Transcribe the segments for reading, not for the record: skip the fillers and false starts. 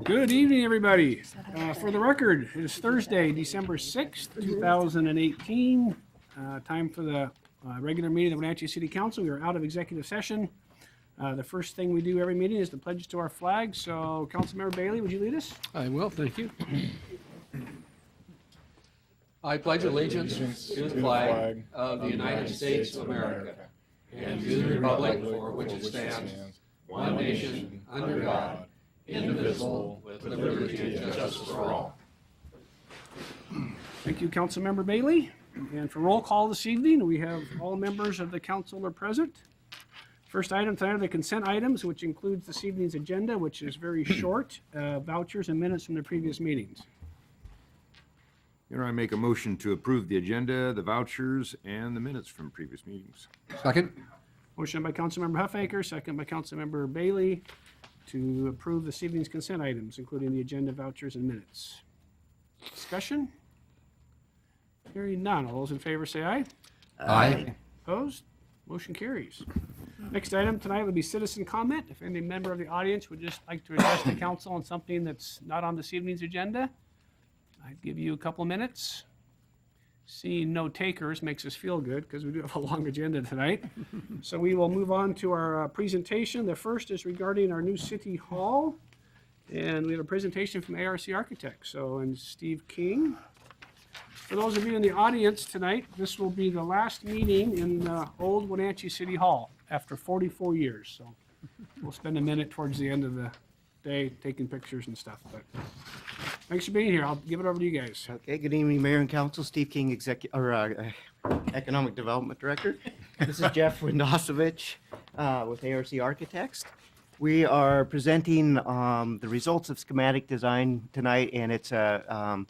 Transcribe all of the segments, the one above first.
Good evening, everybody. For the record, it is Thursday, December 6th, 2018. Time for the regular meeting of the Wenatchee City Council. We are out of executive session. The first thing we do every meeting is the pledge to our flag. So, Councilmember Bailey, would you lead us? I will, thank you. I pledge allegiance to the flag of the United States of America and to the republic for which it stands, one nation, under God, indivisible, with liberty and justice for all. Thank you, Councilmember Bailey. And for roll call this evening, we have all members of the council are present. First item tonight are the consent items, which includes this evening's agenda, which is very short, vouchers and minutes from the previous meetings. I make a motion to approve the agenda, the vouchers, and the minutes from previous meetings. Second? Motion by Councilmember Huffaker, second by Councilmember Bailey to approve this evening's consent items, including the agenda, vouchers, and minutes. Discussion? Hearing none. All those in favor say aye. Aye. Opposed? Motion carries. Next item tonight would be citizen comment. If any member of the audience would just like to address the council on something that's not on this evening's agenda, I'd give you a couple minutes. Seeing no takers makes us feel good because we do have a long agenda tonight. So we will move on to our presentation. The first is regarding our new city hall. And we have a presentation from ARC Architects. And Steve King. For those of you in the audience tonight, this will be the last meeting in old Wenatchee City Hall after 44 years. So we'll spend a minute towards the end of the day taking pictures and stuff. But thanks for being here. I'll give it over to you guys. Okay, good evening, Mayor and Council. Steve King, Economic Development Director. This is Jeff Windosovich with ARC Architects. We are presenting the results of schematic design tonight, and it's a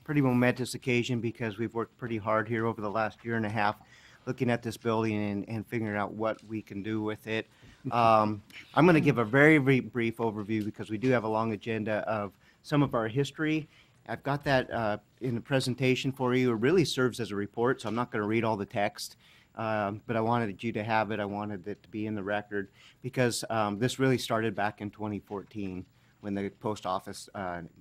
pretty momentous occasion because we've worked pretty hard here over the last year and a half looking at this building and figuring out what we can do with it. I'm going to give a very, very brief overview because we do have a long agenda of some of our history. I've got that in the presentation for you. It really serves as a report, so I'm not going to read all the text, but I wanted you to have it. I wanted it to be in the record because this really started back in 2014 when the post office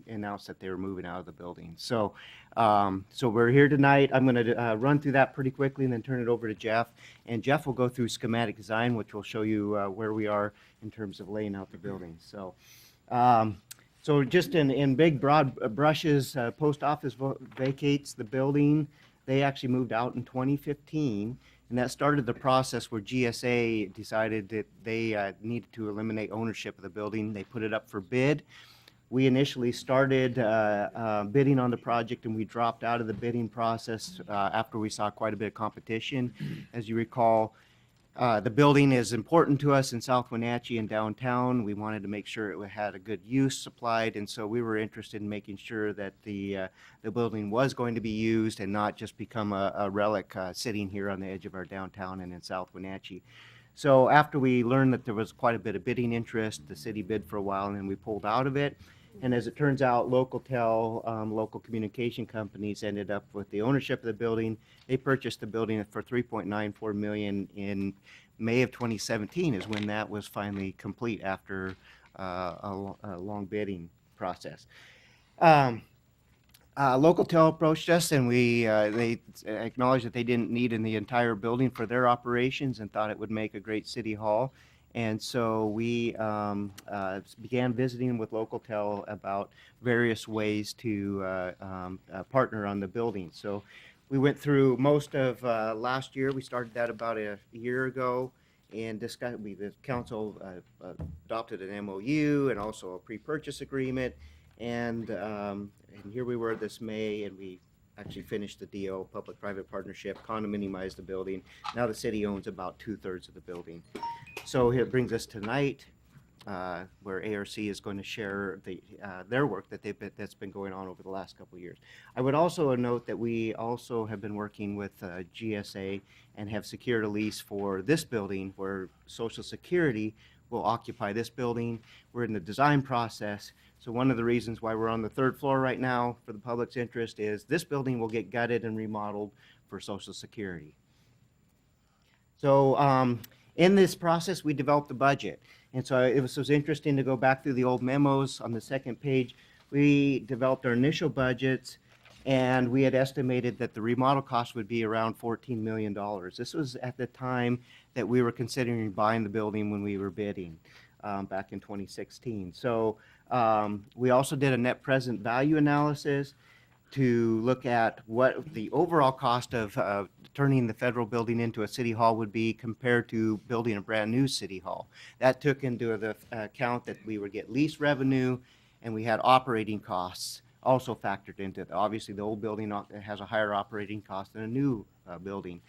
announced that they were moving out of the building. So we're here tonight. I'm going to run through that pretty quickly and then turn it over to Jeff. And Jeff will go through schematic design, which will show you where we are in terms of laying out the building. So just in big, broad brushes, post office vacates the building. They actually moved out in 2015, and that started the process where GSA decided that they needed to eliminate ownership of the building. They put it up for bid. We initially started bidding on the project, and we dropped out of the bidding process after we saw quite a bit of competition. As you recall, the building is important to us in South Wenatchee and downtown. We wanted to make sure it had a good use supplied, and so we were interested in making sure that the building was going to be used and not just become a relic sitting here on the edge of our downtown and in South Wenatchee. So after we learned that there was quite a bit of bidding interest, the city bid for a while, and then we pulled out of it. And as it turns out, local communication companies ended up with the ownership of the building. They purchased the building for $3.94 million in May of 2017 is when that was finally complete after a long bidding process. Local approached us, and they acknowledged that they didn't need in the entire building for their operations and thought it would make a great city hall. And so we began visiting with Local about various ways to partner on the building. So we went through most of last year. We started that about a year ago, and the council adopted an MOU and also a pre-purchase agreement. And here we were this May, and we actually finished the DO, public-private partnership, condominiumized the building. Now the city owns about 2/3 of the building. So it brings us tonight, where ARC is going to share their work that's been going on over the last couple of years. I would also note that we also have been working with GSA and have secured a lease for this building where Social Security will occupy this building. We're in the design process. So one of the reasons why we're on the 3rd floor right now for the public's interest is this building will get gutted and remodeled for Social Security. So in this process, we developed a budget. And so it was interesting to go back through the old memos. On the second page, we developed our initial budgets, and we had estimated that the remodel cost would be around $14 million. This was at the time that we were considering buying the building when we were bidding back in 2016. So we also did a net present value analysis to look at what the overall cost of turning the federal building into a city hall would be compared to building a brand new city hall. That took into the account that we would get lease revenue, and we had operating costs also factored into it. Obviously, the old building has a higher operating cost than a new building.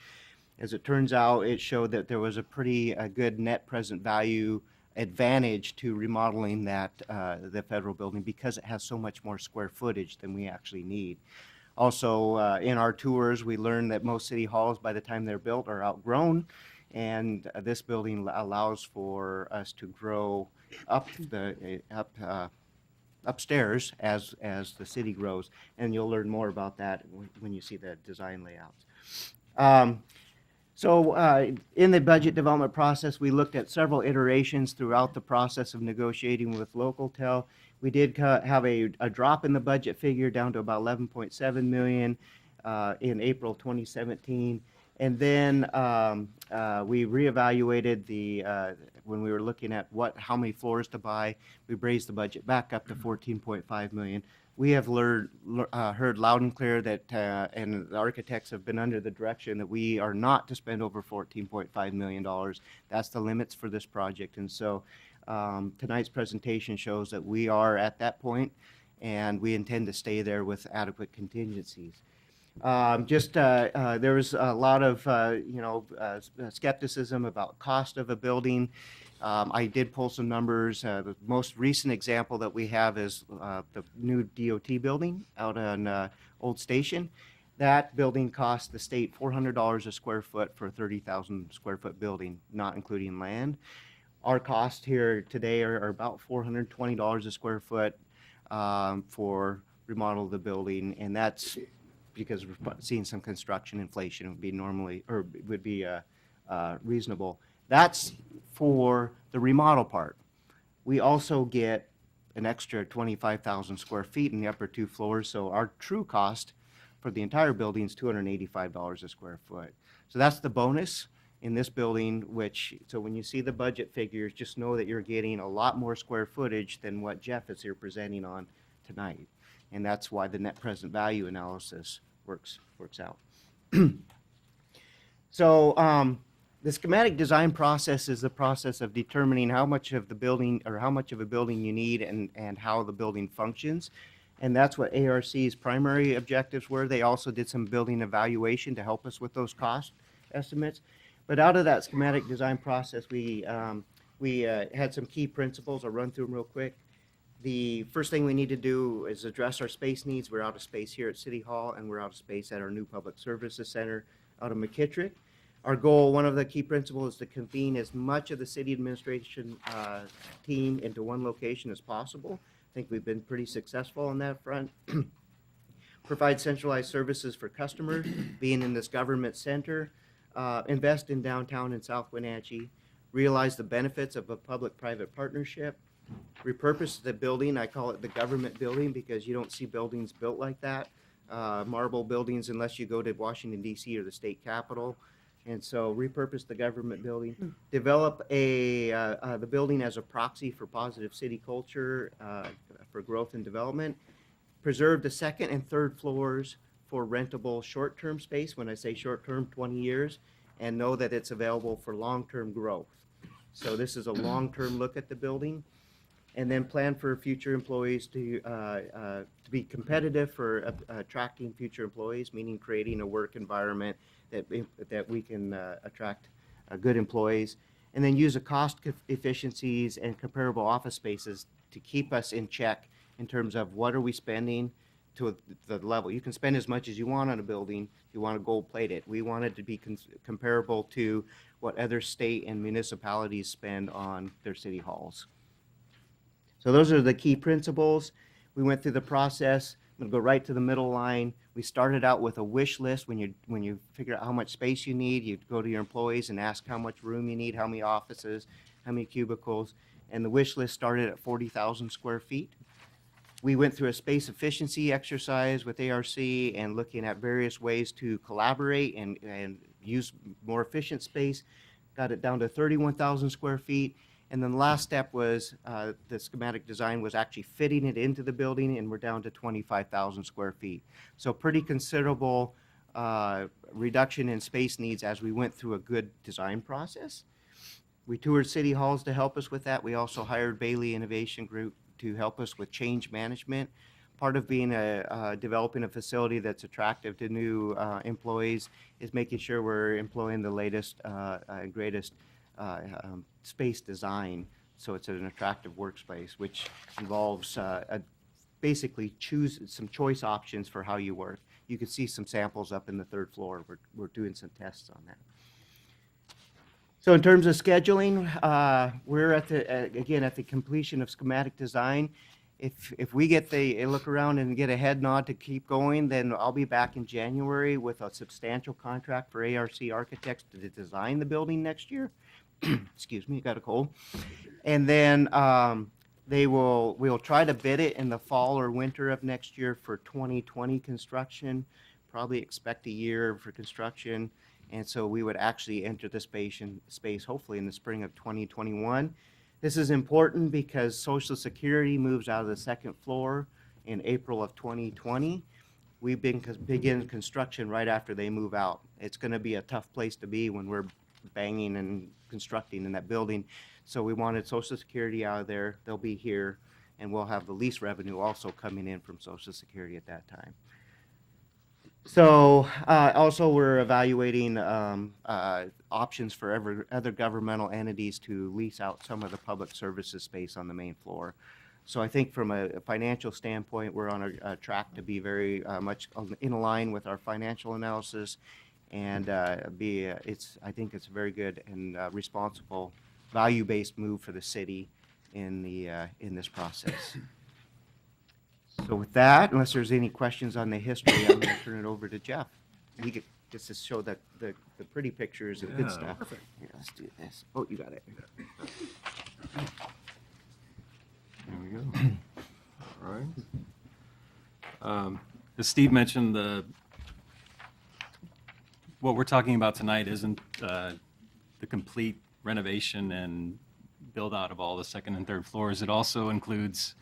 As it turns out, it showed that there was a pretty good net present value advantage to remodeling that the federal building because it has so much more square footage than we actually need. Also, in our tours, we learned that most city halls, by the time they're built, are outgrown, and this building allows for us to grow upstairs as the city grows, and you'll learn more about that when you see the design layouts. So in the budget development process, we looked at several iterations throughout the process of negotiating with Localtel. We did have a drop in the budget figure down to about 11.7 million in April 2017. And then we reevaluated when we were looking at how many floors to buy, we raised the budget back up to 14.5 million. We have heard loud and clear that, and the architects have been under the direction that we are not to spend over $14.5 million. That's the limits for this project. And so tonight's presentation shows that we are at that point, and we intend to stay there with adequate contingencies. There was a lot of skepticism about cost of a building. I did pull some numbers. The most recent example that we have is the new DOT building out on Old Station. That building cost the state $400 a square foot for a 30,000 square foot building, not including land. Our costs here today are about $420 a square foot for remodel of the building, and that's because we're seeing some construction inflation would be reasonable. That's for the remodel part. We also get an extra 25,000 square feet in the upper two floors, so our true cost for the entire building is $285 a square foot. So that's the bonus in this building, so when you see the budget figures, just know that you're getting a lot more square footage than what Jeff is here presenting on tonight. And that's why the net present value analysis works out. So the schematic design process is the process of determining how much of the building or how much of a building you need and how the building functions. And that's what ARC's primary objectives were. They also did some building evaluation to help us with those cost estimates. But out of that schematic design process, we had some key principles. I'll run through them real quick. The first thing we need to do is address our space needs. We're out of space here at City Hall, and we're out of space at our new Public Services Center out of McKittrick. Our goal, one of the key principles, is to convene as much of the city administration team into one location as possible. I think we've been pretty successful on that front. Provide centralized services for customers, being in this government center. Invest in downtown and South Wenatchee. Realize the benefits of a public-private partnership. Repurpose the building. I call it the government building because you don't see buildings built like that. Marble buildings unless you go to Washington, D.C. or the state capitol. And so repurpose the government building. Develop the building as a proxy for positive city culture for growth and development. Preserve the second and third floors for rentable short-term space. When I say short-term, 20 years. And know that it's available for long-term growth. So this is a long-term look at the building. And then plan for future employees to be competitive for attracting future employees, meaning creating a work environment that we can attract good employees. And then use the cost efficiencies and comparable office spaces to keep us in check in terms of what are we spending to the level. You can spend as much as you want on a building if you want to gold plate it. We want it to be comparable to what other state and municipalities spend on their city halls. So those are the key principles. We went through the process. I'm going to go right to the middle line. We started out with a wish list. When you figure out how much space you need, you go to your employees and ask how much room you need, how many offices, how many cubicles. and the wish list started at 40,000 square feet. We went through a space efficiency exercise with ARC and looking at various ways to collaborate and use more efficient space, got it down to 31,000 square feet. And then the last step was the schematic design was actually fitting it into the building, and we're down to 25,000 square feet. So pretty considerable reduction in space needs as we went through a good design process. We toured city halls to help us with that. We also hired Bailey Innovation Group to help us with change management. Part of being developing a facility that's attractive to new employees is making sure we're employing the latest and greatest space design, so it's an attractive workspace, which involves basically choose some choice options for how you work. You can see some samples up in the third floor. We're doing some tests on that. So in terms of scheduling, we're at again at the completion of schematic design. If we get a look around and get a head nod to keep going, then I'll be back in January with a substantial contract for ARC Architects to design the building next year. Excuse me, got a cold. And then we'll try to bid it in the fall or winter of next year for 2020 construction. Probably expect a year for construction. And so we would actually enter the space hopefully in the spring of 2021. This is important because Social Security moves out of the second floor in April of 2020. We begin construction right after they move out. It's going to be a tough place to be when we're banging and constructing in that building. So we wanted Social Security out of there. They'll be here, and we'll have the lease revenue also coming in from Social Security at that time. So also we're evaluating options for other governmental entities to lease out some of the public services space on the main floor. So I think from a financial standpoint, we're on a track to be very much in line with our financial analysis, and I think it's a very good and responsible value-based move for the city in this process. So with that, unless there's any questions on the history, I'm going to turn it over to Jeff. We get just to show the pretty pictures and good stuff. Perfect. Here, let's do this. Oh, you got it. There we go. All right. As Steve mentioned, what we're talking about tonight isn't the complete renovation and build out of all the second and third floors. It also includes,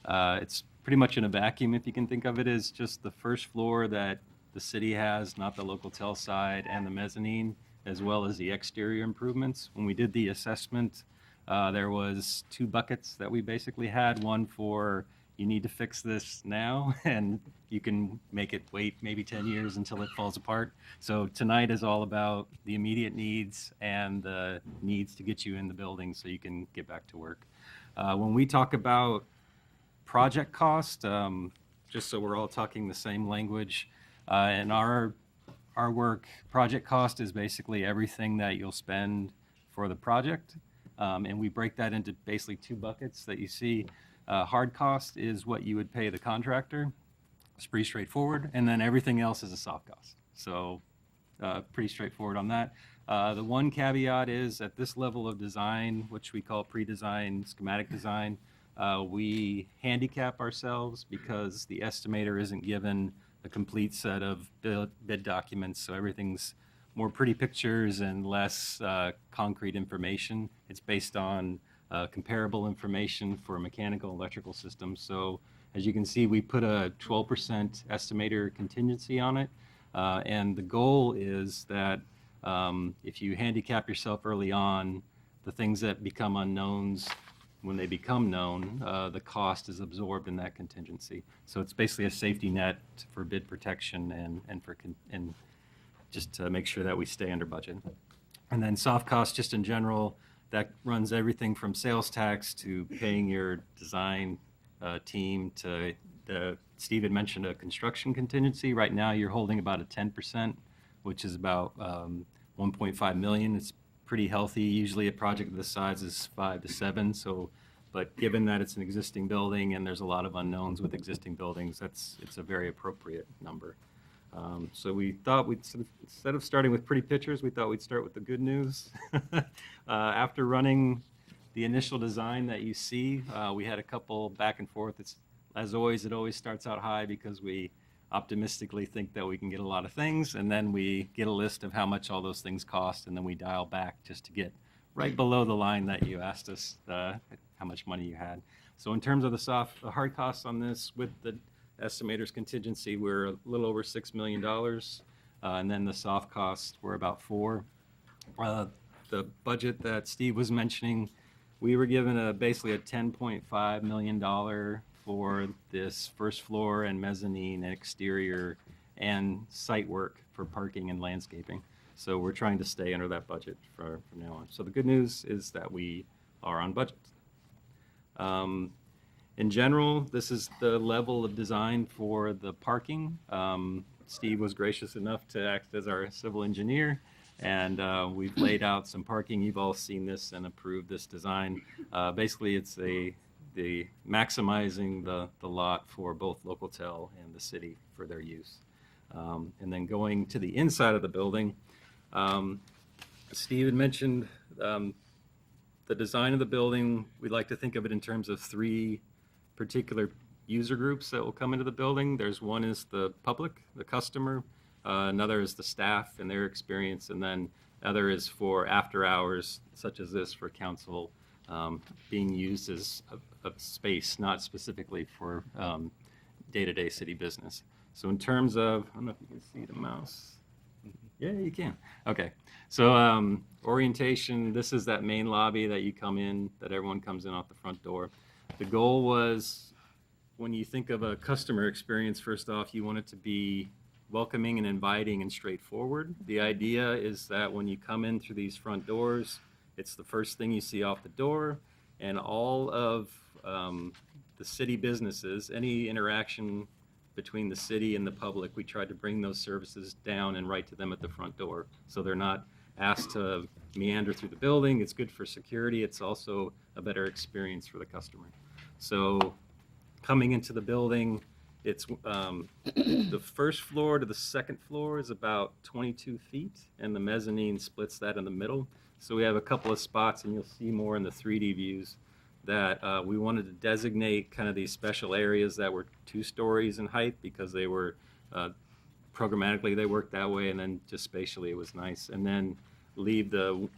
it's pretty much in a vacuum, if you can think of it as just the first floor that the city has, not the local tel side, and the mezzanine, as well as the exterior improvements. When we did the assessment, there was two buckets that we basically had. One for you need to fix this now, and you can make it wait maybe 10 years until it falls apart. So tonight is all about the immediate needs and the needs to get you in the building so you can get back to work. When we talk about project cost, just so we're all talking the same language, in our work, project cost is basically everything that you'll spend for the project. And we break that into basically two buckets that you see. Hard cost is what you would pay the contractor. It's pretty straightforward. And then everything else is a soft cost. So pretty straightforward on that. The one caveat is at this level of design, which we call pre-design schematic design, we handicap ourselves because the estimator isn't given a complete set of bid documents. So everything's more pretty pictures and less concrete information. It's based on comparable information for mechanical electrical systems. So as you can see, we put a 12% estimator contingency on it. And the goal is that if you handicap yourself early on, the things that become unknowns, when they become known, the cost is absorbed in that contingency. So it's basically a safety net for bid protection and just to make sure that we stay under budget. And then soft costs, just in general, that runs everything from sales tax to paying your design team to Steve had mentioned a construction contingency. Right now, you're holding about a 10%, which is about 1.5 million. It's pretty healthy. Usually a project of this size is 5 to 7. So, but given that it's an existing building and there's a lot of unknowns with existing buildings, it's a very appropriate number. So we thought instead of starting with pretty pictures, we thought we'd start with the good news. After running the initial design that you see, we had a couple back and forth. It's, as always, it always starts out high because we optimistically think that we can get a lot of things, and then we get a list of how much all those things cost, and then we dial back just to get right below the line that you asked us how much money you had. So in terms of the hard costs on this, with the estimator's contingency, we're a little over $6 million, and then the soft costs were about $4 million. The budget that Steve was mentioning, we were given basically a $10.5 million for this first floor and mezzanine and exterior and site work for parking and landscaping. So we're trying to stay under that budget from now on. So the good news is that we are on budget. In general, this is the level of design for the parking. Steve was gracious enough to act as our civil engineer, and we've laid out some parking. You've all seen this and approved this design. Basically, it's the maximizing the lot for both Local-Tel and the city for their use. And then going to the inside of the building, Steve had mentioned the design of the building. We like to think of it in terms of 3 particular user groups that will come into the building. There's one is the public, the customer, another is the staff and their experience, and then other is for after hours, such as this for council, being used as a space, not specifically for day-to-day city business. So in terms of, I don't know if you can see the mouse. Yeah, you can. Okay. So orientation, this is that main lobby that you come in, that everyone comes in off the front door. The goal was, when you think of a customer experience, first off, you want it to be welcoming and inviting and straightforward. The idea is that when you come in through these front doors, it's the first thing you see off the door, and all of the city businesses, any interaction between the city and the public, we tried to bring those services down and right to them at the front door. So they're not asked to meander through the building. It's good for security. It's also a better experience for the customer. So coming into the building, it's the first floor to the second floor is about 22 feet, and the mezzanine splits that in the middle. So we have a couple of spots, and you'll see more in the 3D views, that we wanted to designate kind of these special areas that were 2 stories in height, because they were programmatically they worked that way, and then just spatially it was nice, and then leave the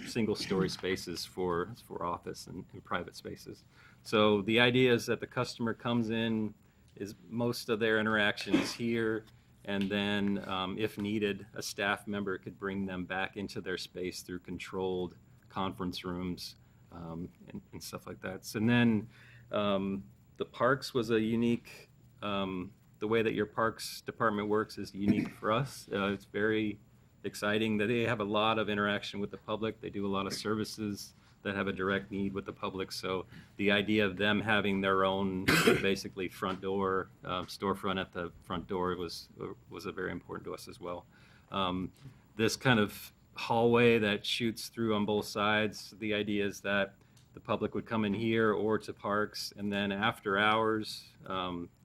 single-story spaces for office and private spaces. So the idea is that the customer comes in, is most of their interaction is here, and then if needed, a staff member could bring them back into their space through controlled conference rooms and stuff like that. So, and then the parks was a unique, the way that your parks department works is unique for us. It's very exciting that they have a lot of interaction with the public. They do a lot of services that have a direct need with the public. So the idea of them having their own basically front door, storefront at the front door was very important to us as well. This kind of hallway that shoots through on both sides, the idea is that the public would come in here or to parks, and then after hours,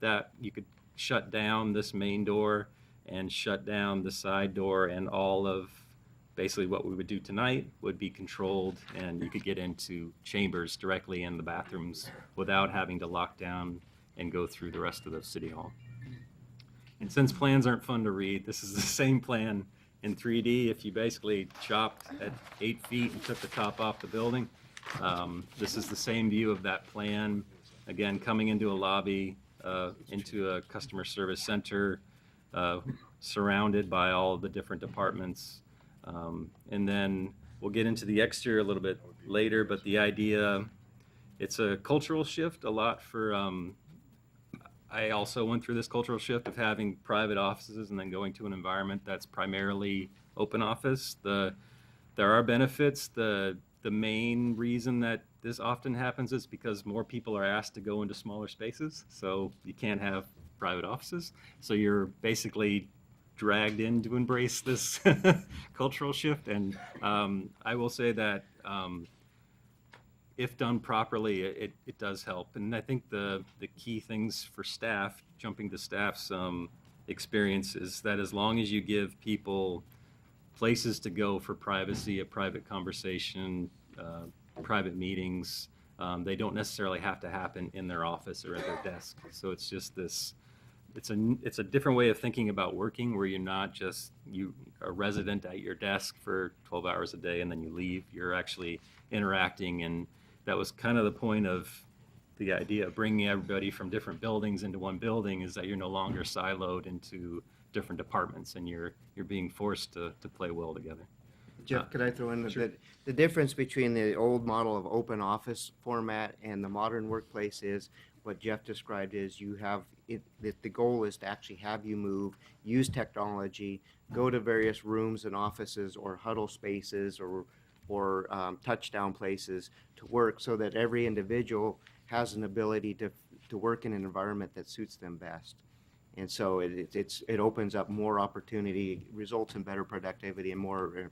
that you could shut down this main door and shut down the side door, and all of basically what we would do tonight would be controlled, and you could get into chambers directly in the bathrooms without having to lock down and go through the rest of the city hall. And since plans aren't fun to read, this is the same plan in 3D. If you basically chopped at 8 feet and took the top off the building, this is the same view of that plan. Again, coming into a lobby, into a customer service center, surrounded by all of the different departments. And then we'll get into the exterior a little bit later, but the idea, it's a cultural shift a lot for, I also went through this cultural shift of having private offices and then going to an environment that's primarily open office. There are benefits. The main reason that this often happens is because more people are asked to go into smaller spaces, so you can't have private offices. So you're basically dragged in to embrace this cultural shift. And I will say that if done properly, it does help. And I think the key things for staff, jumping to staff's experience, is that as long as you give people places to go for privacy, a private conversation, private meetings. They don't necessarily have to happen in their office or at their desk. So it's just this, it's a different way of thinking about working, where you're not just a resident at your desk for 12 hours a day and then you leave. You're actually interacting, and that was kind of the point of the idea of bringing everybody from different buildings into one building, is that you're no longer siloed into different departments, and you're being forced to play well together. Jeff, could I throw in Sure. the difference between the old model of open office format and the modern workplace is what Jeff described is you have it, that the goal is to actually have you move, use technology, go to various rooms and offices or huddle spaces or touchdown places to work, so that every individual has an ability to work in an environment that suits them best. And so it opens up more opportunity, results in better productivity and more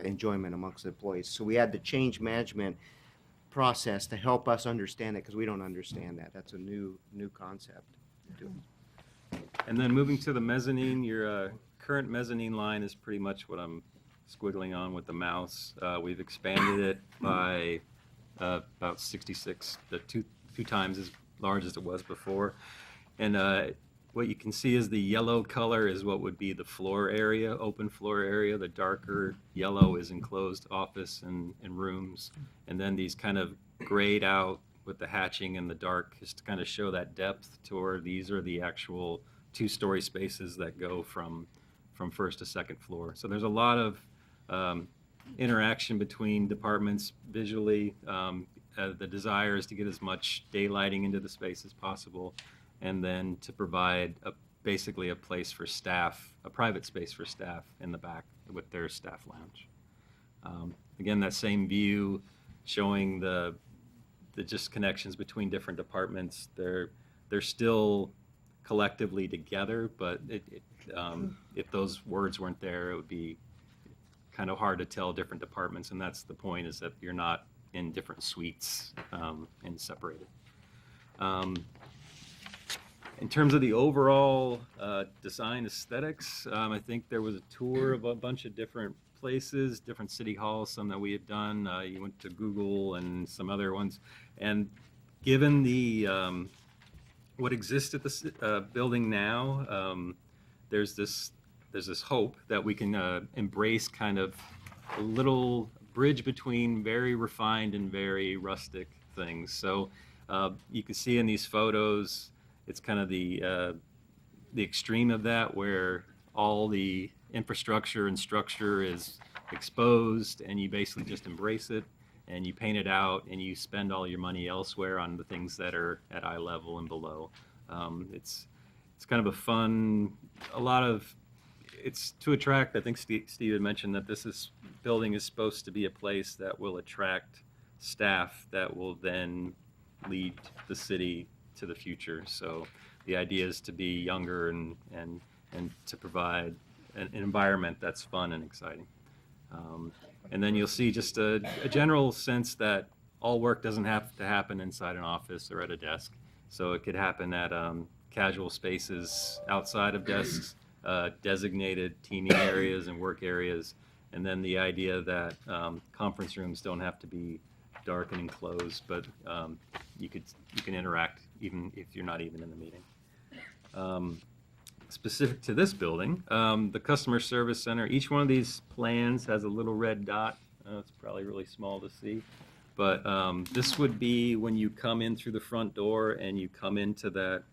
enjoyment amongst the employees. So we had the change management process to help us understand it, because we don't understand that. That's a new concept. And then moving to the mezzanine, your current mezzanine line is pretty much what I'm squiggling on with the mouse. We've expanded it by about 66, two times as large as it was before. And what you can see is the yellow color is what would be the floor area, open floor area. The darker yellow is enclosed office and rooms. And then these kind of grayed out with the hatching in the dark, just to kind of show that depth toward these are the actual two-story spaces that go from first to second floor. So there's a lot of interaction between departments visually. The desire is to get as much daylighting into the space as possible, and then to provide basically a place for staff, a private space for staff in the back with their staff lounge. Again, that same view showing the just connections between different departments. They're still collectively together, but if those words weren't there, it would be kind of hard to tell different departments, and that's the point, is that you're not in different suites and separated. In terms of the overall design aesthetics, I think there was a tour of a bunch of different places, different city halls, some that we had done. You went to Google and some other ones. And given the what exists at the building now, there's this hope that we can embrace kind of a little bridge between very refined and very rustic things. So you can see in these photos, it's kind of the extreme of that, where all the infrastructure and structure is exposed, and you basically just embrace it, and you paint it out, and you spend all your money elsewhere on the things that are at eye level and below. It's kind of a fun, it's to attract. I think Steve had mentioned that this building is supposed to be a place that will attract staff that will then lead the city to the future. So the idea is to be younger and to provide an environment that's fun and exciting. And then you'll see just a general sense that all work doesn't have to happen inside an office or at a desk. So it could happen at casual spaces outside of desks, designated teaming areas and work areas. And then the idea that conference rooms don't have to be dark and enclosed, but you can interact even if you're not even in the meeting. Specific to this building, the customer service center, each one of these plans has a little red dot. It's probably really small to see, but this would be when you come in through the front door and you come into that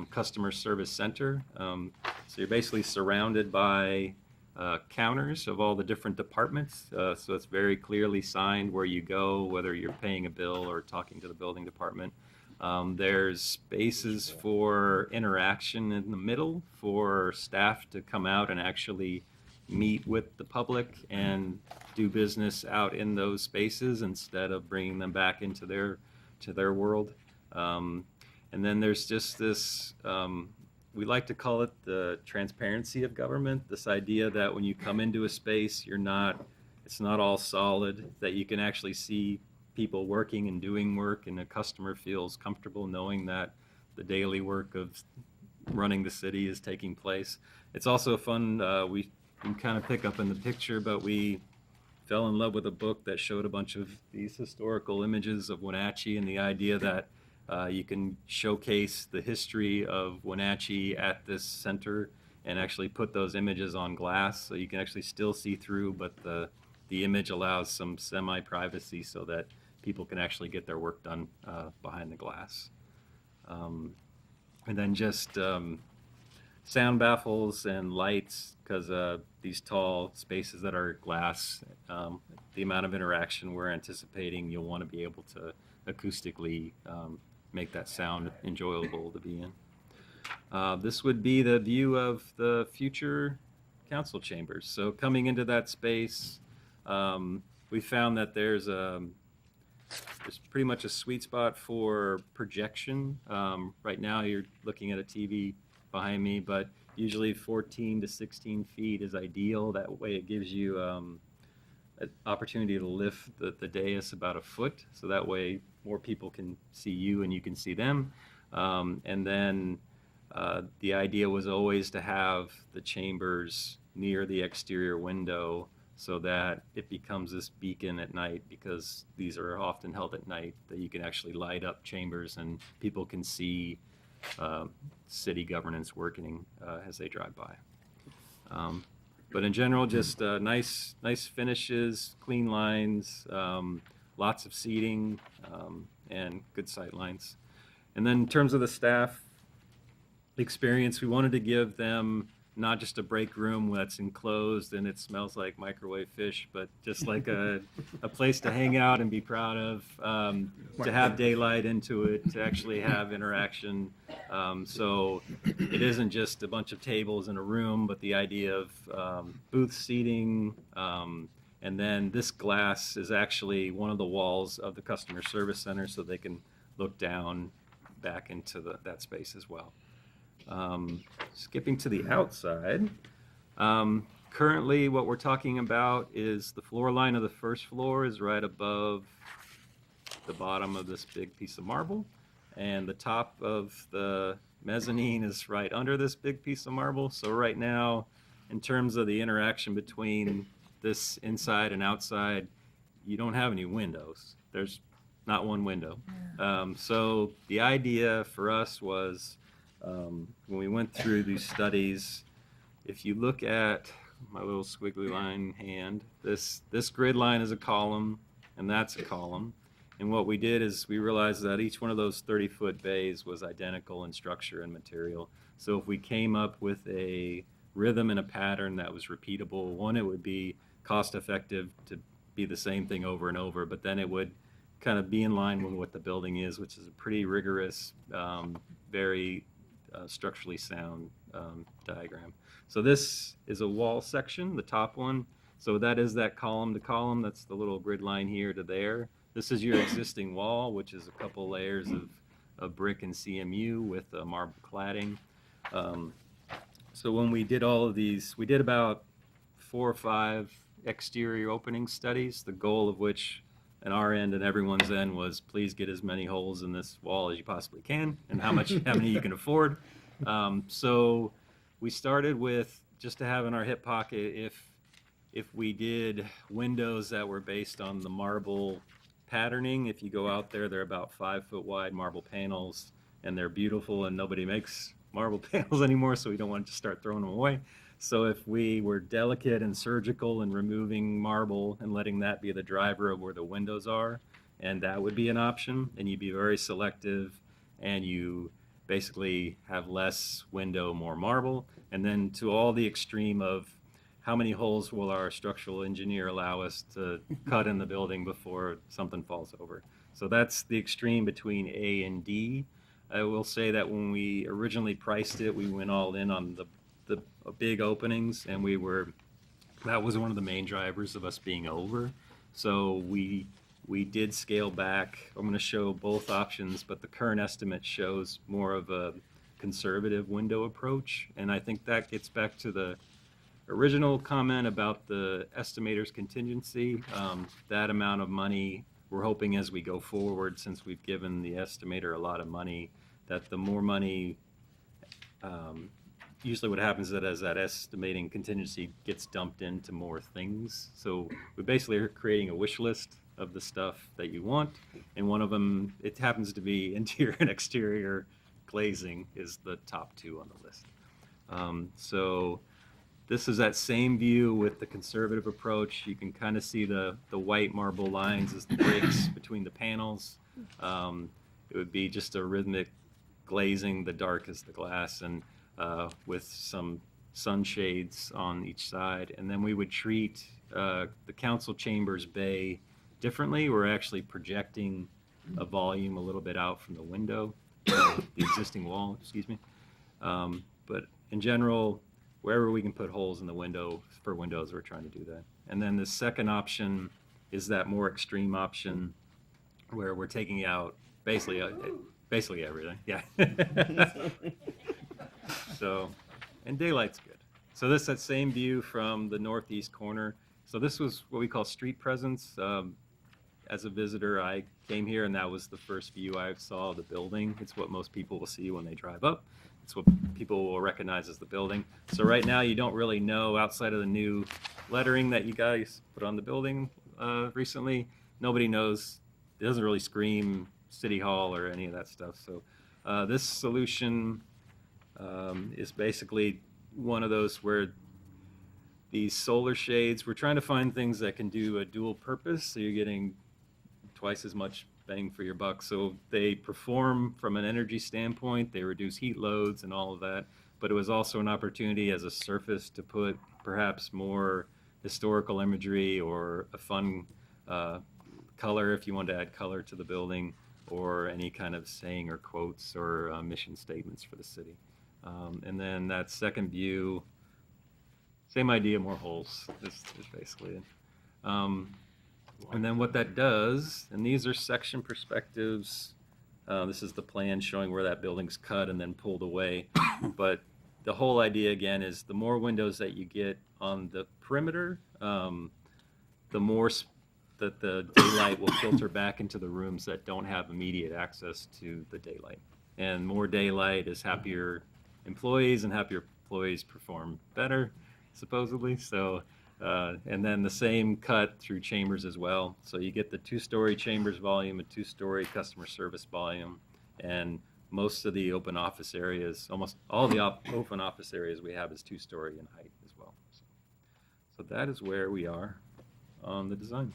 customer service center. So you're basically surrounded by counters of all the different departments. So it's very clearly signed where you go, whether you're paying a bill or talking to the building department. There's spaces for interaction in the middle for staff to come out and actually meet with the public and do business out in those spaces instead of bringing them back into their world. And then there's just this, we like to call it the transparency of government, this idea that when you come into a space, it's not all solid, that you can actually see people working and doing work, and the customer feels comfortable knowing that the daily work of running the city is taking place. It's also fun, we can kind of pick up in the picture, but we fell in love with a book that showed a bunch of these historical images of Wenatchee, and the idea that you can showcase the history of Wenatchee at this center and actually put those images on glass so you can actually still see through, but the image allows some semi-privacy so that people can actually get their work done behind the glass. And then just sound baffles and lights, because these tall spaces that are glass, the amount of interaction we're anticipating, you'll want to be able to acoustically make that sound enjoyable to be in. This would be the view of the future council chambers. So coming into that space, we found that there's pretty much a sweet spot for projection. Right now you're looking at a TV behind me, but usually 14 to 16 feet is ideal. That way it gives you an opportunity to lift the dais about a foot, so that way more people can see you and you can see them. And then the idea was always to have the chambers near the exterior window so that it becomes this beacon at night, because these are often held at night, that you can actually light up chambers and people can see city governance working as they drive by. But in general, just nice finishes, clean lines, lots of seating, and good sight lines. And then in terms of the staff experience, we wanted to give them not just a break room that's enclosed and it smells like microwave fish, but just like a place to hang out and be proud of, to have daylight into it, to actually have interaction. So it isn't just a bunch of tables in a room, but the idea of booth seating. And then this glass is actually one of the walls of the customer service center, so they can look down back into that space as well. Skipping to the outside, currently what we're talking about is the floor line of the first floor is right above the bottom of this big piece of marble, and the top of the mezzanine is right under this big piece of marble. So right now, in terms of the interaction between this inside and outside, you don't have any windows. There's not one window. So the idea for us was, when we went through these studies, if you look at my little squiggly line hand, this grid line is a column, and that's a column. And what we did is we realized that each one of those 30-foot bays was identical in structure and material. So if we came up with a rhythm and a pattern that was repeatable, one, it would be cost-effective to be the same thing over and over, but then it would kind of be in line with what the building is, which is a pretty rigorous, very structurally sound diagram. So this is a wall section, the top one. So that is that column to column. That's the little grid line here to there. This is your existing wall, which is a couple layers of brick and CMU with marble cladding. So when we did all of these, we did about 4 or 5 exterior opening studies, the goal of which on our end and everyone's end was, please get as many holes in this wall as you possibly can, and how many you can afford. So we started with, just to have in our hip pocket, if we did windows that were based on the marble patterning, if you go out there, they're about 5 foot wide marble panels, and they're beautiful, and nobody makes marble panels anymore, so we don't want to just start throwing them away. So if we were delicate and surgical in removing marble and letting that be the driver of where the windows are, and that would be an option, and you'd be very selective, and you basically have less window, more marble. And then to all the extreme of how many holes will our structural engineer allow us to cut in the building before something falls over. So that's the extreme between A and D. I will say that when we originally priced it, we went all in on the big openings, and that was one of the main drivers of us being over. So we did scale back. I'm going to show both options, but the current estimate shows more of a conservative window approach, and I think that gets back to the original comment about the estimator's contingency. That amount of money, we're hoping as we go forward, since we've given the estimator a lot of money, that the more money usually what happens is that as that estimating contingency gets dumped into more things. So we basically are creating a wish list of the stuff that you want, and one of them, it happens to be interior and exterior glazing is the top 2 on the list. So this is that same view with the conservative approach. You can kind of see the white marble lines as the breaks between the panels. It would be just a rhythmic glazing, the dark is the glass, and with some sunshades on each side. And then we would treat the council chambers bay differently. We're actually projecting a volume a little bit out from the window, the existing wall, excuse me. But in general, wherever we can put holes in the window for windows, we're trying to do that. And then the second option is that more extreme option where we're taking out basically everything. Yeah. So, and daylight's good. So this that same view from the northeast corner. So this was what we call street presence. As a visitor, I came here and that was the first view I saw of the building. It's what most people will see when they drive up. It's what people will recognize as the building. So right now you don't really know, outside of the new lettering that you guys put on the building recently, nobody knows. It doesn't really scream City Hall or any of that stuff. So this solution is basically one of those where these solar shades, we're trying to find things that can do a dual purpose, so you're getting twice as much bang for your buck. So they perform from an energy standpoint, they reduce heat loads and all of that, but it was also an opportunity as a surface to put perhaps more historical imagery or a fun color if you want to add color to the building, or any kind of saying or quotes or mission statements for the city. And then that second view, same idea, more holes is basically it. And then what that does, and these are section perspectives. This is the plan showing where that building's cut and then pulled away. But the whole idea again is the more windows that you get on the perimeter, the more that the daylight will filter back into the rooms that don't have immediate access to the daylight. And more daylight is happier employees, and happier employees perform better, supposedly. So, and then the same cut through chambers as well. So you get the 2-story chambers volume, a 2-story customer service volume, and most of the open office areas, almost all the open office areas we have is 2-story in height as well. So that is where we are on the design.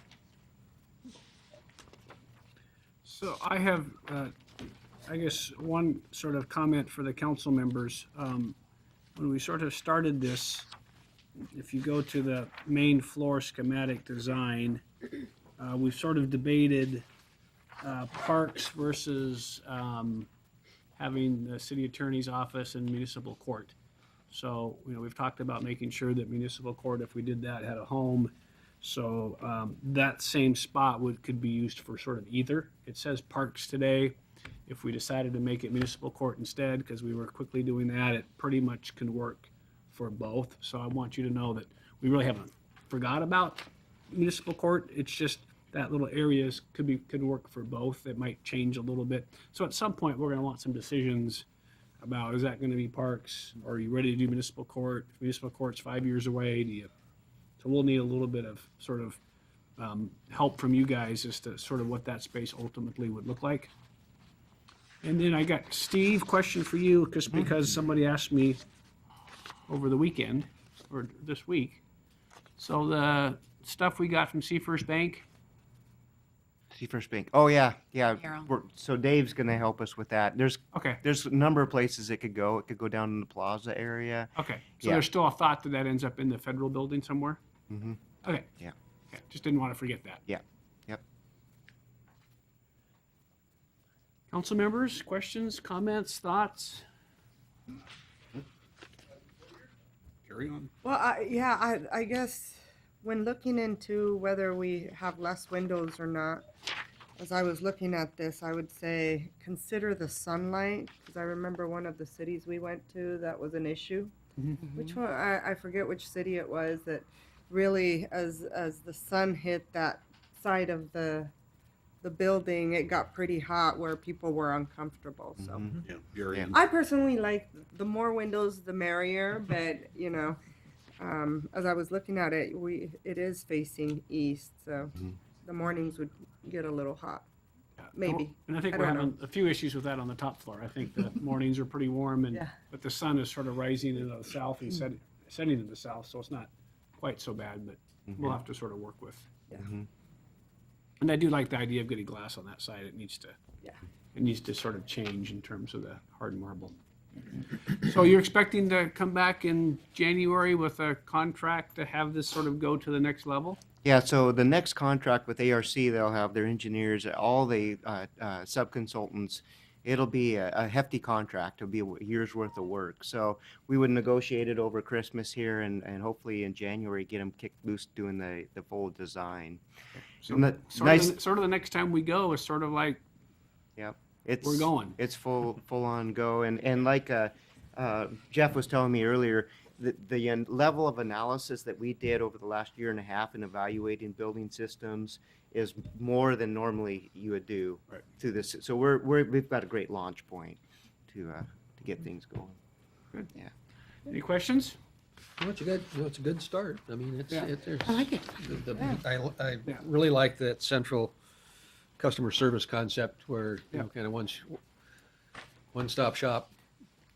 So I have, I guess, one sort of comment for the council members. When we sort of started this, if you go to the main floor schematic design, we've sort of debated parks versus having the city attorney's office and municipal court. So, we've talked about making sure that municipal court, if we did that, had a home. So that same spot could be used for sort of either. It says parks today. If we decided to make it municipal court instead, because we were quickly doing that, it pretty much can work for both. So I want you to know that we really haven't forgot about municipal court. It's just that little areas could work for both. It might change a little bit. So at some point, we're going to want some decisions about, is that going to be parks? Or are you ready to do municipal court? If municipal court's 5 years away, so we'll need a little bit of sort of help from you guys as to sort of what that space ultimately would look like. And then I got Steve, question for you, just because somebody asked me over the weekend or this week. So the stuff we got from Seafirst Bank, Seafirst Bank. Oh, yeah. Carol. So Dave's going to help us with that. There's okay, a number of places it could go. It could go down in the plaza area. okay. So Yeah. there's still a thought that ends up in the federal building somewhere? Mm-hmm. Okay. Yeah. Okay. Just didn't want to forget that. Yeah. Yep. Council members, questions, comments, thoughts? Carry on. Well, I guess when looking into whether we have less windows or not, as I was looking at this, I would say consider the sunlight, because I remember one of the cities we went to that was an issue. Mm-hmm. Which one? I forget which city it was that really, as the sun hit that side of the the building, it got pretty hot where people were uncomfortable. So Yeah, very. Yeah. I personally like the more windows, the merrier. But as I was looking at it, it is facing east, so the mornings would get a little hot. Maybe. And I think I we're don't having a few issues with that on the top floor. I think the mornings are pretty warm, Yeah. but the sun is sort of rising in the south and setting in the south, so it's not quite so bad, but we'll have to sort of work with. Yeah. And I do like the idea of getting glass on that side. It needs Yeah. to sort of change in terms of the hard marble. So you're expecting to come back in January with a contract to have this sort of go to the next level? Yeah, so the next contract with ARC, they'll have their engineers, all the sub-consultants. It'll be a hefty contract. It'll be a year's worth of work. So we would negotiate it over Christmas here and hopefully in January get them kicked loose doing the full design. So And the sort of the next time we go is sort of like, Yep. It's, We're going. It's full on go. And like Jeff was telling me earlier, the level of analysis that we did over the last year and a half in evaluating building systems is more than normally you would do Right. to this. So we've got a great launch point to get things going. Good. Yeah. any questions? Well, it's a good start. I mean, Yeah. I like it. I Yeah. really like that central customer service concept where, Yeah. kind of one-stop shop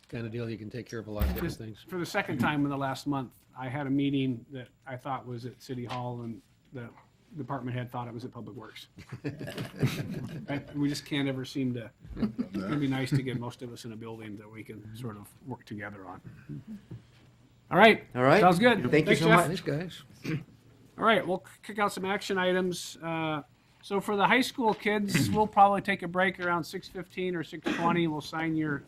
kind of deal. You can take care of a lot of different Just things. for the second time in the last month, I had a meeting that I thought was at City Hall and the department head thought it was at Public Works. Right? We just can't ever seem to, it'd be nice to get most of us in a building that we can sort of work together on. All right. All right. Sounds good. Thank you Thanks, so Jeff. much. Thanks, guys. All right, we'll kick out some action items. So for the high school kids, we'll probably take a break around 6:15 or 6:20. We'll sign your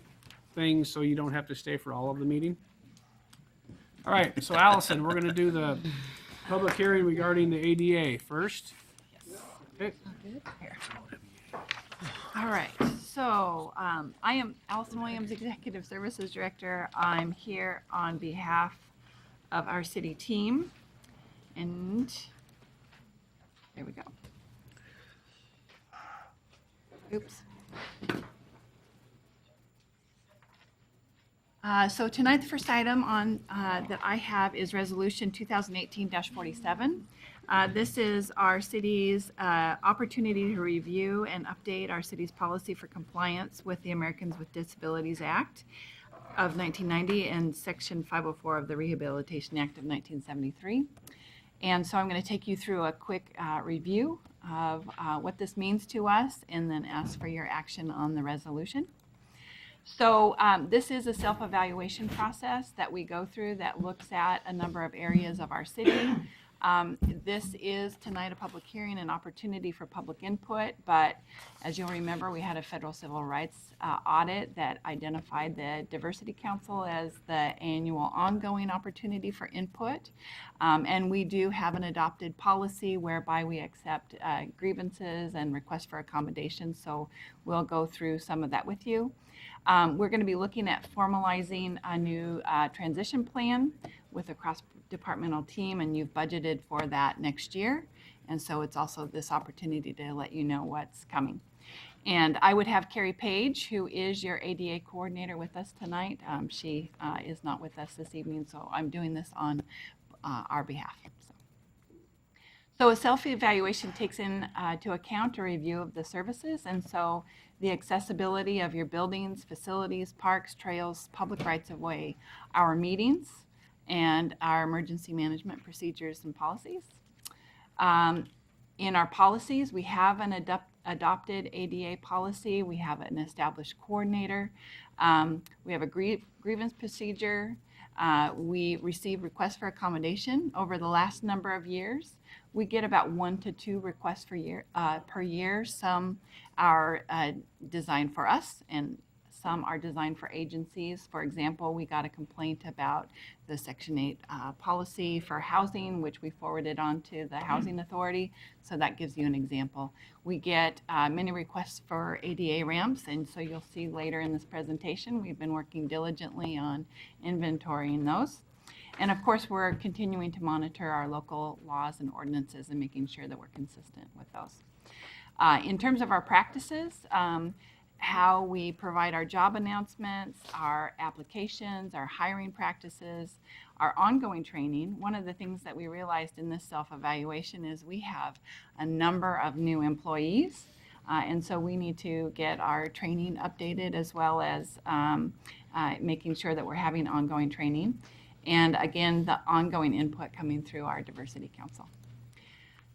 things so you don't have to stay for all of the meeting. All right, so Allison, we're gonna do the public hearing regarding the ADA first. Okay. All right, so I am Allison Williams, Executive Services Director. I'm here on behalf of our city team. And there we go. Oops. So tonight, the first item on that I have is Resolution 2018-47. This is our city's opportunity to review and update our city's policy for compliance with the Americans with Disabilities Act of 1990 and Section 504 of the Rehabilitation Act of 1973. And so I'm going to take you through a quick review of what this means to us and then ask for your action on the resolution. So this is a self-evaluation process that we go through that looks at a number of areas of our city. This is tonight a public hearing, an opportunity for public input, but as you'll remember, we had a federal civil rights audit that identified the Diversity Council as the annual ongoing opportunity for input. And we do have an adopted policy whereby we accept grievances and requests for accommodations, so we'll go through some of that with you. We're going to be looking at formalizing a new transition plan with a cross-departmental team, and you've budgeted for that next year. And so it's also this opportunity to let you know what's coming. And I would have Carrie Page, who is your ADA coordinator, with us tonight. She is not with us this evening, so I'm doing this on our behalf. So a self-evaluation takes into account a review of the services, and so the accessibility of your buildings, facilities, parks, trails, public rights-of-way, our meetings, and our emergency management procedures and policies. In our policies, we have an adopted ADA policy. We have an established coordinator. We have a grievance procedure. We receive requests for accommodation over the last number of years. We get about 1 to 2 requests per year. Some are designed for us, and some are designed for agencies. For example, we got a complaint about the Section 8 policy for housing, which we forwarded on to the Housing Authority. So that gives you an example. We get many requests for ADA ramps, and so you'll see later in this presentation, we've been working diligently on inventorying those. And of course, we're continuing to monitor our local laws and ordinances and making sure that we're consistent with those. In terms of our practices, how we provide our job announcements, our applications, our hiring practices, our ongoing training. One of the things that we realized in this self-evaluation is we have a number of new employees, and so we need to get our training updated as well as making sure that we're having ongoing training. And again, the ongoing input coming through our Diversity Council.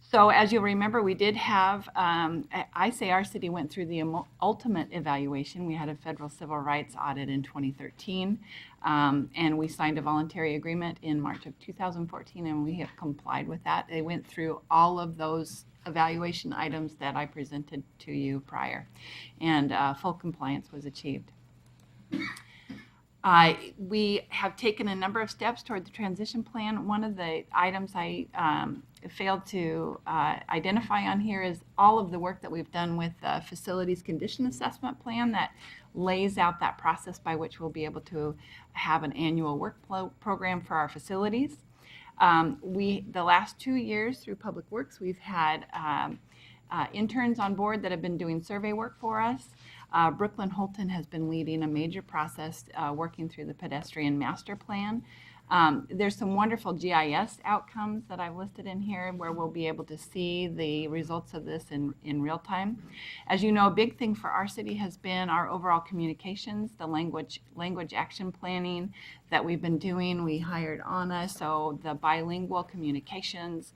So as you'll remember, we did have, I say our city went through the ultimate evaluation. We had a federal civil rights audit in 2013, and we signed a voluntary agreement in March of 2014, and we have complied with that. They went through all of those evaluation items that I presented to you prior, and full compliance was achieved. We have taken a number of steps toward the transition plan. One of the items I failed to identify on here is all of the work that we've done with the facilities condition assessment plan that lays out that process by which we'll be able to have an annual work program for our facilities. The last 2 years through Public Works, we've had interns on board that have been doing survey work for us. Brooklyn Holton has been leading a major process working through the pedestrian master plan. There's some wonderful GIS outcomes that I've listed in here where we'll be able to see the results of this in real time. As you know, a big thing for our city has been our overall communications, the language action planning that we've been doing. We hired Anna, so the bilingual communications,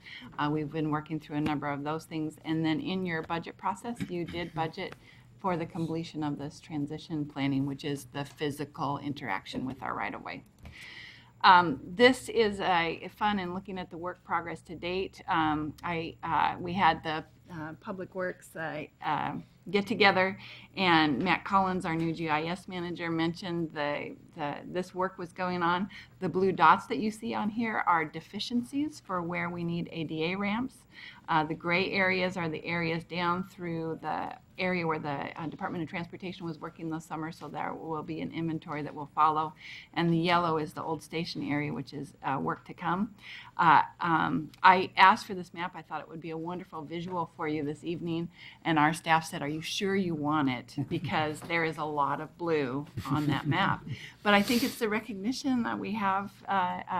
we've been working through a number of those things. And then in your budget process, you did budget for the completion of this transition planning, which is the physical interaction with our right-of-way. This is a fun in looking at the work progress to date. We had the Public Works get together, and Matt Collins, our new GIS manager, mentioned this work was going on. The blue dots that you see on here are deficiencies for where we need ADA ramps. The gray areas are the areas down through the area where the Department of Transportation was working this summer, so there will be an inventory that will follow. And the yellow is the old station area, which is work to come. I asked for this map. I thought it would be a wonderful visual for you this evening, and our staff said, "Are you sure you want it?" Because there is a lot of blue on that map. But I think it's the recognition that we have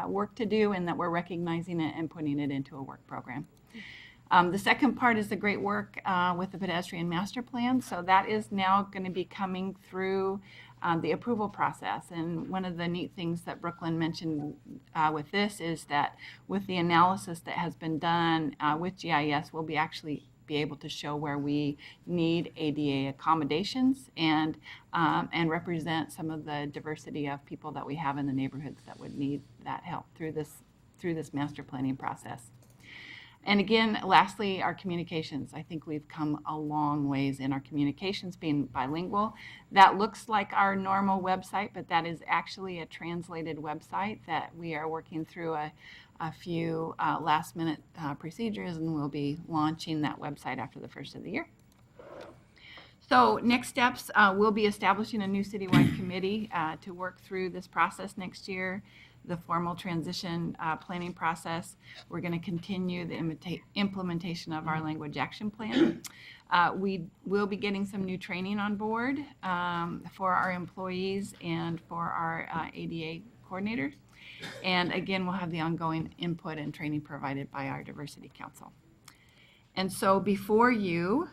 work to do and that we're recognizing it and putting it into a work program. The second part is the great work with the pedestrian master plan. So that is now going to be coming through the approval process. And one of the neat things that Brooklyn mentioned with this is that with the analysis that has been done with GIS, we'll actually be able to show where we need ADA accommodations and represent some of the diversity of people that we have in the neighborhoods that would need that help through this master planning process. And again, lastly, our communications. I think we've come a long ways in our communications being bilingual. That looks like our normal website, but that is actually a translated website that we are working through a few last minute procedures, and we'll be launching that website after the first of the year. So next steps, we'll be establishing a new citywide committee to work through this process next year. The formal transition planning process. We're going to continue the implementation of our language action plan. We will be getting some new training on board for our employees and for our ADA coordinators. And again, we'll have the ongoing input and training provided by our Diversity Council. And so before you,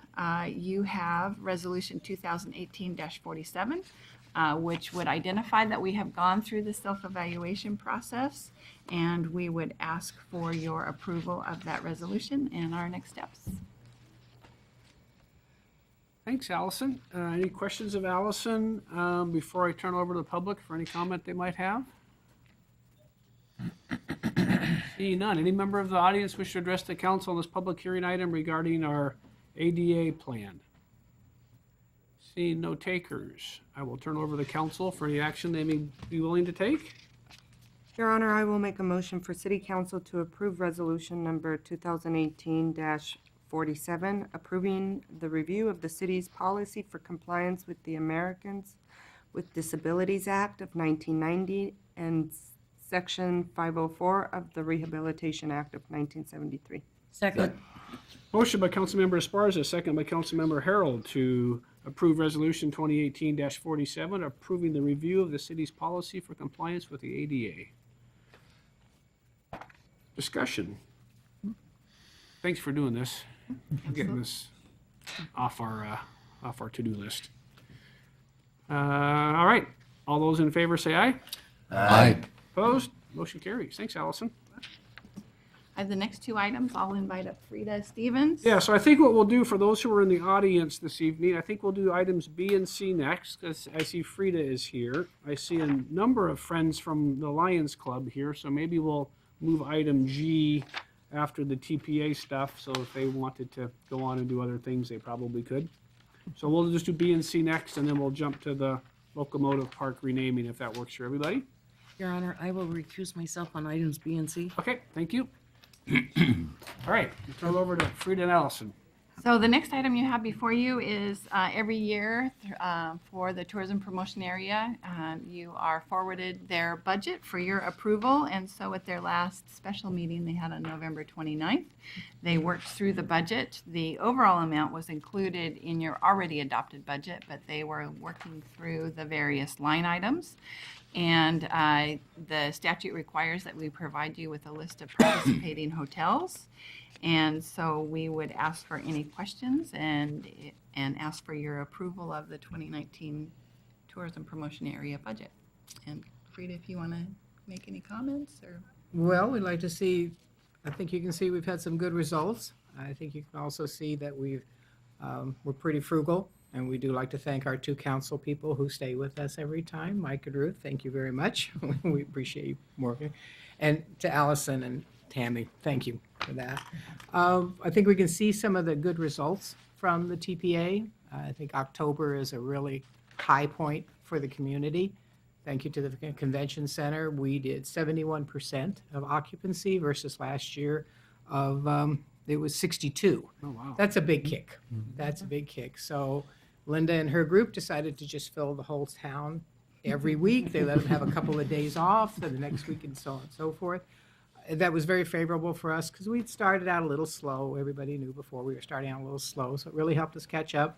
you have Resolution 2018-47. Which would identify that we have gone through the self-evaluation process, and we would ask for your approval of that resolution and our next steps. Thanks, Allison. Any questions of Allison before I turn over to the public for any comment they might have? Seeing none. Any member of the audience wish to address the council on this public hearing item regarding our ADA plan? Seeing no takers, I will turn over to the council for any action they may be willing to take. Your Honor, I will make a motion for City Council to approve Resolution Number 2018-47, approving the review of the city's policy for compliance with the Americans with Disabilities Act of 1990 and Section 504 of the Rehabilitation Act of 1973. Second. Motion by Councilmember Esparza, second by Councilmember Harold to approve Resolution 2018-47, approving the review of the city's policy for compliance with the ADA. Discussion. Thanks for doing this, getting this off our to-do list. All right, all those in favor say aye. Aye. Opposed? Motion carries. Thanks, Allison. I have the next two items. I'll invite up Frida Stevens. Yeah, so I think what we'll do for those who are in the audience this evening, I think we'll do items B and C next, because I see Frida is here. I see a number of friends from the Lions Club here, so maybe we'll move item G after the TPA stuff, so if they wanted to go on and do other things, they probably could. So we'll just do B and C next, and then we'll jump to the locomotive park renaming, if that works for everybody. Your Honor, I will recuse myself on items B and C. Okay, thank you. All right, turn it over to Frida and Allison. So the next item you have before you is every year for the tourism promotion area, you are forwarded their budget for your approval. And so at their last special meeting they had on November 29th, they worked through the budget. The overall amount was included in your already adopted budget, but they were working through the various line items. And the statute requires that we provide you with a list of participating hotels. And so we would ask for any questions and ask for your approval of the 2019 tourism promotion area budget. And Frida, if you want to make any comments or. Well, we'd like to see, I think you can see we've had some good results. I think you can also see that we're pretty frugal, and we do like to thank our two council people who stay with us every time. Mike and Ruth, thank you very much. We appreciate you working. And to Allison and Tammy, thank you for that. I think we can see some of the good results from the TPA. I think October is a really high point for the community. Thank you to the convention center. We did 71% of occupancy versus last year of, it was 62. Oh, wow. That's a big kick. That's a big kick. So Linda and her group decided to just fill the whole town every week. They let them have a couple of days off, then the next week and so on and so forth. That was very favorable for us because we'd started out a little slow. Everybody knew before we were starting out a little slow, so it really helped us catch up.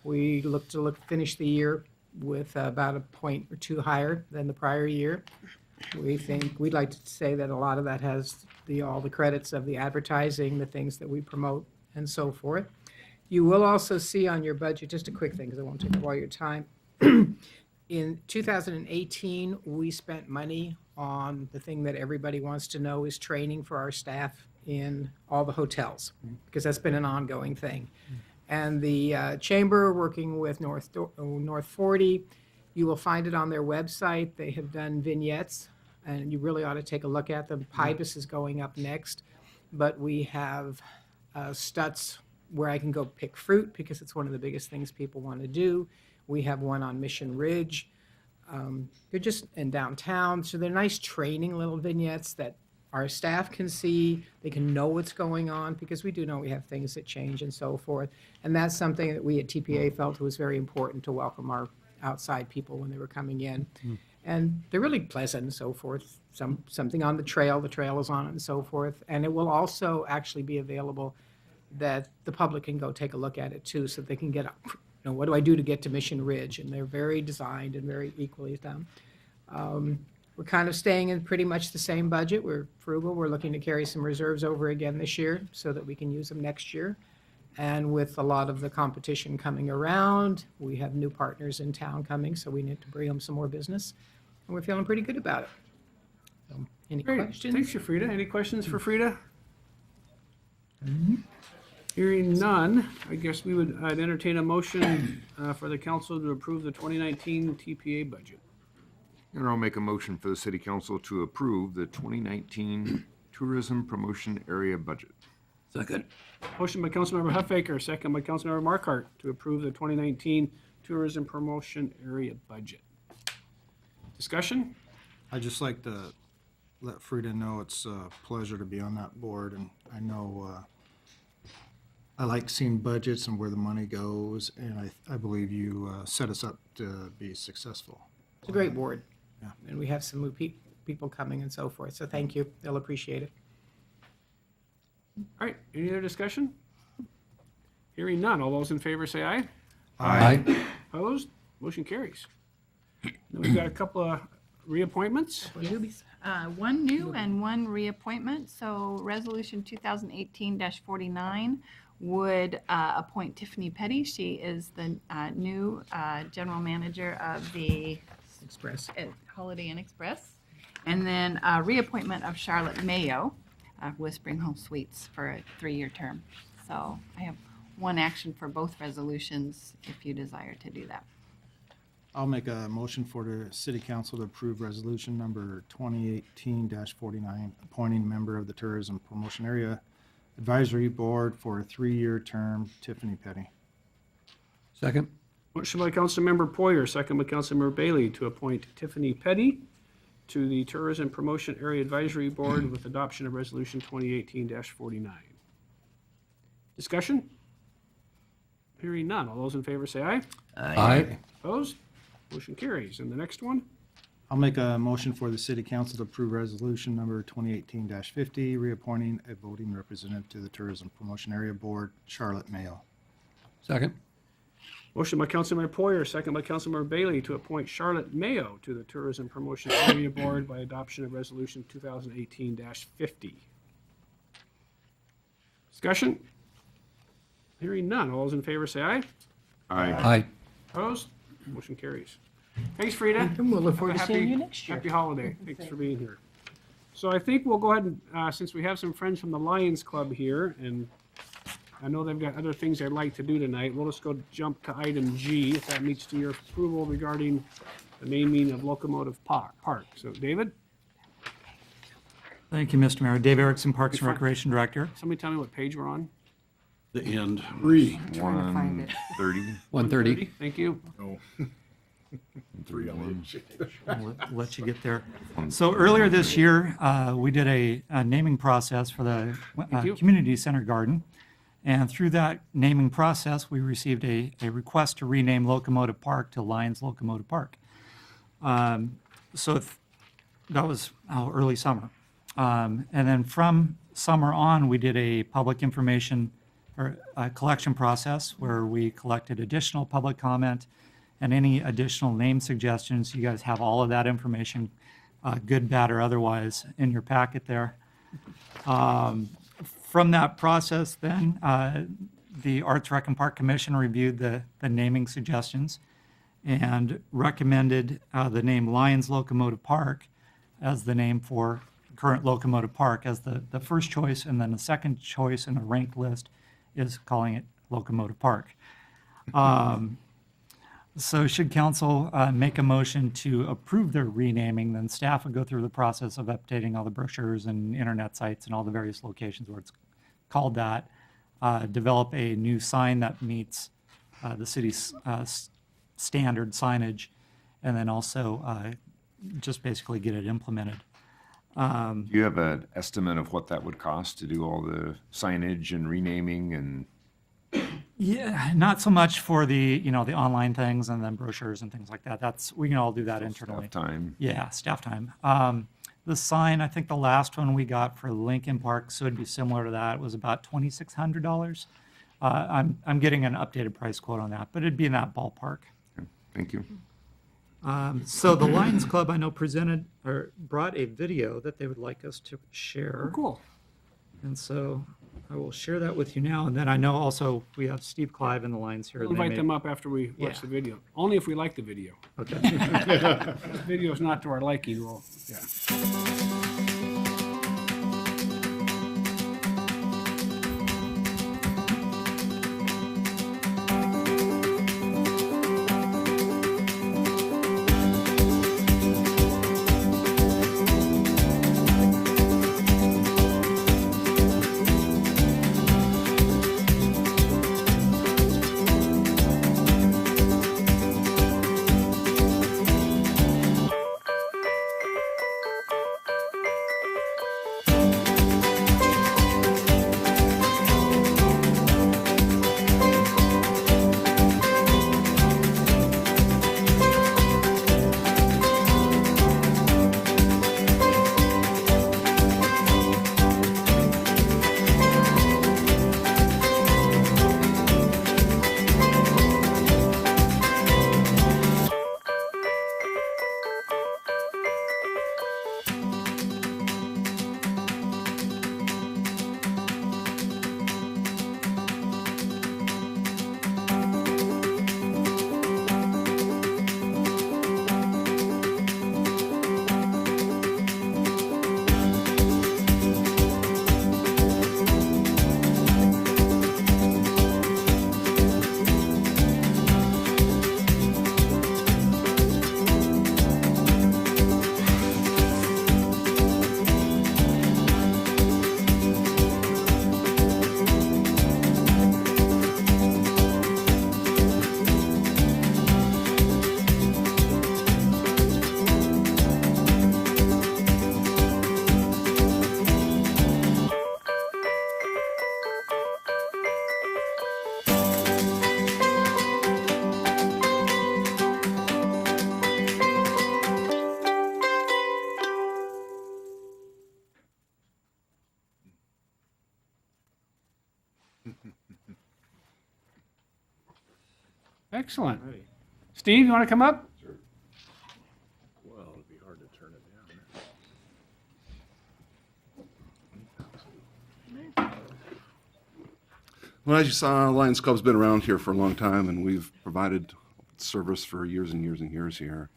We looked to finish the year with about a point or two higher than the prior year. We'd like to say that a lot of that has all the credits of the advertising, the things that we promote, and so forth. You will also see on your budget, just a quick thing because I won't take up all your time. In 2018, we spent money on the thing that everybody wants to know is training for our staff in all the hotels, because that's been an ongoing thing. And the Chamber, working with North 40, you will find it on their website. They have done vignettes, and you really ought to take a look at them. PIBUS is going up next, but we have Stutz where I can go pick fruit, because it's one of the biggest things people want to do. We have one on Mission Ridge. They're just in downtown, so they're nice training little vignettes that our staff can see. They can know what's going on, because we do know we have things that change and so forth. And that's something that we at TPA felt was very important to welcome our outside people when they were coming in. And they're really pleasant and so forth. Something on the trail is on it and so forth. And it will also actually be available that the public can go take a look at it too, so they can get up. What do I do to get to Mission Ridge? And they're very designed and very equally done. We're kind of staying in pretty much the same budget. We're frugal. We're looking to carry some reserves over again this year so that we can use them next year. And with a lot of the competition coming around, we have new partners in town coming, so we need to bring them some more business. And we're feeling pretty good about it. So, any Great. questions? Thanks, Frida. Any questions for Frida? Hearing none, I guess I'd entertain a motion for the council to approve the 2019 TPA budget. And I'll make a motion for the city council to approve the 2019 tourism promotion area budget. Second. Motion by Councilmember Huffaker, second by Councilmember Markart to approve the 2019 tourism promotion area budget. Discussion? I'd just like to let Frida know it's a pleasure to be on that board, and I know I like seeing budgets and where the money goes, and I believe you set us up to be successful. It's a great board. Yeah. And we have some new people coming and so forth, so thank you. They'll appreciate it. All right, any other discussion? Hearing none. All those in favor say aye. Aye. Opposed? Motion carries. Then we've got a couple of reappointments. One new and one reappointment. So Resolution 2018-49 would appoint Tiffany Petty. She is the new general manager of the Express. Holiday Inn Express. And then reappointment of Charlotte Mayo of Whispering Home Suites for a 3-year term. So I have one action for both resolutions if you desire to do that. I'll make a motion for the city council to approve resolution number 2018-49, appointing member of the Tourism Promotion Area Advisory Board for a 3-year term, Tiffany Petty. Second. Motion by Councilmember Poyer, second by Councilmember Bailey to appoint Tiffany Petty to the Tourism Promotion Area Advisory Board with adoption of Resolution 2018-49. Discussion? Hearing none. All those in favor say aye. Aye. Opposed? Motion carries. And the next one? I'll make a motion for the city council to approve resolution number 2018-50, reappointing a voting representative to the Tourism Promotion Area Board, Charlotte Mayo. Second. Motion by Councilmember Poyer, second by Councilmember Bailey to appoint Charlotte Mayo to the Tourism Promotion Area Board by adoption of Resolution 2018-50. Discussion? Hearing none. All those in favor say aye. Aye. Opposed? Motion carries. Thanks, Frida. And we'll look forward to Have a seeing happy- you next year. Happy holiday. Thanks for being here. So I think we'll go ahead and, since we have some friends from the Lions Club here, and I know they've got other things they'd like to do tonight, we'll just go jump to item G, if that meets to your approval regarding the naming of Locomotive Park. So, David, Thank you, Mr. Mayor. Dave Erickson, Parks and Before- Recreation Director. somebody tell me what page we're on? The end. Trying to find it. 130. 130. Thank you. I'll let you get there. So earlier this year, we did a naming process for the Thank you. Community Center Garden. And through that naming process, we received a request to rename Locomotive Park to Lions Locomotive Park. That was early summer. And then from summer on, we did a public information or a collection process where we collected additional public comment and any additional name suggestions. You guys have all of that information, good, bad, or otherwise, in your packet there. From that process, then, the Arts Rec and Park Commission reviewed the naming suggestions and recommended the name Lions Locomotive Park as the name for current Locomotive Park as the first choice, and then the second choice in the ranked list is calling it Locomotive Park. So should council make a motion to approve their renaming, then staff would go through the process of updating all the brochures and internet sites and all the various locations where it's called that, develop a new sign that meets the city's standard signage, and then also just basically get it implemented. Do you have an estimate of what that would cost to do all the signage and renaming and? Yeah, not so much for the online things and then brochures and things like that. We can all do that internally. Staff time? Yeah, staff time. The sign, I think the last one we got for Lincoln Park, so it'd be similar to that, was about $2,600. I'm getting an updated price quote on that, but it'd be in that ballpark. Okay, thank you. So the Lions Club, I know, brought a video that they would like us to share. Cool. And so I will share that with you now. And then I know also we have Steve Clive and the Lions here. We'll They invite may- them up after we watch Yeah. the video. Only if we like the video. Okay. If the video's not to our liking, we'll, yeah. Excellent. Steve, you want to come up? Well, it'd be hard to turn it down. Well, as you saw, Lions Club's been around here for a long time, and we've provided service for years and years and years here.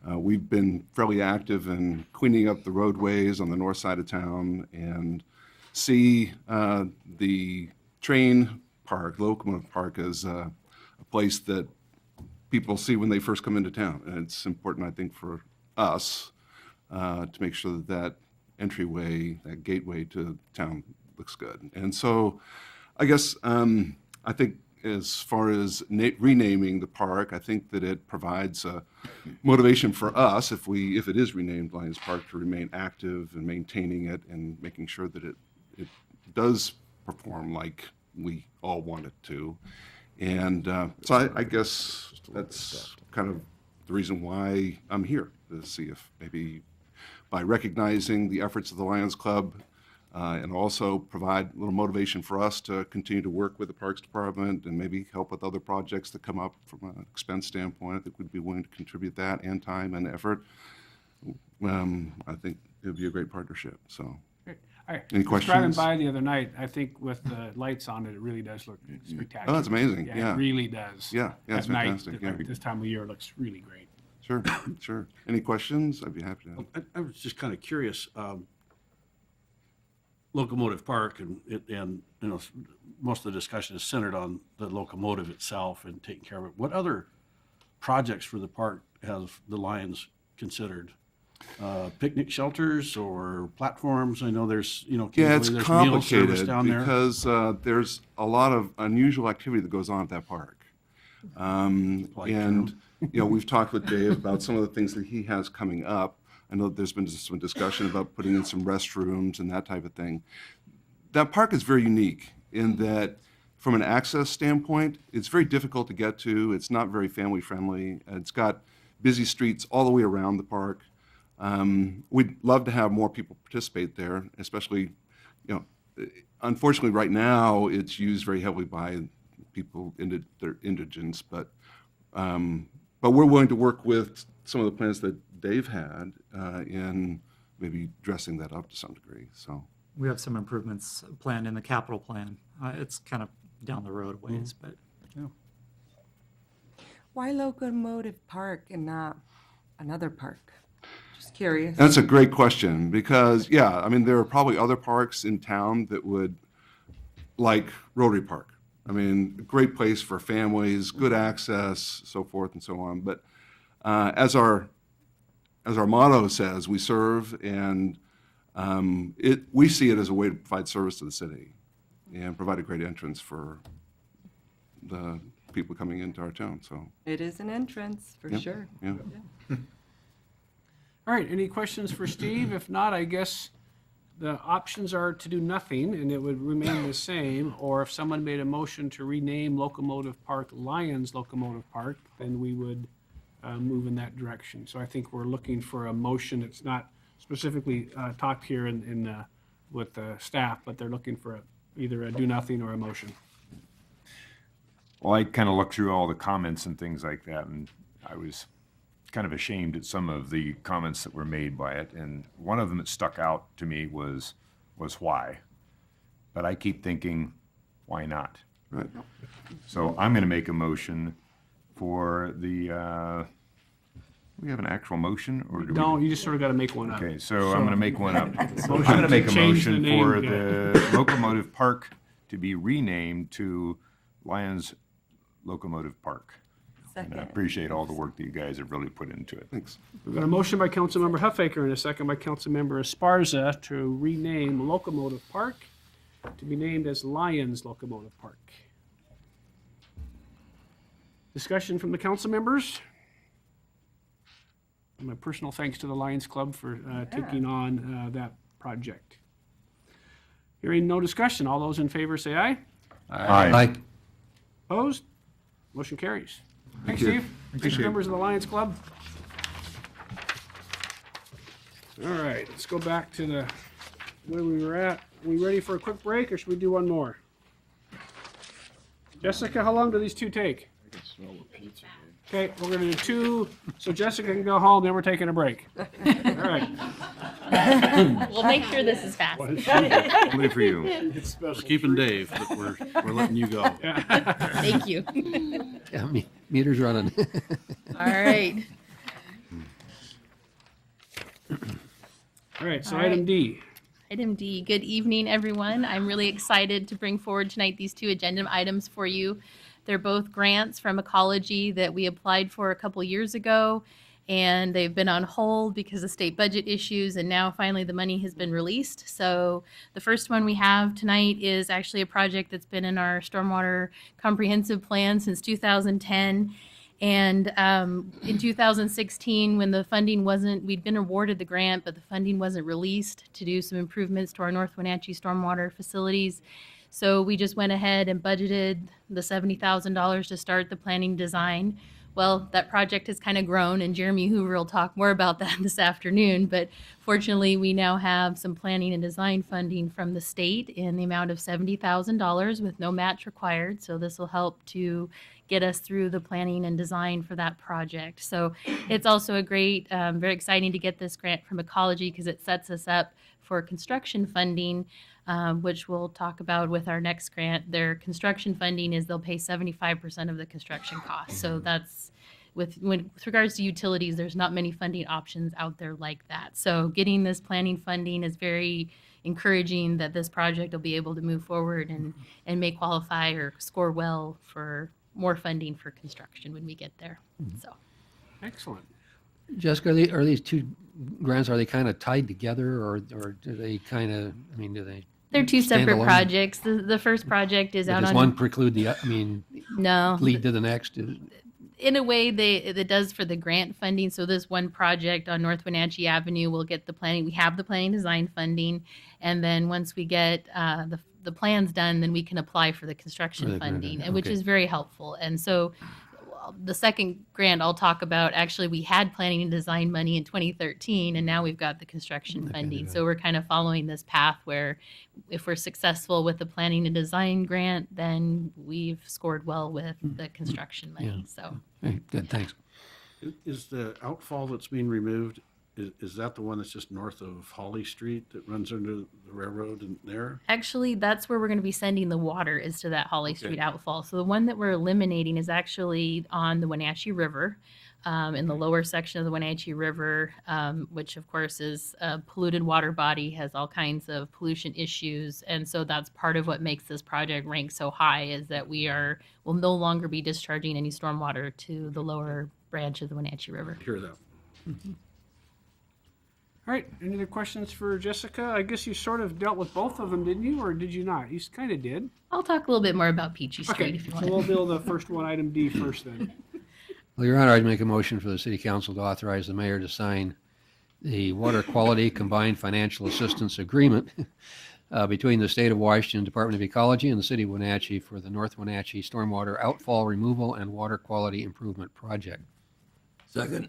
We've been fairly active in cleaning up the roadways on the north side of town and see the train park, locomotive park, as a place that people see when they first come into town. And it's important, I think, for us to make sure that that entryway, that gateway to town looks good. And so I guess I think as far as renaming the park, I think that it provides a motivation for us, if it is renamed Lions Park, to remain active and maintaining it and making sure that it does perform like we all want it to. And so I guess that's kind of the reason why I'm here, to see if maybe by recognizing the efforts of the Lions Club and also provide a little motivation for us to continue to work with the Parks Department and maybe help with other projects that come up from an expense standpoint. I think we'd be willing to contribute that and time and effort. I think it would be a great partnership. So, any questions? Driving by the other night, I think with the lights on it, it really does look spectacular. Oh, that's amazing. Yeah. It really does. Yeah, it's At night, fantastic. Yeah. this time of year, it looks really great. Sure, sure. Any questions? I'd be happy to. I was just kind of curious. Locomotive Park and you know, most of the discussion is centered on the locomotive itself and taking care of it. What other projects for the park have the Lions considered? Picnic shelters or platforms? I know there's, you know, Yeah, it's there's meal service complicated down there. because there's a lot of unusual activity that goes on at that park. And, you know, we've talked with Dave about some of the things that he has coming up. I know there's been some discussion about putting in some restrooms and that type of thing. That park is very unique in that from an access standpoint, it's very difficult to get to. It's not very family friendly. It's got busy streets all the way around the park. We'd love to have more people participate there, especially, you know, unfortunately right now it's used very heavily by people that are indigents, but we're willing to work with some of the plans that Dave had in maybe dressing that up to some degree. So We have some improvements planned in the capital plan. It's kind of down the road a ways, but Why Locomotive Park and not another park? Just curious. that's a great question because, yeah, I mean, there are probably other parks in town that would, like Rotary Park. I mean, a great place for families, good access, so forth and so on. But as our motto says, we serve, and we see it as a way to provide service to the city and provide a great entrance for the people coming into our town. So It is an entrance, for yeah, sure. yeah. All right, any questions for Steve? If not, I guess the options are to do nothing and it would remain the same, or if someone made a motion to rename Locomotive Park Lions Locomotive Park, then we would move in that direction. So I think we're looking for a motion. It's not specifically talked here with the staff, but they're looking for either a do nothing or a motion. Well, I kind of looked through all the comments and things like that, and I was kind of ashamed at some of the comments that were made by it. And one of them that stuck out to me was why. But I keep thinking, why not? Right. So I'm going to make a motion for the, we have an actual motion, or do we? No, you just sort of got to make one up. Okay, so I'm going to make one up. I'm Motion going to to make a change the motion name, for yeah. the Locomotive Park to be renamed to Lions Locomotive Park. And I Second. appreciate all the work that you guys have really put into it. Thanks. We've got a motion by Councilmember Huffaker and a second by Councilmember Esparza to rename Locomotive Park to be named as Lions Locomotive Park. Discussion from the council members? My personal thanks to the Lions Club for taking on that project. Hearing no discussion, all those in favor say aye. Aye. Opposed? Motion carries. Thanks, you. Steve. Thanks, members of the Lions Club. All right, let's go back to where we were at. Are we ready for a quick break, or should we do one more? Jessica, how long do these two take? I guess Okay, we're gonna do two, so Jessica can go home, then we're taking a break. All right. We'll make sure this is fast. Only for you. We're keeping Dave, but we're letting you go. Thank you. Yeah, meter's running. All right. All right, so All right. item D. Item D. Good evening, everyone. I'm really excited to bring forward tonight these two agenda items for you. They're both grants from Ecology that we applied for a couple years ago, and they've been on hold because of state budget issues, and now finally the money has been released. So the first one we have tonight is actually a project that's been in our Stormwater Comprehensive Plan since 2010. And in 2016, when the funding we'd been awarded the grant, but the funding wasn't released to do some improvements to our North Wenatchee stormwater facilities. So we just went ahead and budgeted the $70,000 to start the planning design. Well, that project has kind of grown, and Jeremy Hoover will talk more about that this afternoon. But fortunately, we now have some planning and design funding from the state in the amount of $70,000 with no match required. So this will help to get us through the planning and design for that project. So it's also a great, very exciting to get this grant from Ecology because it sets us up for construction funding, which we'll talk about with our next grant. Their construction funding is they'll pay 75% of the construction costs. So that's with regards to utilities, there's not many funding options out there like that. So getting this planning funding is very encouraging that this project will be able to move forward and may qualify or score well for more funding for construction when we get there. So, Excellent. Jessica, are these two grants, are they kind of tied together, or do they kind of, I mean, do they? they're two separate Standalone? projects. The first project is out Does on. one preclude the, No. lead to the next? In a way, it does for the grant funding. So this one project on North Wenatchee Avenue will get the planning. We have the planning design funding, and then once we get the plans done, then we can apply for the construction funding, and which is very helpful. And so the second grant I'll talk about, actually, we had planning and design money in 2013, and now we've got the construction funding. So we're kind of following this path where if we're successful with the planning and design grant, then we've scored well with the construction money. So Okay, good, thanks. Is the outfall that's being removed, is that the one that's just north of Holly Street that runs under the railroad in there? actually, that's where we're going to be sending the water, is to that Holly Street outfall. So the one that we're eliminating is actually on the Wenatchee River, in the lower section of the Wenatchee River, which of course is a polluted water body, has all kinds of pollution issues. And so that's part of what makes this project rank so high, is that will no longer be discharging any stormwater to the lower branch of the Wenatchee River. Hear that. All right, any other questions for Jessica? I guess you sort of dealt with both of them, didn't you, or did you not? You kind of did. I'll talk a little bit more about Peachy Street Okay, if you so want. we'll deal the first one, item D first then. Well, Your Honor, I'd make a motion for the City Council to authorize the mayor to sign the Water Quality Combined Financial Assistance Agreement between the State of Washington Department of Ecology and the City of Wenatchee for the North Wenatchee Stormwater Outfall Removal and Water Quality Improvement Project. Second.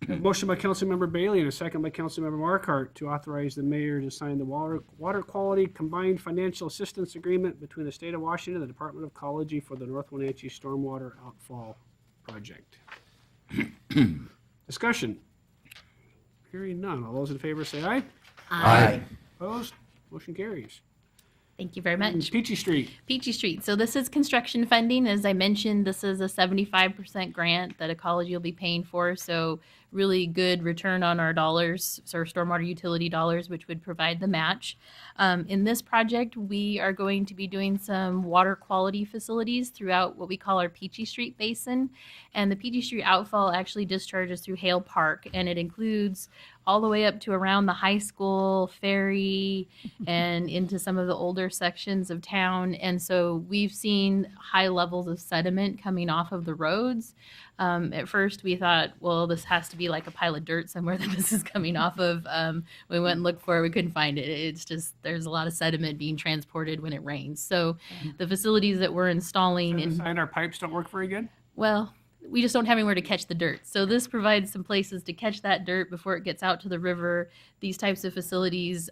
A motion by Councilmember Bailey and a second by Councilmember Markart to authorize the mayor to sign the water quality combined financial assistance agreement between the State of Washington and the Department of Ecology for the North Wenatchee Stormwater Outfall Project. Discussion. Hearing none. All those in favor say aye. Aye. Opposed? Motion carries. Thank you very much. Peachy Street. Peachy Street. So this is construction funding. As I mentioned, this is a 75% grant that Ecology will be paying for. So really good return on our dollars, so our stormwater utility dollars, which would provide the match. In this project, we are going to be doing some water quality facilities throughout what we call our Peachy Street Basin. And the Peachy Street outfall actually discharges through Hale Park, and it includes all the way up to around the high school, ferry, and into some of the older sections of town. And so we've seen high levels of sediment coming off of the roads. At first we thought, well, this has to be like a pile of dirt somewhere that this is coming off of. We went and looked for it, we couldn't find it. It's just, there's a lot of sediment being transported when it rains. So the facilities that we're installing And our pipes don't work very good? well, we just don't have anywhere to catch the dirt. So this provides some places to catch that dirt before it gets out to the river. These types of facilities,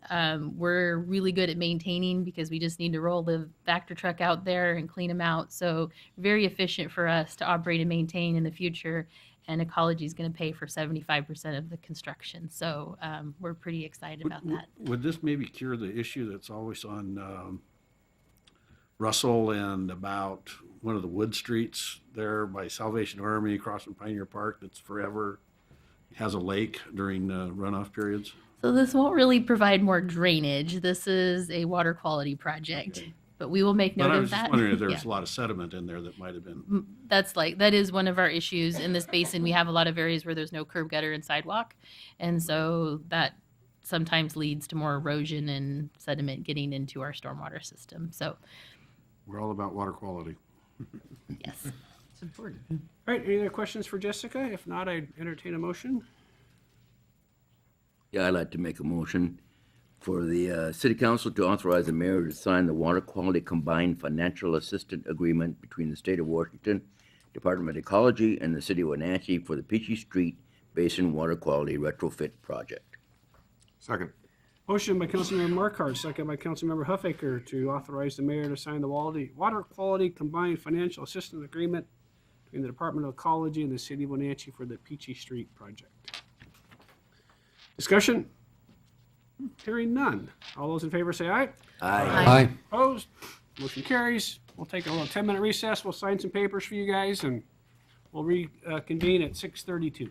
we're really good at maintaining because we just need to roll the Vector truck out there and clean them out. So very efficient for us to operate and maintain in the future. And Ecology is going to pay for 75% of the construction. So we're pretty excited about that. Would this maybe cure the issue that's always on Russell and about one of the wood streets there by Salvation Army across from Pioneer Park that's forever has a lake during runoff periods? So this won't really provide more drainage. This is a water quality project. Okay. But we will make note But I of was that. just wondering if there was Yeah. a lot of sediment in there that might have been. That is one of our issues in this basin. We have a lot of areas where there's no curb gutter and sidewalk. And so that sometimes leads to more erosion and sediment getting into our stormwater system. So, We're all about water quality. yes. It's important. All right, any other questions for Jessica? If not, I'd entertain a motion. Yeah, I'd like to make a motion for the city council to authorize the mayor to sign the water quality combined financial assistance agreement between the state of Washington, Department of Ecology, and the city of Wenatchee for the Peachy Street Basin Water Quality Retrofit Project. Second. Motion by Councilmember Markart, second by Councilmember Huffaker to authorize the mayor to sign the water quality combined financial assistance agreement between the Department of Ecology and the city of Wenatchee for the Peachy Street project. Discussion? Hearing none. All those in favor say aye. Aye. Opposed? Motion carries. We'll take a little 10-minute recess. We'll sign some papers for you guys, and we'll reconvene at 6:32.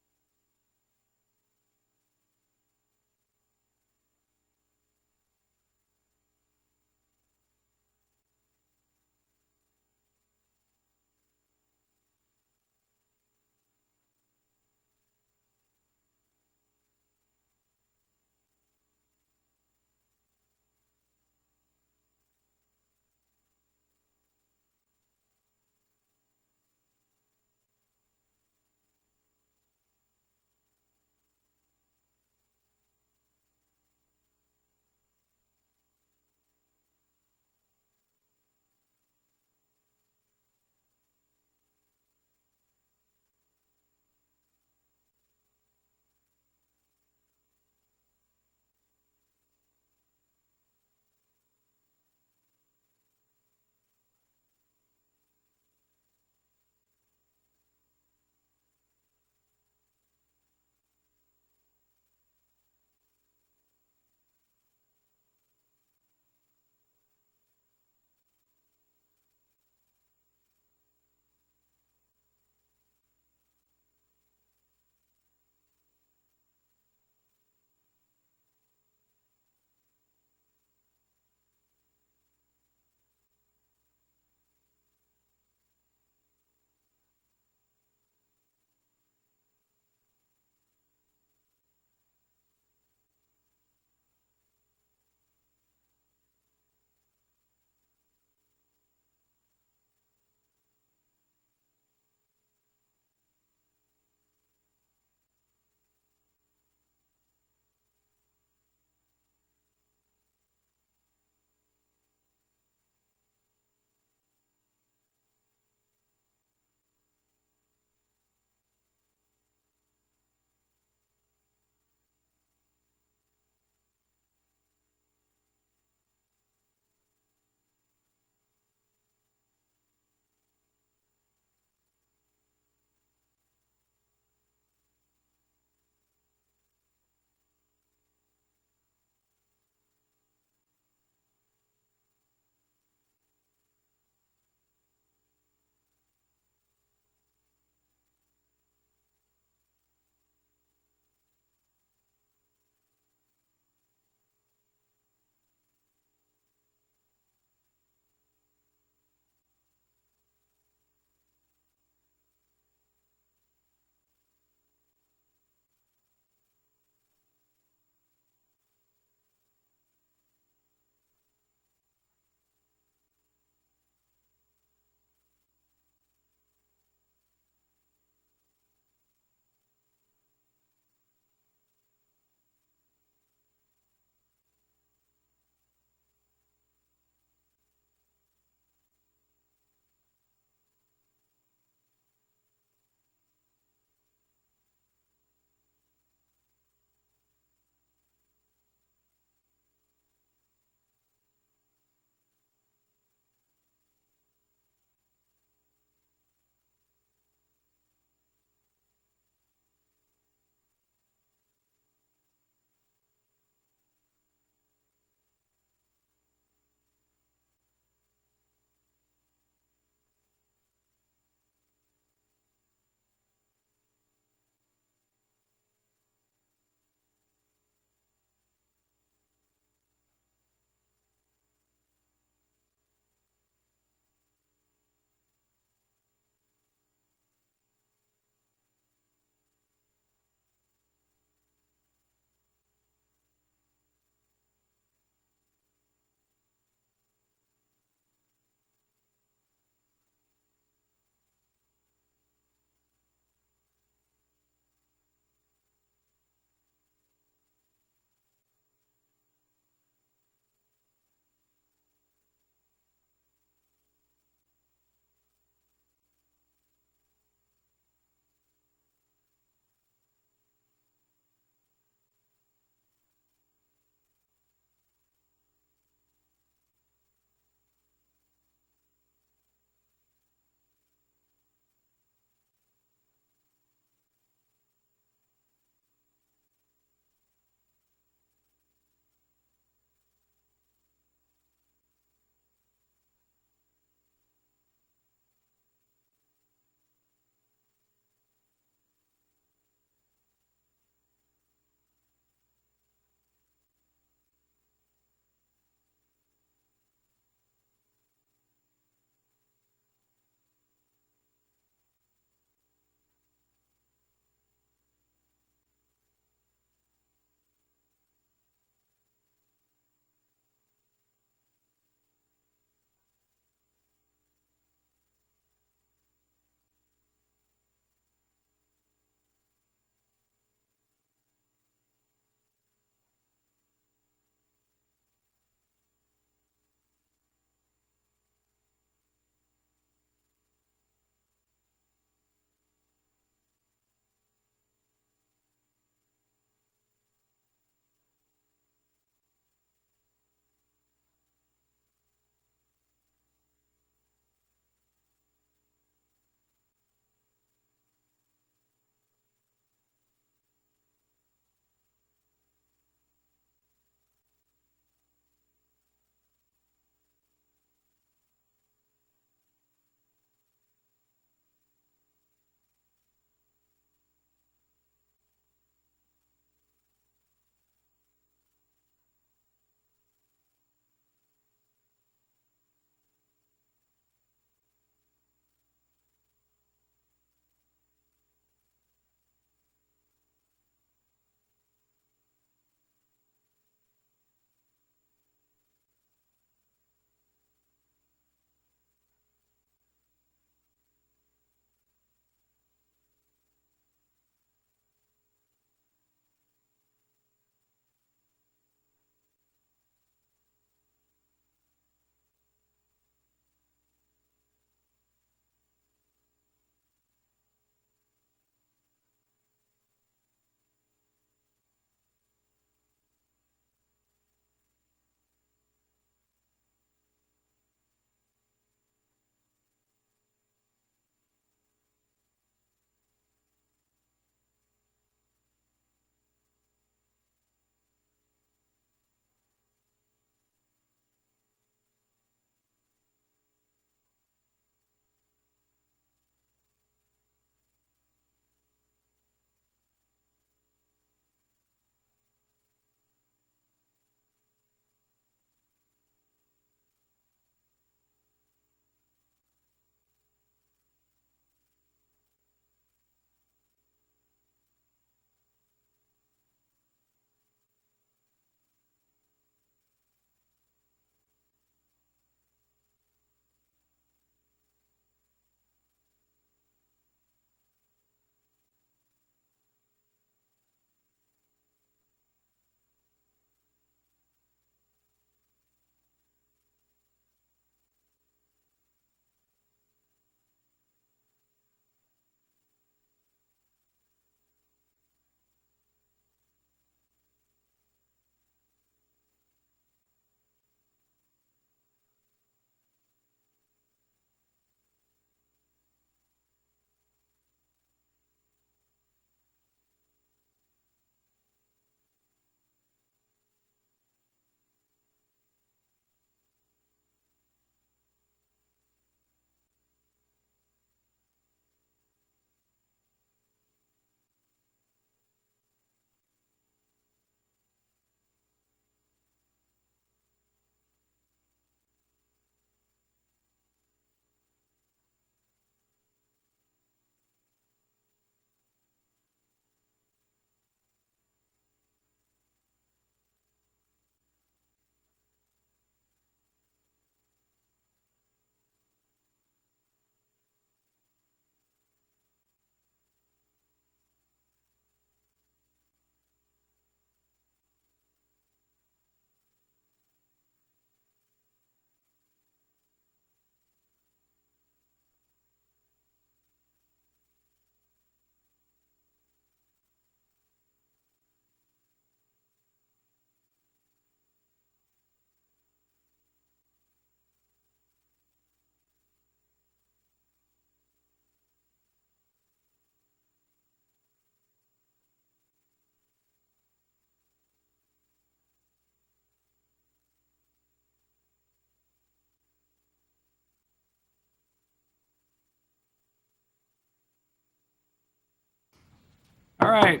All right.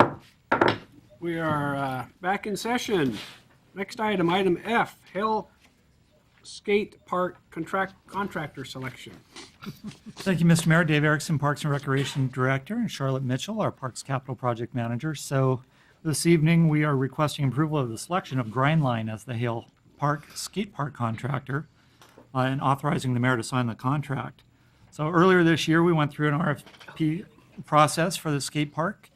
We are back in session. Next item, item F, Hill Skate Park contractor selection. Thank you, Mr. Mayor. Dave Erickson, Parks and Recreation Director, and Charlotte Mitchell, our Parks Capital Project Manager. So this evening, we are requesting approval of the selection of Grindline as the Hale Park Skate Park contractor and authorizing the mayor to sign the contract. So earlier this year, we went through an RFP process for the skate park.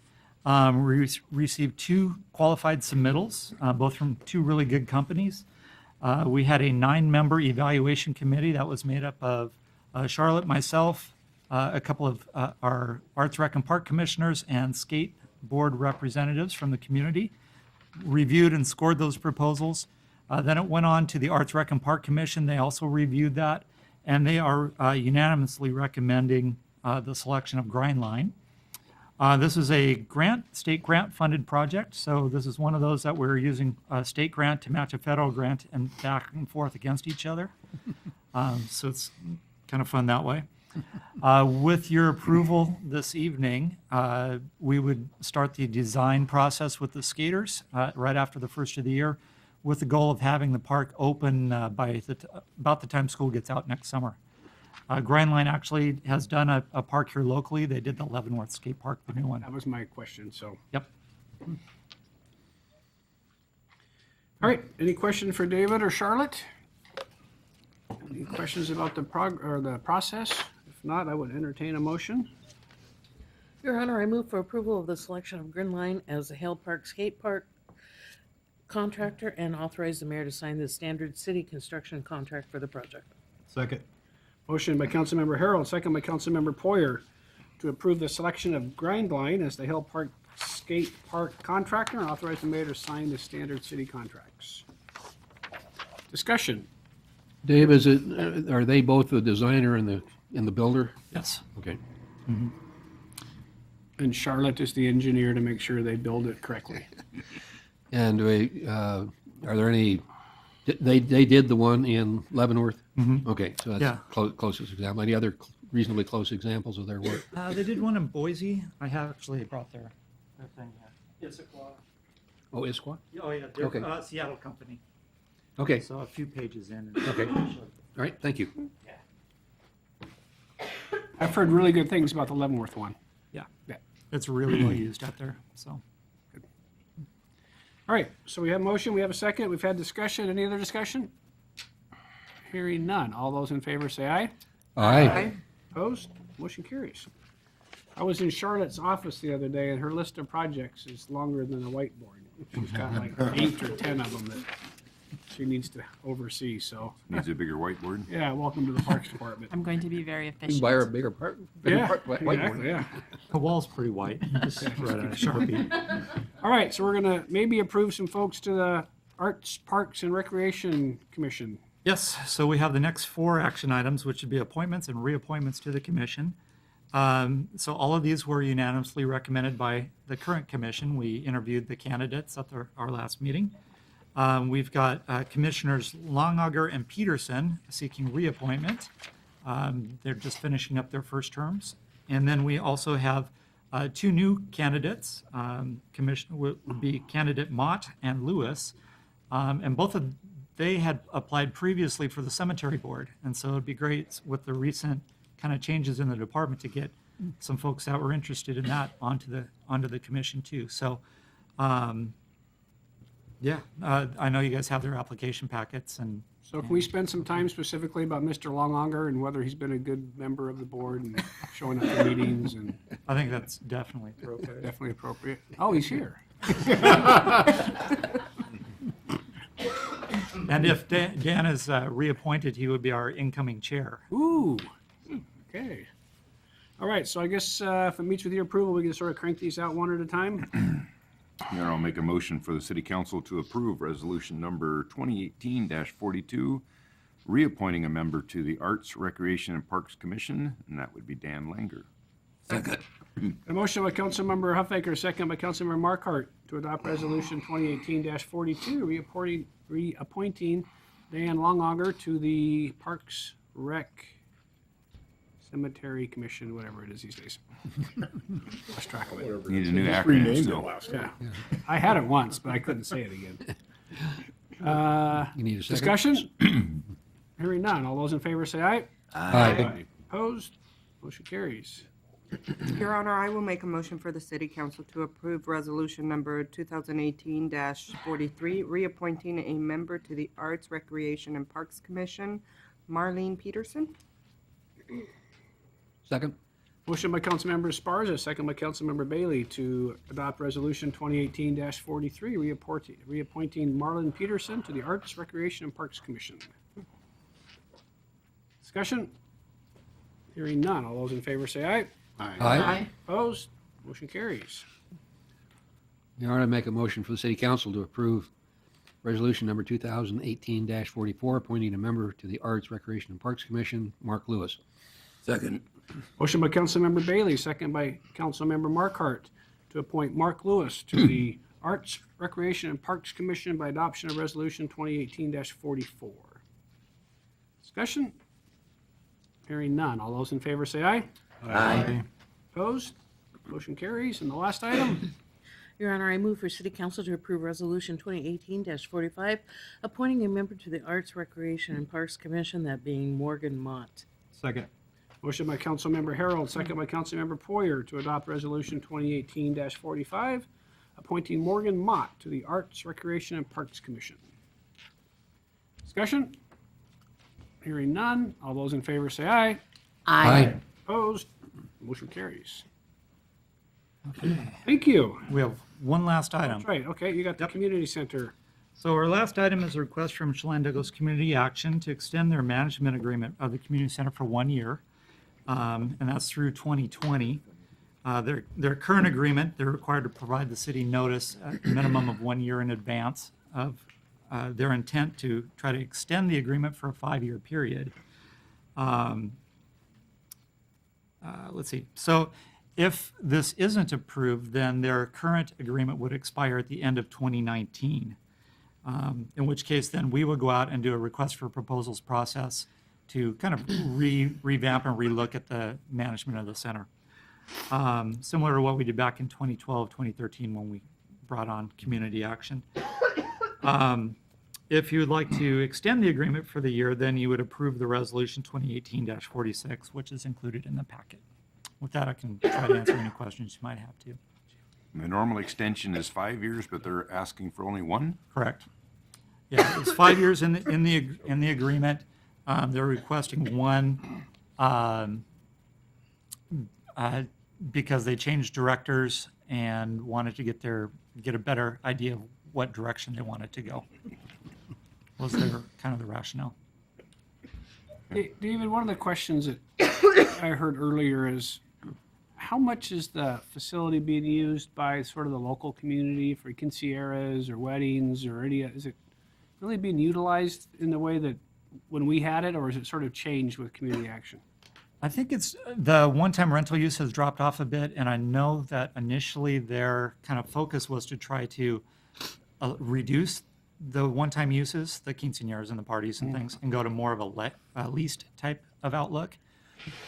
We received 2 qualified submittals, both from 2 really good companies. We had a 9-member evaluation committee that was made up of Charlotte, myself, a couple of our Arts Rec and Park commissioners, and skate board representatives from the community, reviewed and scored those proposals. Then it went on to the Arts Rec and Park Commission. They also reviewed that, and they are unanimously recommending the selection of Grindline. This is a state grant funded project. So this is one of those that we're using a state grant to match a federal grant and back and forth against each other. So it's kind of fun that way. With your approval this evening, we would start the design process with the skaters right after the first of the year, with the goal of having the park open by about the time school gets out next summer. Grindline actually has done a park here locally. They did the Leavenworth Skate Park, the new one. That was my question, so. Yep. All right, any questions for David or Charlotte? Any questions about the process? If not, I would entertain a motion. Your Honor, I move for approval of the selection of Grindline as the Hale Park Skate Park contractor and authorize the mayor to sign the standard city construction contract for the project. Second. Motion by Councilmember Harold, second by Councilmember Poyer to approve the selection of Grindline as the Hill Park Skate Park contractor and authorize the mayor to sign the standard city contracts. Discussion. Dave, are they both the designer and the builder? Yes. Okay. And Charlotte is the engineer to make sure they build it correctly. And are there any, they did the one in Leavenworth? Mhm. Okay, so that's Yeah. closest example. Any other reasonably close examples of their work? They did one in Boise. I have actually brought their thing here. Issaquah. Oh, Issaquah? Oh, yeah, they're Okay. Seattle company. Okay. So a few pages in. Okay. All right, thank you. I've heard really good things about the Leavenworth one. Yeah. Yeah. It's really well used out there, so. All right, so we have motion, we have a second, we've had discussion. Any other discussion? Hearing none. All those in favor say aye. Aye. Opposed? Motion carries. I was in Charlotte's office the other day, and her list of projects is longer than a whiteboard. She's got like 8 or 10 of them that she needs to oversee, so. Needs a bigger whiteboard. Yeah, welcome to the Parks Department. I'm going to be very You can efficient. buy her a bigger part. Yeah, whiteboard. exactly, yeah. The wall's pretty white. Just write on a Sharpie. All right, so we're gonna maybe approve some folks to the Arts, Parks, and Recreation Commission. Yes, so we have the next 4 action items, which would be appointments and reappointments to the commission. So all of these were unanimously recommended by the current commission. We interviewed the candidates at our last meeting. We've got Commissioners Longauger and Peterson seeking reappointment. They're just finishing up their first terms. And then we also have 2 new candidates. Commission would be candidate Mott and Lewis. And both of they had applied previously for the cemetery board. And so it'd be great with the recent kind of changes in the department to get some folks that were interested in that onto the commission too. So, yeah, I know you guys have their application packets and. So can we spend some time specifically about Mr. Longonger and whether he's been a good member of the board and showing up to meetings and? I think that's definitely appropriate. Definitely appropriate. Oh, he's here. And if Dan is reappointed, he would be our incoming chair. Ooh, okay. All right, so I guess if it meets with your approval, we can sort of crank these out one at a time. Mayor, I'll make a motion for the city council to approve resolution number 2018-42, reappointing a member to the Arts, Recreation, and Parks Commission, and that would be Dan Langer. Second. A motion by Councilmember Huffaker, second by Councilmember Markart to adopt resolution 2018-42, reappointing Dan Longauger to the Parks Rec Cemetery Commission, whatever it is these days. Lost track of it. Need a new Just acronym renamed it still. last Yeah. I had it once, but I couldn't say it again. You need a second? Discussion? Hearing none. All those in favor say aye. Aye. Opposed? Motion carries. Your Honor, I will make a motion for the City Council to approve Resolution Number 2018-43, reappointing a member to the Arts, Recreation, and Parks Commission, Marlene Peterson. Second? Motion by Councilmember Esparza, second by Councilmember Bailey to adopt Resolution 2018-43, reappointing Marlon Peterson to the Arts, Recreation, and Parks Commission. Discussion? Hearing none. All those in favor say aye. Aye. Opposed? Motion carries. Your Honor, I make a motion for the City Council to approve Resolution Number 2018-44, appointing a member to the Arts, Recreation, and Parks Commission, Mark Lewis. Second. Motion by Councilmember Bailey, second by Councilmember Markart to appoint Mark Lewis to the Arts, Recreation, and Parks Commission by adoption of Resolution 2018-44. Discussion? Hearing none. All those in favor say aye. Aye. Opposed? Motion carries. And the last item? Your Honor, I move for City Council to approve Resolution 2018-45, appointing a member to the Arts, Recreation, and Parks Commission, that being Morgan Mott. Second. Motion by Councilmember Harold, second by Councilmember Poyer to adopt Resolution 2018-45, appointing Morgan Mott to the Arts, Recreation, and Parks Commission. Discussion? Hearing none. All those in favor say aye. Aye. Opposed? Motion carries. Thank you. We have one last item. That's right. Okay, you got the community center. So our last item is a request from Chelan Douglas Community Action to extend their management agreement of the community center for 1 year, and that's through 2020. Their current agreement, they're required to provide the city notice at a minimum of 1 year in advance of their intent to try to extend the agreement for a 5-year period. Let's see. So if this isn't approved, then their current agreement would expire at the end of 2019. In which case, then we would go out and do a request for proposals process to kind of revamp and relook at the management of the center. Similar to what we did back in 2012, 2013 when we brought on community action. If you would like to extend the agreement for the year, then you would approve the resolution 2018-46, which is included in the packet. With that, I can try to answer any questions you might have to. The normal extension is 5 years, but they're asking for only one? Correct. Yeah, it's 5 years in the agreement. They're requesting one because they changed directors and wanted to get a better idea of what direction they wanted to go. Was their kind of the rationale. David, one of the questions that I heard earlier is, how much is the facility being used by sort of the local community for quinceañeras or weddings or is it really being utilized in the way that when we had it, or is it sort of changed with community action? I think it's the one-time rental use has dropped off a bit, and I know that initially their kind of focus was to try to reduce the one-time uses, the quinceañeras and the parties and things, and go to more of a leased type of outlook.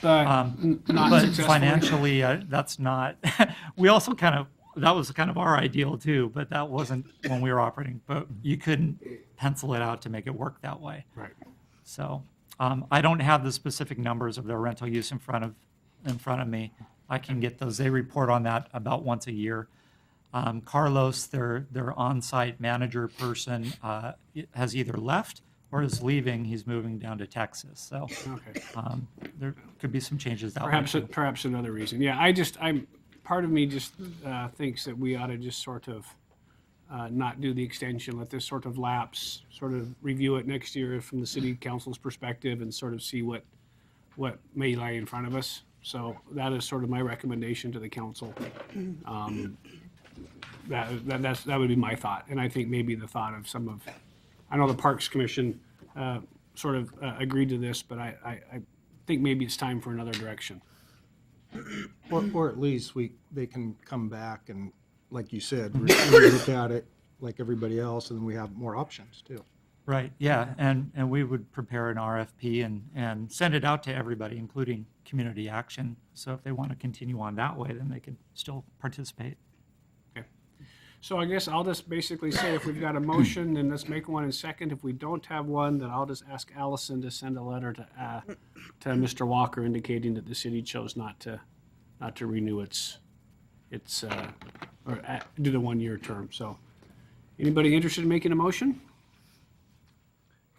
Not But successfully. financially, that's not. We also that was kind of our ideal too, but that wasn't when we were operating. But you couldn't pencil it out to make it work that way. Right. So I don't have the specific numbers of their rental use in front of me. I can get those. They report on that about once a year. Carlos, their on-site manager person, has either left or is leaving. He's moving down to Texas. So Okay. there could be some changes that Perhaps way. too. perhaps another reason. Yeah, part of me just thinks that we ought to just sort of not do the extension, let this sort of lapse, sort of review it next year from the city council's perspective and sort of see what may lie in front of us. So that is sort of my recommendation to the council. That would be my thought. And I think maybe the thought of I know the Parks Commission sort of agreed to this, but I think maybe it's time for another direction. Or at least they can come back and, like you said, look at it like everybody else, and then we have more options too. Right, yeah, and we would prepare an RFP and send it out to everybody, including community action. So if they want to continue on that way, then they could still participate. Okay. So I guess I'll just basically say if we've got a motion, then let's make one in second. If we don't have one, then I'll just ask Allison to send a letter to Mr. Walker indicating that the city chose not to renew its do the 1-year term. So anybody interested in making a motion?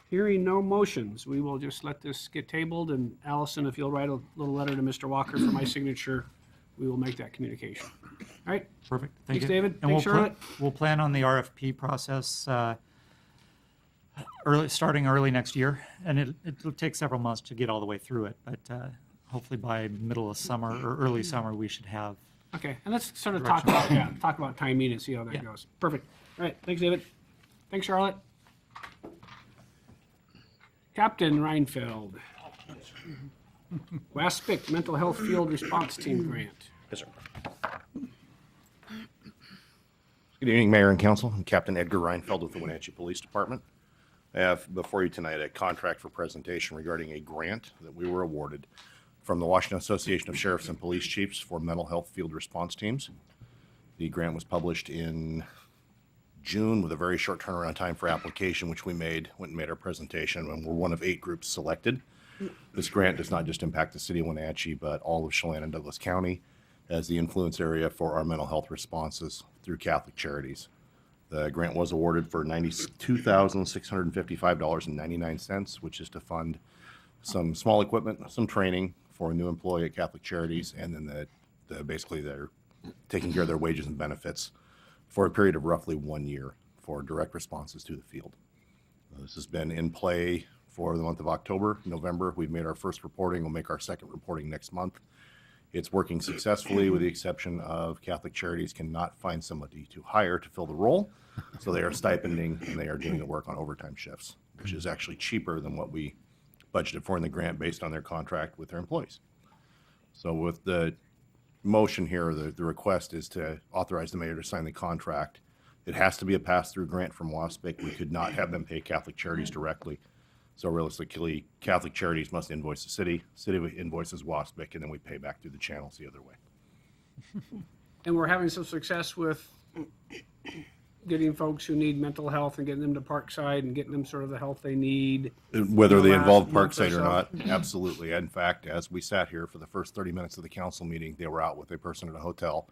Hearing no motions, we will just let this get tabled, and Allison, if you'll write a little letter to Mr. Walker for my signature, we will make that communication. All right? Perfect. Thanks, you. David. And Thanks, Charlotte. We'll plan on the RFP process starting early next year, and it'll take several months to get all the way through it, but hopefully by middle of summer or early summer, we should have. Okay, and let's sort of talk about timing and see how that Yeah. goes. Perfect. All right, thanks, David. Thanks, Charlotte. Captain Reinfeld. Waspic Mental Health Field Response Team Grant. Yes, sir. Good evening, Mayor and Council. I'm Captain Edgar Reinfeld with the Wenatchee Police Department. I have before you tonight a contract for presentation regarding a grant that we were awarded from the Washington Association of Sheriffs and Police Chiefs for mental health field response teams. The grant was published in June with a very short turnaround time for application, which we went and made our presentation, and we're one of 8 groups selected. This grant does not just impact the city of Wenatchee, but all of Chelan and Douglas County as the influence area for our mental health responses through Catholic Charities. The grant was awarded for $92,655.99, which is to fund some small equipment, some training for a new employee at Catholic Charities, and then basically they're taking care of their wages and benefits for a period of roughly 1 year for direct responses to the field. This has been in play for the month of October, November. We've made our first reporting. We'll make our second reporting next month. It's working successfully with the exception of Catholic Charities cannot find somebody to hire to fill the role. So they are stipending and they are doing the work on overtime shifts, which is actually cheaper than what we budgeted for in the grant based on their contract with their employees. So with the motion here, the request is to authorize the mayor to sign the contract. It has to be a pass-through grant from WASPIC. We could not have them pay Catholic Charities directly. So realistically, Catholic Charities must invoice the city invoices WASPIC, and then we pay back through the channels the other way. And we're having some success with getting folks who need mental health and getting them to Parkside and getting them sort of the help they need. Whether they involve last month Parkside or so. not, absolutely. In fact, as we sat here for the first 30 minutes of the council meeting, they were out with a person at a hotel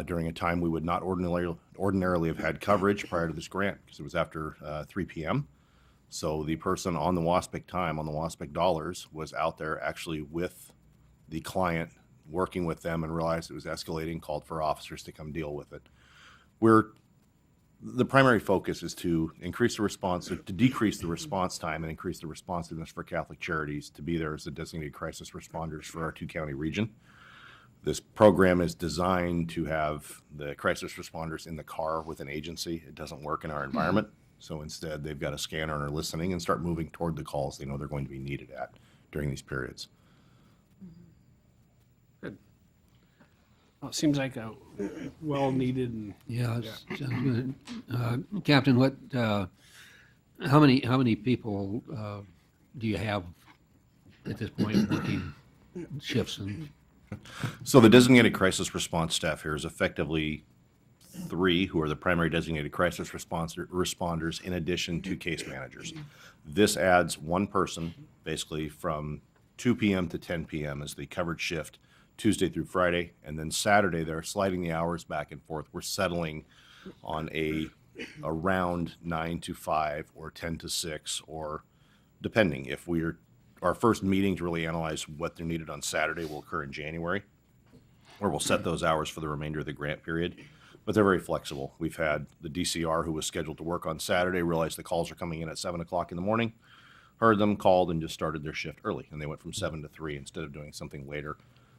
during a time we would not ordinarily have had coverage prior to this grant because it was after 3 p.m. So the person on the WASPIC time, on the WASPIC dollars, was out there actually with the client, working with them, and realized it was escalating, called for officers to come deal with it. The primary focus is to increase the response, to decrease the response time and increase the responsiveness for Catholic Charities to be there as the designated crisis responders for our 2-county region. This program is designed to have the crisis responders in the car with an agency. It doesn't work in our environment. So instead, they've got a scanner and are listening and start moving toward the calls they know they're going to be needed at during these periods. Good. Well, it seems like a well-needed and. Yeah, sounds good. Captain, how many people do you have at this point working shifts? So the designated crisis response staff here is effectively 3 who are the primary designated crisis responders in addition to case managers. This adds 1 person basically from 2 p.m. to 10 p.m. as the covered shift Tuesday through Friday, and then Saturday they're sliding the hours back and forth. We're settling on around 9 to 5 or 10 to 6, or depending. If our first meeting to really analyze what they're needed on Saturday will occur in January, where we'll set those hours for the remainder of the grant period. But they're very flexible. We've had the DCR who was scheduled to work on Saturday realized the calls are coming in at 7 o'clock in the morning, heard them, called, and just started their shift early. And they went from 7 to 3 instead of doing something later.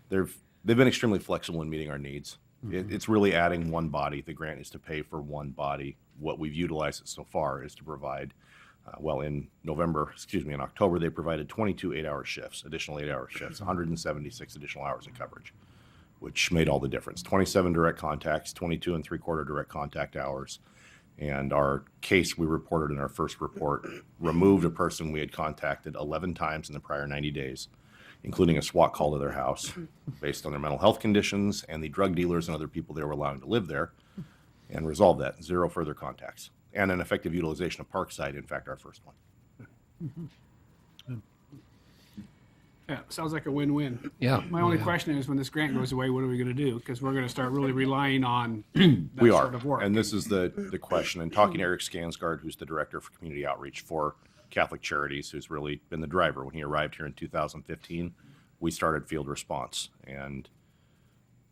They've been extremely flexible in meeting our needs. It's really adding 1 body. The grant is to pay for 1 body. What we've utilized it so far is to provide, in October, they provided 22 8-hour shifts, additional 8-hour shifts, 176 additional hours of coverage, which made all the difference. 27 direct contacts, 22 3/4 direct contact hours, And our case we reported in our first report removed a person we had contacted 11 times in the prior 90 days, including a SWAT call to their house based on their mental health conditions and the drug dealers and other people they were allowing to live there, and resolved that. 0 further contacts. And an effective utilization of Parkside, in fact, our first one. Yeah, sounds like a win-win. Yeah. My only question is when this grant goes away, what are we going to do? Because we're going to start really relying on that We are, sort of work. and this is the question. And talking to Eric Skansgard, who's the director for community outreach for Catholic Charities, who's really been the driver. When he arrived here in 2015, we started field response and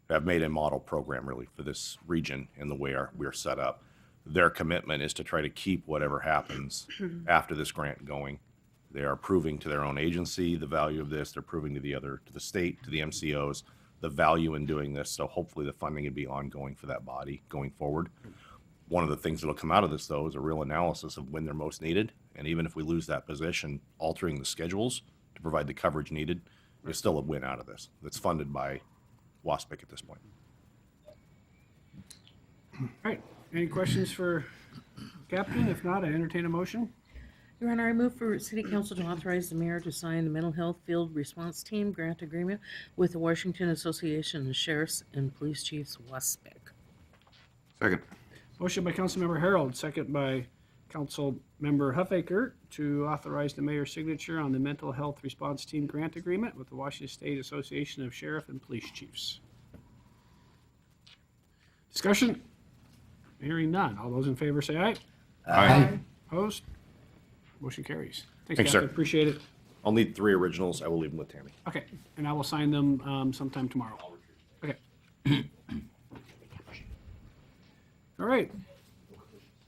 have made a model program really for this region in the way we're set up. Their commitment is to try to keep whatever happens after this grant going. They are proving to their own agency the value of this. They're proving to the state, to the MCOs, the value in doing this. So hopefully the funding would be ongoing for that body going forward. One of the things that'll come out of this, though, is a real analysis of when they're most needed. And even if we lose that position, altering the schedules to provide the coverage needed is still a win out of this. That's funded by WASPIC at this point. All right. Any questions for Captain? If not, I entertain a motion. Your Honor, I move for City Council to authorize the mayor to sign the Mental Health Field Response Team grant agreement with the Washington Association of Sheriffs and Police Chiefs, WASPIC. Second. Motion by Councilmember Harold, second by Councilmember Huffaker to authorize the mayor's signature on the Mental Health Response Team grant agreement with the Washington State Association of Sheriff and Police Chiefs. Discussion? Hearing none. All those in favor say aye. Aye. Opposed? Motion carries. Thanks, Captain. sir. Appreciate it. I'll need 3 originals. I will leave them with Tammy. Okay, and I will sign them sometime tomorrow. Okay. All right.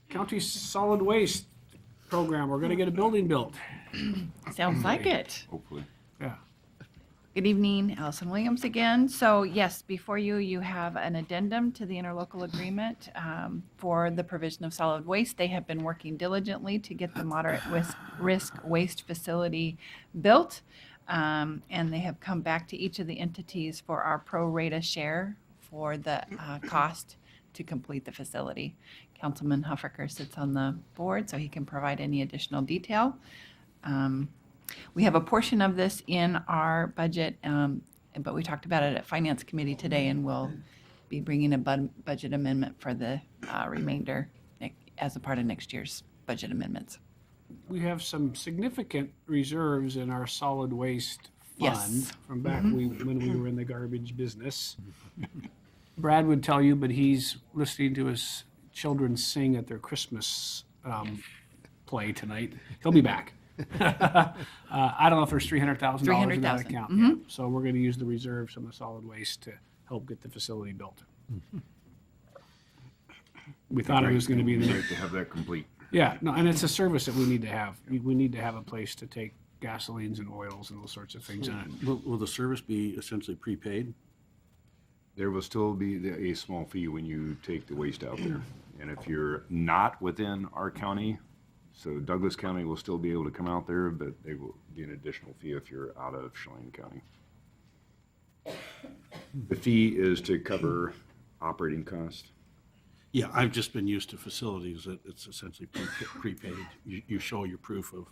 County Solid Waste Program, we're gonna get a building built. Sounds like it. Hopefully. Yeah. Good evening, Allison Williams again. So yes, before you, you have an addendum to the interlocal agreement for the provision of solid waste. They have been working diligently to get the moderate risk waste facility built. And they have come back to each of the entities for our pro rata share for the cost to complete the facility. Councilman Huffaker sits on the board, so he can provide any additional detail. We have a portion of this in our budget, but we talked about it at Finance Committee today, and we'll be bringing a budget amendment for the remainder as a part of next year's budget amendments. We have some significant reserves in our solid waste fund Yes. from back when we were in the garbage business. Brad would tell you, but he's listening to his children sing at their Christmas play tonight. He'll be back. I don't know if there's $300,000 in that $300,000. account. Yeah. So we're going to use the reserves from the solid waste to help get the facility built. We thought it was going to be the Great to have that complete. yeah, no, and it's a service that we need to have. We need to have a place to take gasolines and oils and those sorts of things on it. Will the service be essentially prepaid? There will still be a small fee when you take the waste out there. And if you're not within our county, so Douglas County will still be able to come out there, but they will be an additional fee if you're out of Chelan County. The fee is to cover operating costs. Yeah, I've just been used to facilities that it's essentially prepaid. You show your proof of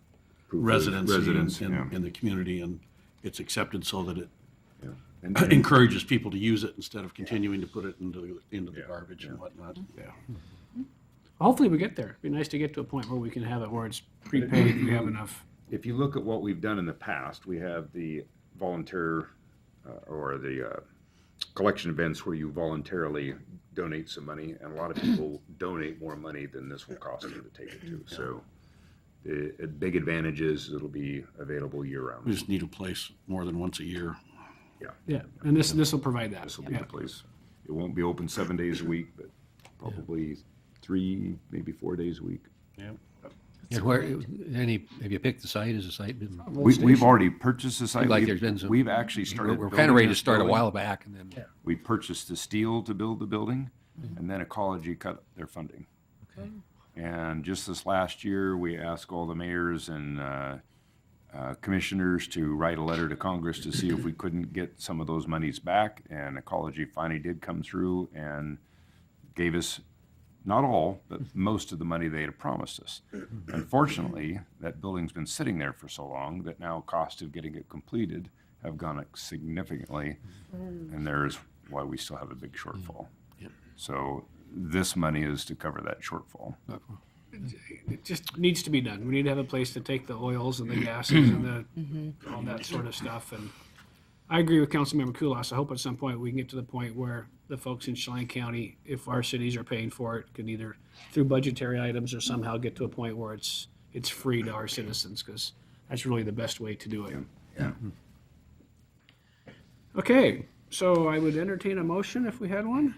residency in the community, and it's accepted so that it encourages people to use it instead of continuing to put it into the garbage and whatnot. Yeah. Hopefully we get there. It'd be nice to get to a point where we can have it where it's prepaid if we have enough. If you look at what we've done in the past, we have the volunteer or the collection events where you voluntarily donate some money, and a lot of people donate more money than this will cost them to take it to. So the big advantage is it'll be available year-round. We just need a place more than once a year. Yeah. Yeah, and this will provide that. This will be the place. It won't be open 7 days a week, but probably 3, maybe 4 days a week. Yeah. And where, have you picked the site? Has the site been? We've already purchased the site. Like there's been some. We've actually started. We're kind of ready to start a while back, and then. We purchased the steel to build the building, and then Ecology cut their funding. Okay. And just this last year, we asked all the mayors and commissioners to write a letter to Congress to see if we couldn't get some of those monies back, and Ecology finally did come through and gave us not all, but most of the money they had promised us. Unfortunately, that building's been sitting there for so long that now cost of getting it completed have gone up significantly, and there's why we still have a big shortfall. So this money is to cover that shortfall. It just needs to be done. We need to have a place to take the oils and the gases and all that sort of stuff. And I agree with Councilmember Kulas. I hope at some point we can get to the point where the folks in Chelan County, if our cities are paying for it, can either through budgetary items or somehow get to a point where it's free to our citizens, because that's really the best way to do it. Yeah. Okay, so I would entertain a motion if we had one.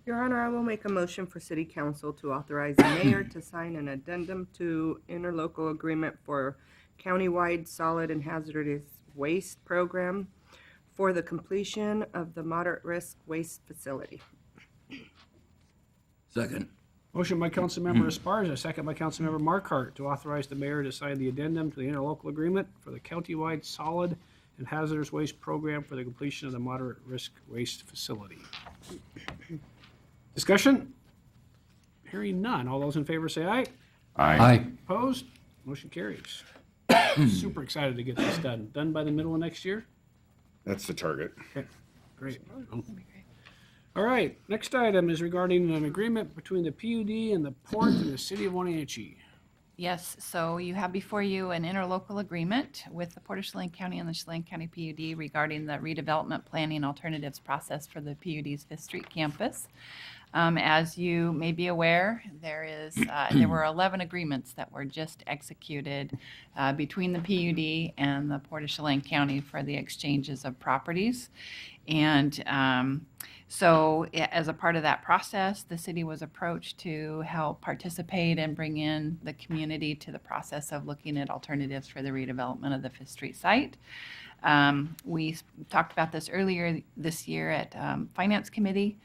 Your Honor, I will make a motion for City Council to authorize the mayor to sign an addendum to interlocal agreement for countywide solid and hazardous waste program for the completion of the moderate risk waste facility. Second. Motion by Councilmember Esparza, second by Councilmember Markart to authorize the mayor to sign the addendum to the interlocal agreement for the countywide solid and hazardous waste program for the completion of the moderate risk waste facility. Discussion? Hearing none. All those in favor say aye. Aye. Opposed? Motion carries. Super excited to get this done. Done by the middle of next year? That's the target. Okay, great. All right, next item is regarding an agreement between the PUD and the port and the city of Wenatchee. Yes, so you have before you an interlocal agreement with the Port of Chelan County and the Chelan County PUD regarding the redevelopment planning alternatives process for the PUD's Fifth Street campus. As you may be aware, there were 11 agreements that were just executed between the PUD and the Port of Chelan County for the exchanges of properties. And so as a part of that process, the city was approached to help participate and bring in the community to the process of looking at alternatives for the redevelopment of the Fifth Street site. We talked about this earlier this year at Finance Committee.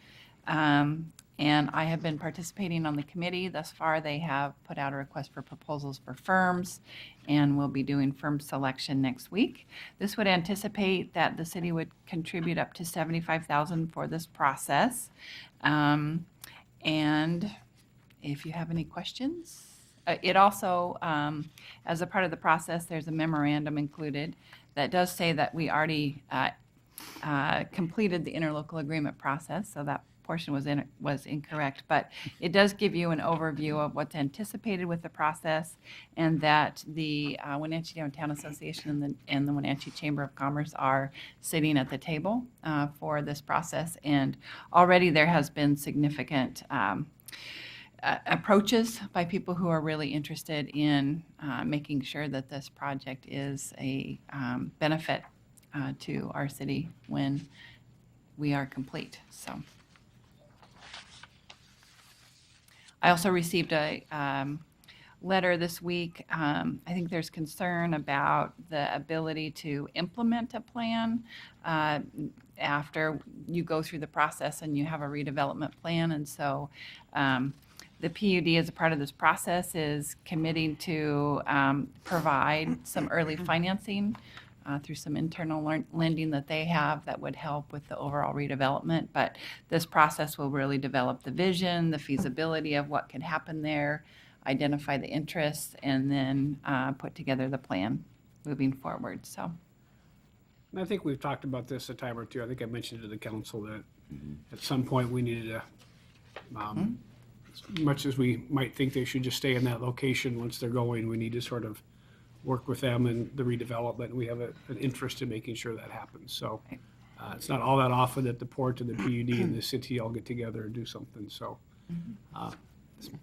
And I have been participating on the committee. Thus far, they have put out a request for proposals for firms, and we'll be doing firm selection next week. This would anticipate that the city would contribute up to $75,000 for this process. And if you have any questions, it also, as a part of the process, there's a memorandum included that does say that we already completed the interlocal agreement process, so that portion was incorrect, but it does give you an overview of what's anticipated with the process, and that the Wenatchee Downtown Association and the Wenatchee Chamber of Commerce are sitting at the table for this process. And already there has been significant approaches by people who are really interested in making sure that this project is a benefit to our city when we are complete. So. I also received a letter this week. I think there's concern about the ability to implement a plan after you go through the process and you have a redevelopment plan. And so the PUD, as a part of this process, is committing to provide some early financing through some internal lending that they have that would help with the overall redevelopment. But this process will really develop the vision, the feasibility of what can happen there, identify the interests, and then put together the plan moving forward. So, And I think we've talked about this a time or two. I think I mentioned to the council that at some point we needed to, as much as we might think they should just stay in that location once they're going, we need to sort of work with them in the redevelopment. We have an interest in making sure that happens. So it's not all that often that the port and the PUD and the city all get together and do something. So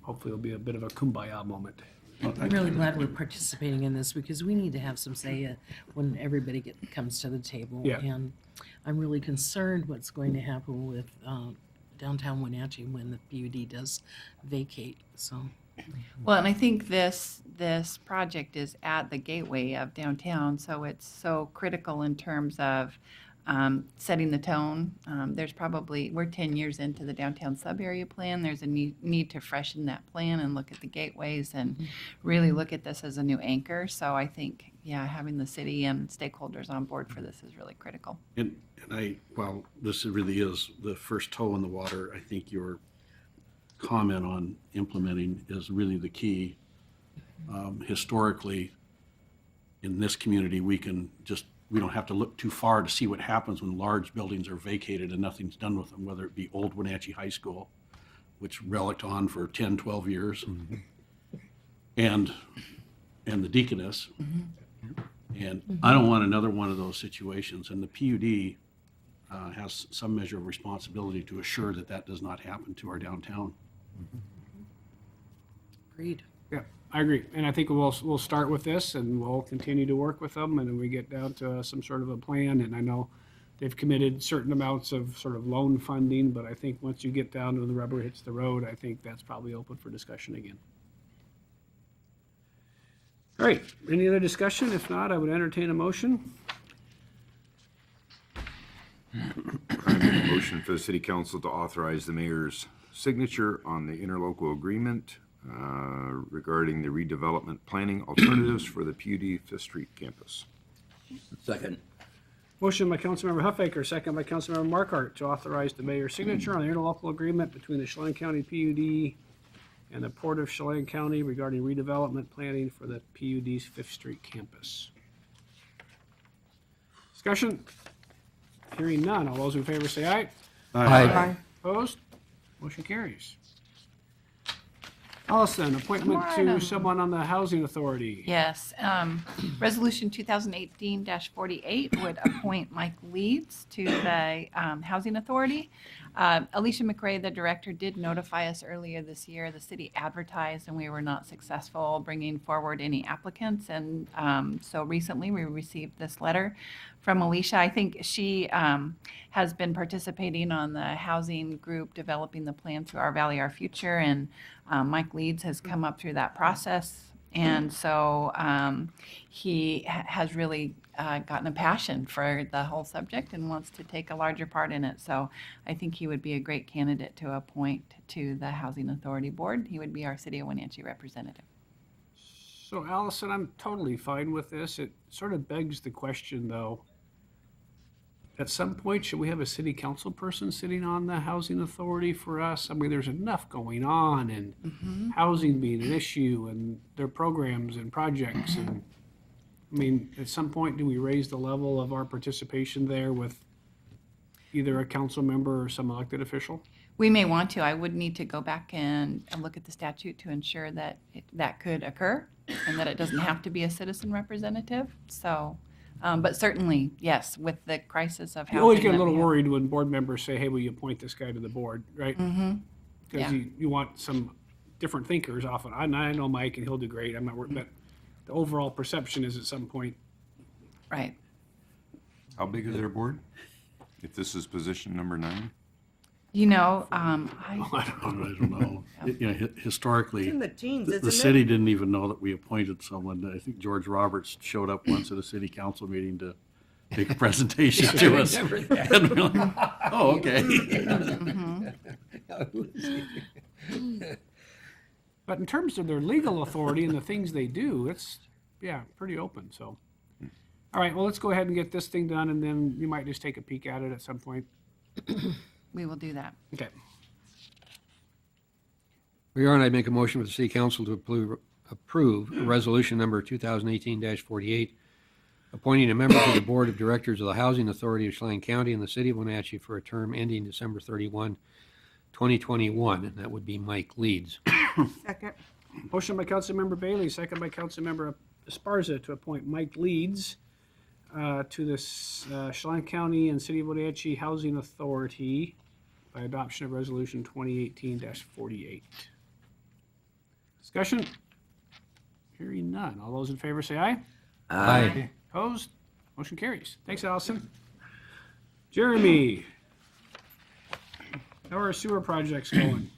hopefully it'll be a bit of a kumbaya moment. I'm really glad we're participating in this because we need to have some say when everybody comes to the table. Yeah. And I'm really concerned what's going to happen with downtown Wenatchee when the PUD does vacate. So. Well, and I think this project is at the gateway of downtown, so it's so critical in terms of setting the tone. We're 10 years into the downtown sub-area plan. There's a need to freshen that plan and look at the gateways and really look at this as a new anchor. So I think, having the city and stakeholders on board for this is really critical. And while this really is the first toe in the water, I think your comment on implementing is really the key. Historically, in this community, we don't have to look too far to see what happens when large buildings are vacated and nothing's done with them, whether it be old Wenatchee High School, which relicked on for 10, 12 years, and the Deaconess. And I don't want another one of those situations. And the PUD has some measure of responsibility to assure that that does not happen to our downtown. Agreed. Yeah, I agree. And I think we'll start with this and we'll continue to work with them and then we get down to some sort of a plan. And I know they've committed certain amounts of sort of loan funding, but I think once you get down to the rubber hits the road, I think that's probably open for discussion again. All right, any other discussion? If not, I would entertain a motion. Motion for the city council to authorize the mayor's signature on the interlocal agreement regarding the redevelopment planning alternatives for the PUD Fifth Street campus. Second. Motion by Councilmember Huffaker, second by Councilmember Markart to authorize the mayor's signature on the interlocal agreement between the Chelan County PUD and the Port of Chelan County regarding redevelopment planning for the PUD's Fifth Street campus. Discussion? Hearing none. All those in favor say aye. Aye. Opposed? Motion carries. Allison, appointment Come to on. someone on the Housing Authority. Yes, Resolution 2018-48 would appoint Mike Leeds to the Housing Authority. Alicia McRae, the director, did notify us earlier this year. The city advertised and we were not successful bringing forward any applicants. And so recently we received this letter from Alicia. I think she has been participating on the housing group, developing the plan to Our Valley, Our Future. And Mike Leeds has come up through that process. And so he has really gotten a passion for the whole subject and wants to take a larger part in it. So I think he would be a great candidate to appoint to the Housing Authority Board. He would be our City of Wenatchee representative. So Allison, I'm totally fine with this. It sort of begs the question, though. At some point, should we have a city council person sitting on the Housing Authority for us? I mean, there's enough going on and housing being an issue and their programs and projects. And I mean, at some point, do we raise the level of our participation there with either a council member or some elected official? We may want to. I would need to go back and look at the statute to ensure that that could occur and that it doesn't have to be a citizen representative. So, but certainly, yes, with the crisis of housing. You always get a that little we have. worried when board members say, hey, will you appoint this guy to the board, right? Because Yeah. you want some different thinkers often. I know Mike and he'll do great. I'm not worried, but the overall perception is at some point. Right. How big is their board? If this is position number 9? You know, I don't know. You know, historically, It's in the teens, the isn't city it? didn't even know that we appointed someone. I think George Roberts showed up once at a city council meeting to make a presentation to us. And we're like, oh, okay. But in terms of their legal authority and the things they do, it's, yeah, pretty open, so. All right, well, let's go ahead and get this thing done, and then you might just take a peek at it at some point. we will do that. Okay. Your Honor, I make a motion for the City Council to approve Resolution Number 2018-48, appointing a member to the Board of Directors of the Housing Authority of Chelan County and the City of Wenatchee for a term ending December 31, 2021, and that would be Mike Leeds. Second. Motion by Councilmember Bailey, second by Councilmember Esparza to appoint Mike Leeds to the Chelan County and City of Wenatchee Housing Authority by adoption of Resolution 2018-48. Discussion? Hearing none. All those in favor say aye. Aye. Opposed? Motion carries. Thanks, Allison. Jeremy, how are our sewer projects going?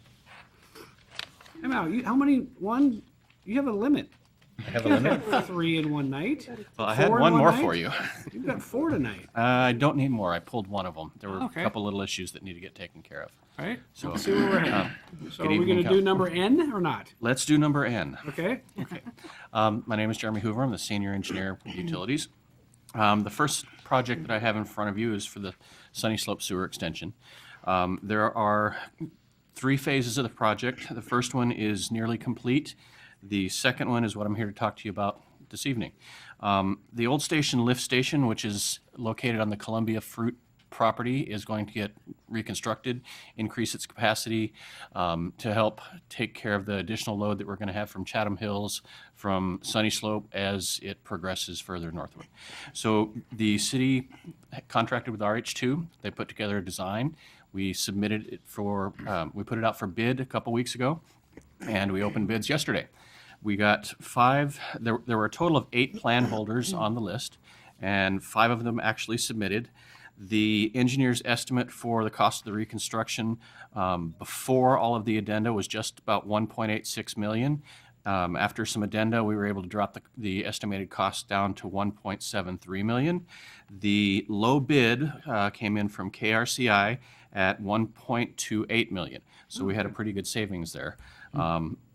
Come out. How many? One? You have a limit. I have You a can't limit. have 3 in one night. Well, I had 4 in one more night? for you. You've got 4 tonight. I don't need more. I pulled one of them. There were Okay. a couple little issues that need to get taken care of. All right. So, Let's see where we're headed. So are we good going evening, to do number N or not? Let's do number N. Okay. Okay. My name is Jeremy Hoover. I'm the Senior Engineer with Utilities. The first project that I have in front of you is for the Sunny Slope Sewer Extension. There are 3 phases of the project. The first one is nearly complete. The second one is what I'm here to talk to you about this evening. The old station lift station, which is located on the Columbia Fruit property, is going to get reconstructed, increase its capacity to help take care of the additional load that we're going to have from Chatham Hills, from Sunny Slope as it progresses further northward. So the city contracted with RH2. They put together a design. We submitted it for, we put it out for bid a couple weeks ago, and we opened bids yesterday. We got 5, there were a total of 8 plan holders on the list, and 5 of them actually submitted. The engineer's estimate for the cost of the reconstruction before all of the addenda was just about $1.86 million. After some addenda, we were able to drop the estimated cost down to $1.73 million. The low bid came in from KRCI at $1.28 million. So we had a pretty good savings there.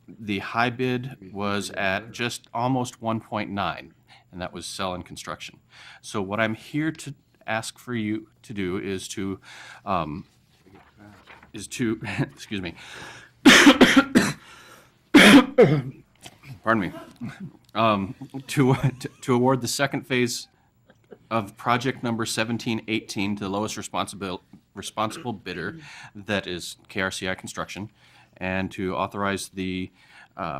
The high bid was at just almost 1.9, and that was Cell and Construction. So what I'm here to ask for you to do is to excuse me, pardon me, to award the second phase of project number 1718 to the lowest responsible bidder, that is KRCI Construction, and to authorize the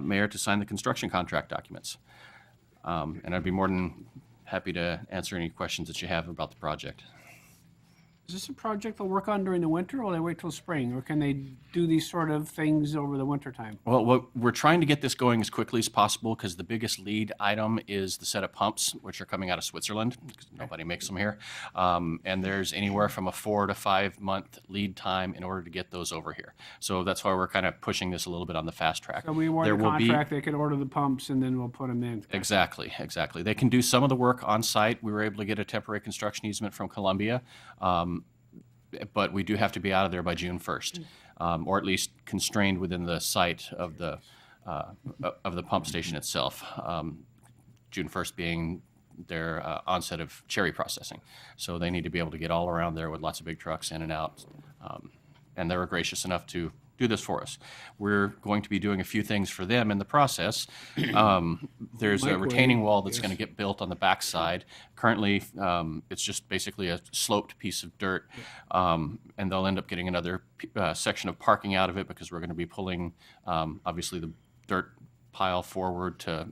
mayor to sign the construction contract documents. And I'd be more than happy to answer any questions that you have about the project. Is this a project they'll work on during the winter, or will they wait till spring? Or can they do these sort of things over the winter time? Well, we're trying to get this going as quickly as possible because the biggest lead item is the set of pumps, which are coming out of Switzerland, because nobody makes them here. And there's anywhere from a 4 to 5 month lead time in order to get those over here. So that's why we're kind of pushing this a little bit on the fast track. So we award the contract, they can order the pumps, and then we'll put them in. Exactly. They can do some of the work on site. We were able to get a temporary construction easement from Columbia. But we do have to be out of there by June 1st, or at least constrained within the site of the pump station itself. June 1st being their onset of cherry processing. So they need to be able to get all around there with lots of big trucks in and out. And they were gracious enough to do this for us. We're going to be doing a few things for them in the process. There's a retaining wall that's going to get built on the backside. Currently, it's just basically a sloped piece of dirt, and they'll end up getting another section of parking out of it because we're going to be pulling, obviously, the dirt pile forward to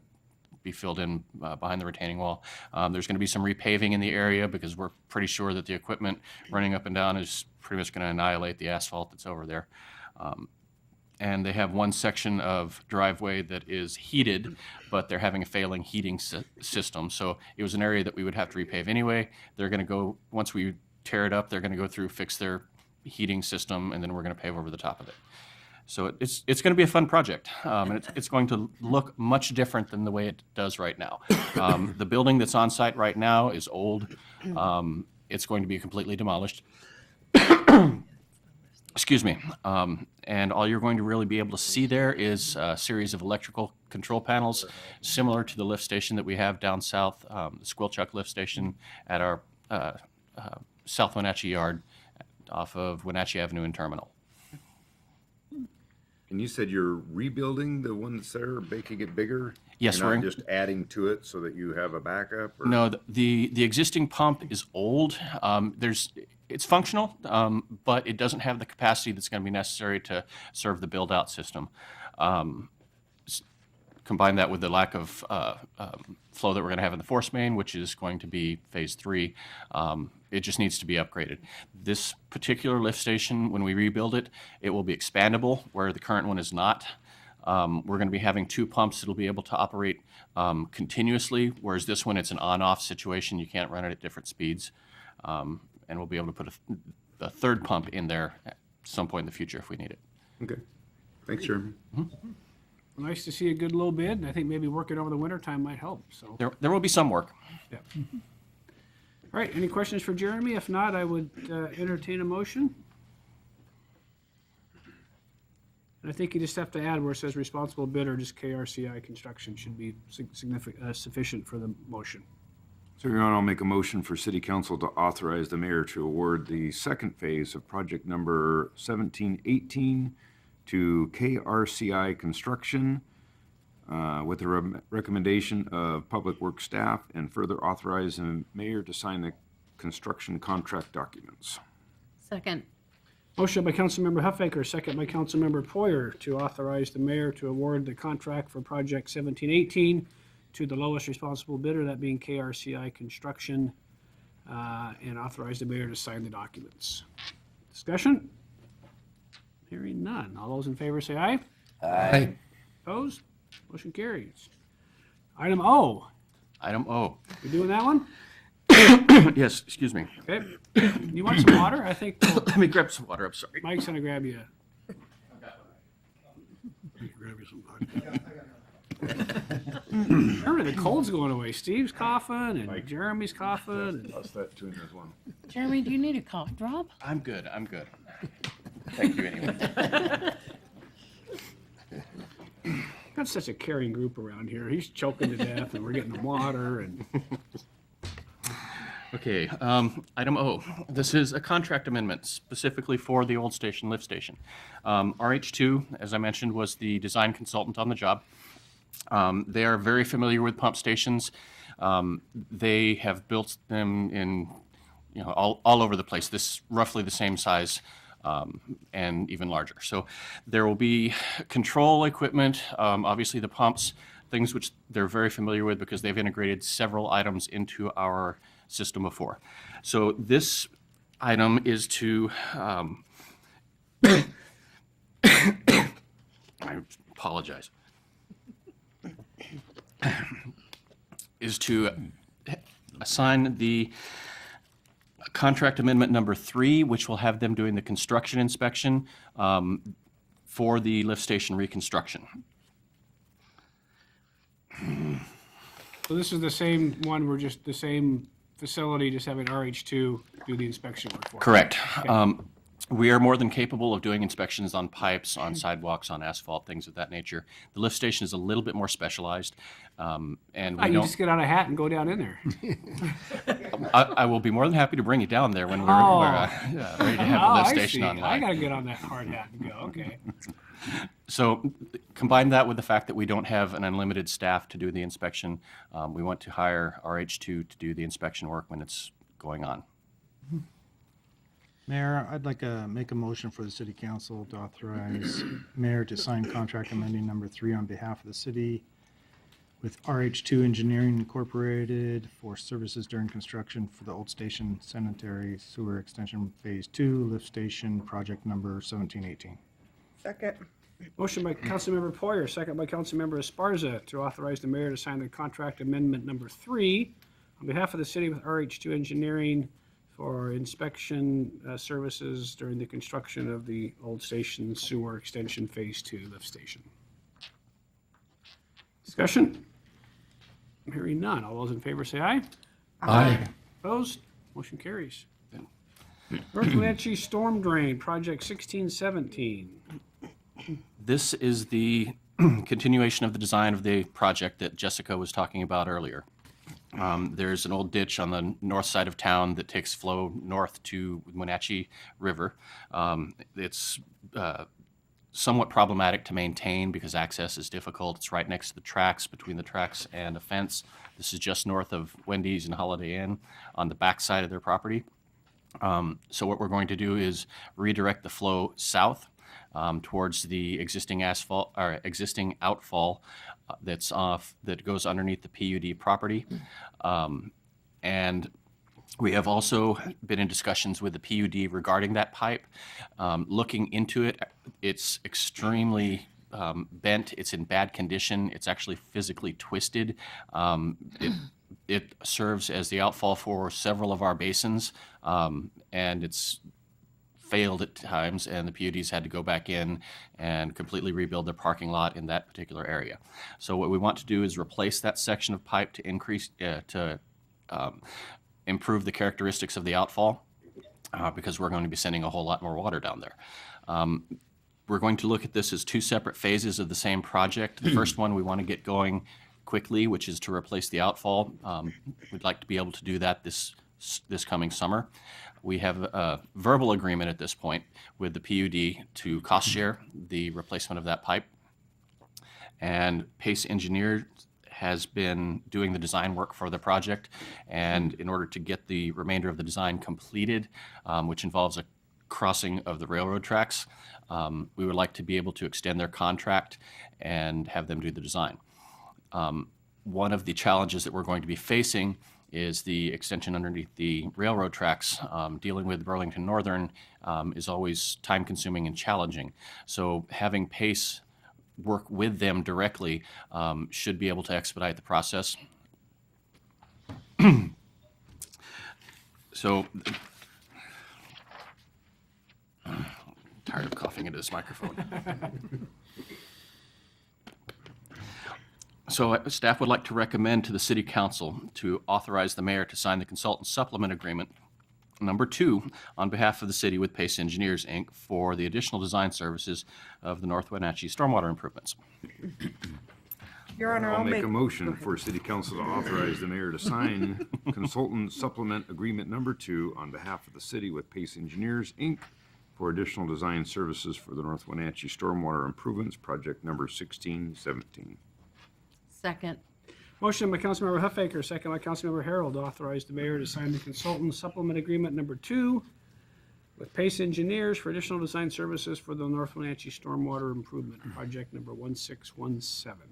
be filled in behind the retaining wall. There's going to be some repaving in the area because we're pretty sure that the equipment running up and down is pretty much going to annihilate the asphalt that's over there. And they have one section of driveway that is heated, but they're having a failing heating system. So it was an area that we would have to repave anyway. They're going to go, once we tear it up, they're going to go through, fix their heating system, and then we're going to pave over the top of it. So it's going to be a fun project, and it's going to look much different than the way it does right now. The building that's on site right now is old. It's going to be completely demolished. Excuse me. And all you're going to really be able to see there is a series of electrical control panels, similar to the lift station that we have down south, the Squilchuck lift station at our South Wenatchee yard off of Wenatchee Avenue and Terminal. And you said you're rebuilding the one that's there, making it bigger? Yes, You're we're not just adding to it so that you have a backup? Or? No, the existing pump is old. It's functional, but it doesn't have the capacity that's going to be necessary to serve the build-out system. Combine that with the lack of flow that we're going to have in the force main, which is going to be phase 3. It just needs to be upgraded. This particular lift station, when we rebuild it, it will be expandable, where the current one is not. We're going to be having 2 pumps that'll be able to operate continuously, whereas this one, it's an on-off situation. You can't run it at different speeds. And we'll be able to put a third pump in there at some point in the future if we need it. Okay. Thanks, Jeremy. Mm-hmm. Nice to see a good low bid, and I think maybe working over the winter time might help. So there will be some work. Yeah. All right, any questions for Jeremy? If not, I would entertain a motion. And I think you just have to add where it says responsible bidder, just KRCI Construction should be sufficient for the motion. So Your Honor, I'll make a motion for City Council to authorize the mayor to award the second phase of project number 1718 to KRCI Construction with a recommendation of Public Works staff, and further authorize the mayor to sign the construction contract documents. Second. Motion by Councilmember Huffaker, second by Councilmember Poyer to authorize the mayor to award the contract for project 1718 to the lowest responsible bidder, that being KRCI Construction, and authorize the mayor to sign the documents. Discussion? Hearing none. All those in favor say aye. Aye. Opposed? Motion carries. Item O. Item O. We doing that one? Yes, excuse me. Okay. You want some water? I think Let me grab some water, I'm sorry. Mike's gonna grab you. Grab you some vodka. Remember, the cold's going away. Steve's coughing and Jeremy's coughing. Plus that two in there as well. Jeremy, do you need a cough drop? I'm good, I'm good. Thank you anyway. Got such a caring group around here. He's choking to death and we're getting him water and. Okay, item O. This is a contract amendment specifically for the old station lift station. RH2, as I mentioned, was the design consultant on the job. They are very familiar with pump stations. They have built them in, all over the place. This roughly the same size and even larger. So there will be control equipment, obviously the pumps, things which they're very familiar with because they've integrated several items into our system before. So this item is to, I apologize, is to assign the contract amendment number 3, which will have them doing the construction inspection for the lift station reconstruction. So this is the same one, we're just the same facility, just having RH2 do the inspection work for us. Correct. Okay. We are more than capable of doing inspections on pipes, on sidewalks, on asphalt, things of that nature. The lift station is a little bit more specialized, and we You don't. just get out a hat and go down in there. I will be more than happy to bring you down there when we're ready to have the lift station online. I gotta get on that hard hat and go, okay. So combine that with the fact that we don't have an unlimited staff to do the inspection. We want to hire RH2 to do the inspection work when it's going on. Mayor, I'd like to make a motion for the city council to authorize mayor to sign contract amending number 3 on behalf of the city with RH2 Engineering Incorporated for services during construction for the Old Station Sanitary Sewer Extension Phase 2 lift station project number 1718. Second. Motion by Councilmember Poyer, second by Councilmember Esparza to authorize the mayor to sign the contract amendment number 3 on behalf of the city with RH2 Engineering for inspection services during the construction of the Old Station Sewer Extension Phase 2 lift station. Discussion? Hearing none. All those in favor say aye. Aye. Opposed? Motion carries. North Wenatchee Storm Drain, Project 1617. This is the continuation of the design of the project that Jessica was talking about earlier. There's an old ditch on the north side of town that takes flow north to Wenatchee River. It's somewhat problematic to maintain because access is difficult. It's right next to the tracks, between the tracks and a fence. This is just north of Wendy's and Holiday Inn on the back side of their property. So what we're going to do is redirect the flow south towards the existing asphalt or existing outfall that goes underneath the PUD property. And we have also been in discussions with the PUD regarding that pipe. Looking into it, it's extremely bent. It's in bad condition. It's actually physically twisted. It serves as the outfall for several of our basins, and it's failed at times, and the PUDs had to go back in and completely rebuild their parking lot in that particular area. So what we want to do is replace that section of pipe to improve the characteristics of the outfall because we're going to be sending a whole lot more water down there. We're going to look at this as 2 separate phases of the same project. The first one we want to get going quickly, which is to replace the outfall. We'd like to be able to do that this coming summer. We have a verbal agreement at this point with the PUD to cost share the replacement of that pipe. And Pace Engineers has been doing the design work for the project. And in order to get the remainder of the design completed, which involves a crossing of the railroad tracks, we would like to be able to extend their contract and have them do the design. One of the challenges that we're going to be facing is the extension underneath the railroad tracks. Dealing with Burlington Northern is always time-consuming and challenging. So having Pace work with them directly should be able to expedite the process. So, tired of coughing into this microphone. So staff would like to recommend to the City Council to authorize the mayor to sign the consultant supplement agreement number 2 on behalf of the city with Pace Engineers, Inc. for the additional design services of the North Wenatchee stormwater improvements. Your Honor, I'll make a motion for City Council to authorize the mayor to sign consultant supplement agreement number 2 on behalf of the city with Pace Engineers, Inc. for additional design services for the North Wenatchee stormwater improvements, project number 1617. Second. Motion by Councilmember Huffaker, second by Councilmember Harold, to authorize the mayor to sign the consultant supplement agreement number 2 with Pace Engineers for additional design services for the North Wenatchee stormwater improvement, project number 1617.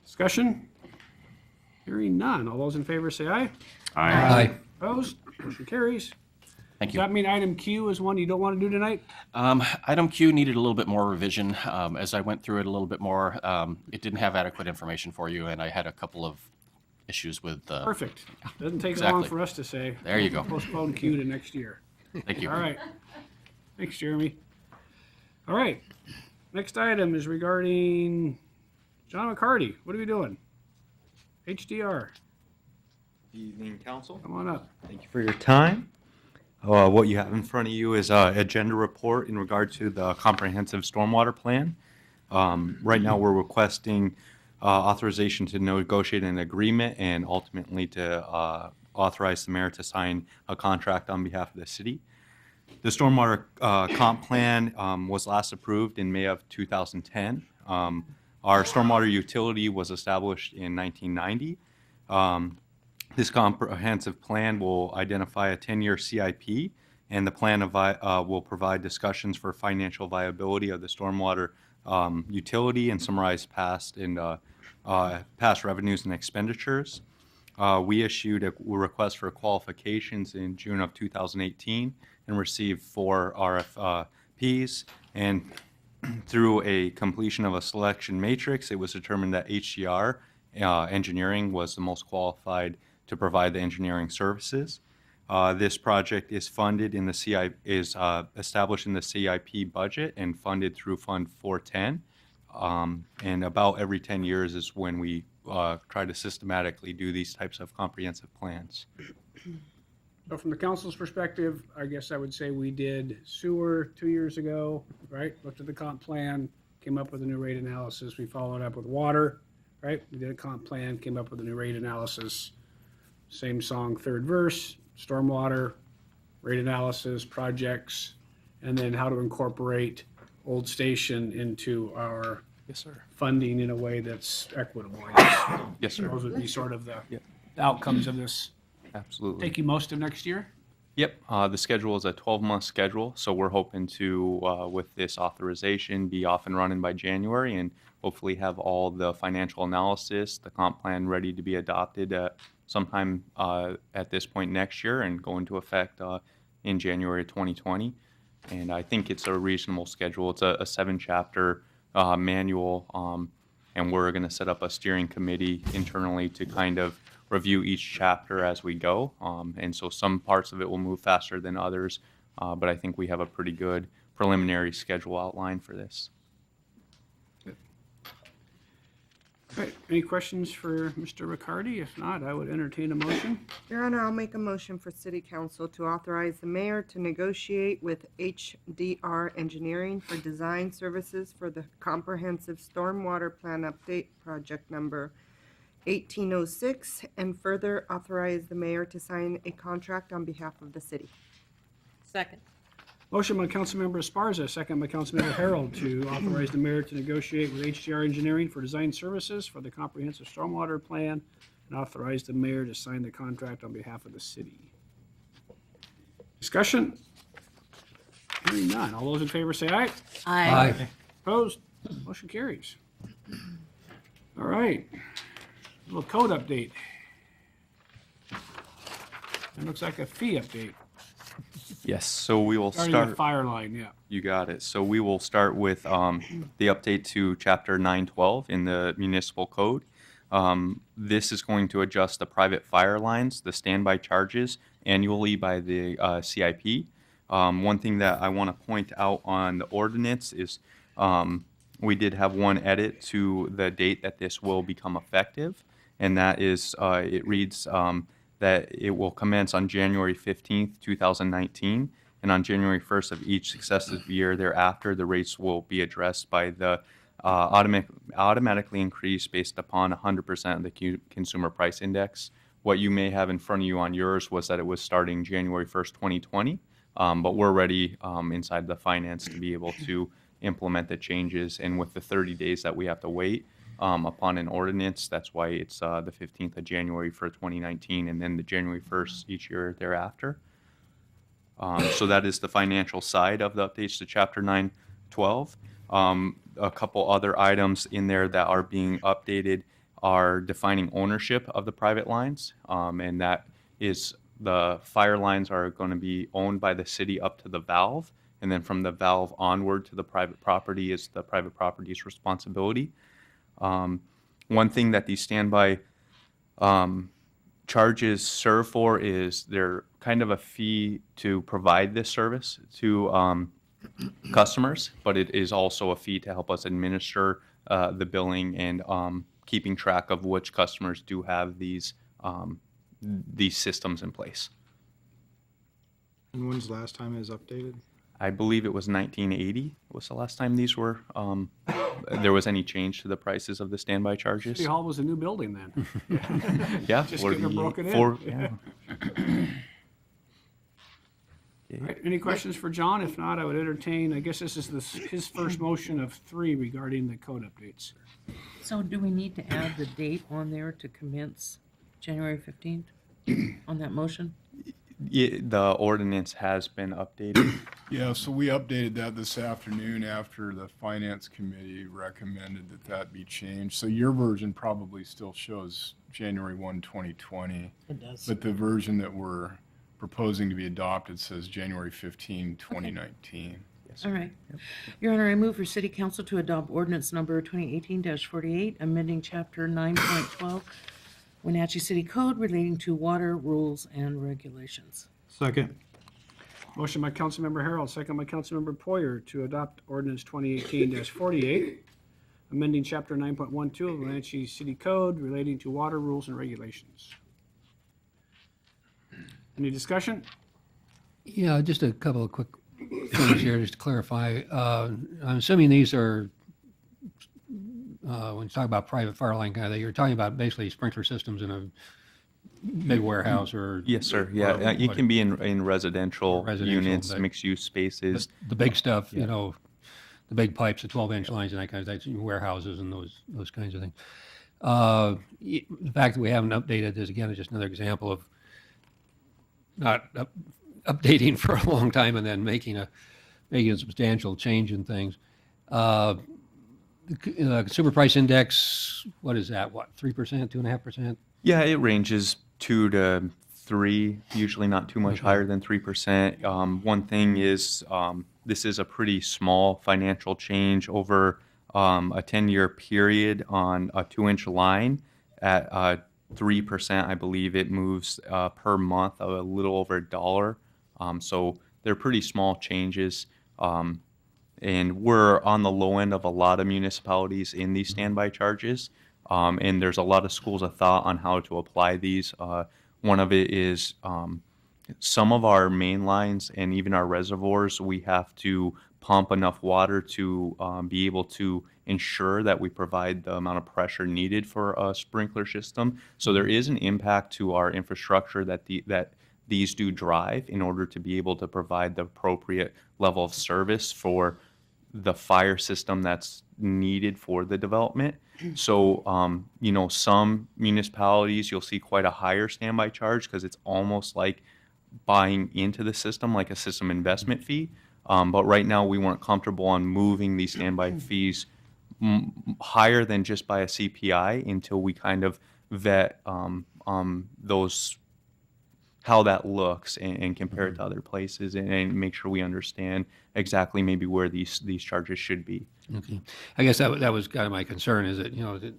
Discussion? Hearing none. All those in favor say aye. Aye. Opposed? Motion carries. Thank Does you. that mean item Q is one you don't want to do tonight? Item Q needed a little bit more revision. As I went through it a little bit more, it didn't have adequate information for you, and I had a couple of issues with. Perfect. Doesn't take long Exactly. for us to say. There you go. Postpone Q to next year. Thank you. All right. Thanks, Jeremy. All right. Next item is regarding John McCarty. What are we doing? HDR. Evening, Council. Come on up. Thank you for your time. What you have in front of you is an agenda report in regard to the comprehensive stormwater plan. Right now, we're requesting authorization to negotiate an agreement and ultimately to authorize the mayor to sign a contract on behalf of the city. The stormwater comp plan was last approved in May of 2010. Our stormwater utility was established in 1990. This comprehensive plan will identify a 10-year CIP, and the plan will provide discussions for financial viability of the stormwater utility and summarize past revenues and expenditures. We issued a request for qualifications in June of 2018 and received 4 RFPs. And through a completion of a selection matrix, it was determined that HDR Engineering was the most qualified to provide the engineering services. This project is funded in the established in the CIP budget and funded through Fund 410. And about every 10 years is when we try to systematically do these types of comprehensive plans. So from the council's perspective, I guess I would say we did sewer 2 years ago, right? Looked at the comp plan, came up with a new rate analysis. We followed up with water, right? We did a comp plan, came up with a new rate analysis. Same song, third verse, stormwater, rate analysis, projects, and then how to incorporate Old Station into our funding in a way that's equitable. Yes, sir. Those would be sort of the outcomes of this. Absolutely. Take you most of next year? Yep. The schedule is a 12-month schedule, so we're hoping to, with this authorization, be off and running by January and hopefully have all the financial analysis, the comp plan ready to be adopted sometime at this point next year and go into effect in January 2020. And I think it's a reasonable schedule. It's a 7-chapter manual, and we're going to set up a steering committee internally to kind of review each chapter as we go. And so some parts of it will move faster than others, but I think we have a pretty good preliminary schedule outline for this. All right, any questions for Mr. Riccardi? If not, I would entertain a motion. Your Honor, I'll make a motion for City Council to authorize the mayor to negotiate with HDR Engineering for design services for the comprehensive stormwater plan update project number 1806, and further authorize the mayor to sign a contract on behalf of the city. Second. Motion by Councilmember Esparza, second by Councilmember Harold to authorize the mayor to negotiate with HDR Engineering for design services for the comprehensive stormwater plan and authorize the mayor to sign the contract on behalf of the city. Discussion? Hearing none. All those in favor say aye. Aye. Opposed? Motion carries. All right. Little code update. It looks like a fee update. Yes, so we will Starting start. with fire line, yeah. You got it. So we will start with the update to Chapter 912 in the municipal code. This is going to adjust the private fire lines, the standby charges annually by the CIP. One thing that I want to point out on the ordinance is we did have one edit to the date that this will become effective, and that is it reads that it will commence on January 15th, 2019, and on January 1st of each successive year thereafter, the rates will be addressed by the automatically increase based upon 100% of the consumer price index. What you may have in front of you on yours was that it was starting January 1st, 2020, but we're ready inside the finance to be able to implement the changes, and with the 30 days that we have to wait, upon an ordinance. That's why it's the 15th of January for 2019 and then the January 1st each year thereafter. So that is the financial side of the updates to Chapter 912. A couple other items in there that are being updated are defining ownership of the private lines, and that is the fire lines are going to be owned by the city up to the valve, and then from the valve onward to the private property is the private property's responsibility. One thing that these standby charges serve for is they're kind of a fee to provide this service to customers, but it is also a fee to help us administer the billing and keeping track of which customers do have these systems in place. And when's the last time it was updated? I believe it was 1980 was the last time these were, there was any change to the prices of the standby charges. City Hall was a new building then. Yeah. Just getting it broken in. Yeah. All right, any questions for John? If not, I would entertain, I guess this is his first motion of 3 regarding the code updates. So do we need to add the date on there to commence January 15th on that motion? Yeah, the ordinance has been updated. Yeah, so we updated that this afternoon after the Finance Committee recommended that that be changed. So your version probably still shows January 1, 2020. It does. But the version that we're proposing to be adopted says January 15, 2019. Yes. All right. Your Honor, I move for City Council to adopt ordinance number 2018-48, amending Chapter 9.12, Wenatchee City Code relating to water rules and regulations. Second. Motion by Councilmember Harold, second by Councilmember Poyer to adopt ordinance 2018-48, amending Chapter 9.12 of the Wenatchee City Code relating to water rules and regulations. Any discussion? Yeah, just a couple of quick things here, just to clarify. I'm assuming these are, when you talk about private fire line kind of thing, you're talking about basically sprinkler systems in a big warehouse or? Yes, sir. Yeah, it can be in residential units, but- mixed-use spaces. The big stuff, you know, the big pipes, the 12-inch lines and that kind of thing, warehouses and those kinds of things. The fact that we haven't updated this, again, is just another example of not updating for a long time and then making a substantial change in things. The consumer price index, what is that? What, 3%, 2.5%? Yeah, it ranges 2 to 3, usually not too much higher than 3%. One thing is this is a pretty small financial change over a 10-year period on a 2-inch line at 3%. I believe it moves per month a little over $1. So they're pretty small changes. And we're on the low end of a lot of municipalities in these standby charges. And there's a lot of schools of thought on how to apply these. One of it is some of our main lines and even our reservoirs, we have to pump enough water to be able to ensure that we provide the amount of pressure needed for a sprinkler system. So there is an impact to our infrastructure that these do drive in order to be able to provide the appropriate level of service for the fire system that's needed for the development. So, some municipalities, you'll see quite a higher standby charge because it's almost like buying into the system, like a system investment fee. But right now, we weren't comfortable on moving these standby fees higher than just by a CPI until we kind of vet those how that looks and compare it to other places and make sure we understand exactly maybe where these charges should be. Okay. I guess that was kind of my concern is that, the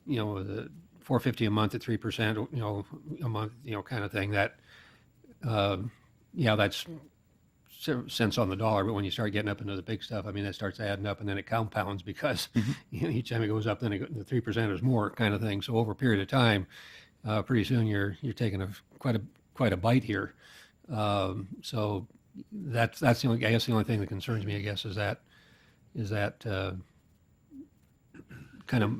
$450 a month at 3%, a month, kind of thing that, that's cents on the dollar. But when you start getting up into the big stuff, I mean, that starts adding up and then it compounds because each time it goes up, then the 3% is more kind of thing. So over a period of time, pretty soon you're taking quite a bite here. So that's the only, I guess the only thing that concerns me, I guess, is that kind of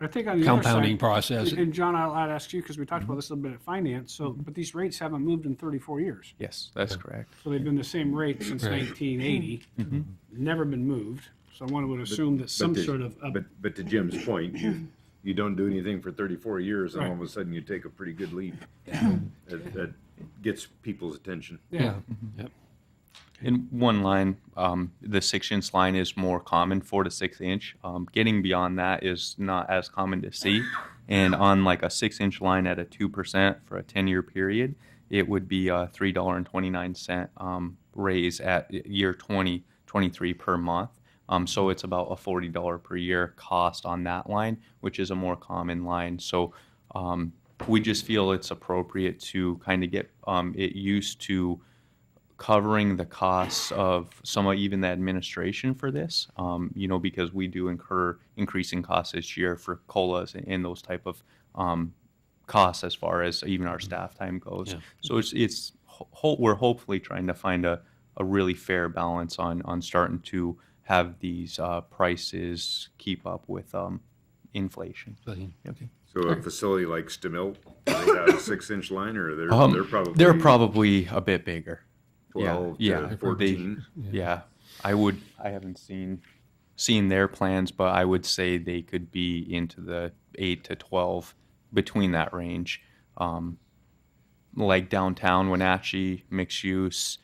I think on the compounding other side, process. And John, I'd ask you, because we talked about this a little bit at finance, so, but these rates haven't moved in 34 years. Yes, that's correct. So they've been the same rate since Right. 1980, never been moved. So one would assume that some sort of, But to Jim's point, you don't do anything for 34 years, and all of a sudden you take a pretty good leap. That gets people's attention. yeah. Yep. In one line, the 6-inch line is more common, 4 to 6 inch. Getting beyond that is not as common to see. And on like a 6-inch line at a 2% for a 10-year period, it would be a $3.29 raise at year 2023 per month. So it's about a $40 per year cost on that line, which is a more common line. So we just feel it's appropriate to kind of get it used to covering the costs of some of even the administration for this, because we do incur increasing costs this year for COLAs and those type of costs as far as even our staff time goes. Yeah. So we're hopefully trying to find a really fair balance on starting to have these prices keep up with inflation. Okay. So a facility like Stamil, they have a 6-inch line, or They're probably a bit bigger. 12 to 14. I haven't seen their plans, but I would say they could be into the 8 to 12, between that range. Like downtown Wenatchee, mixed use,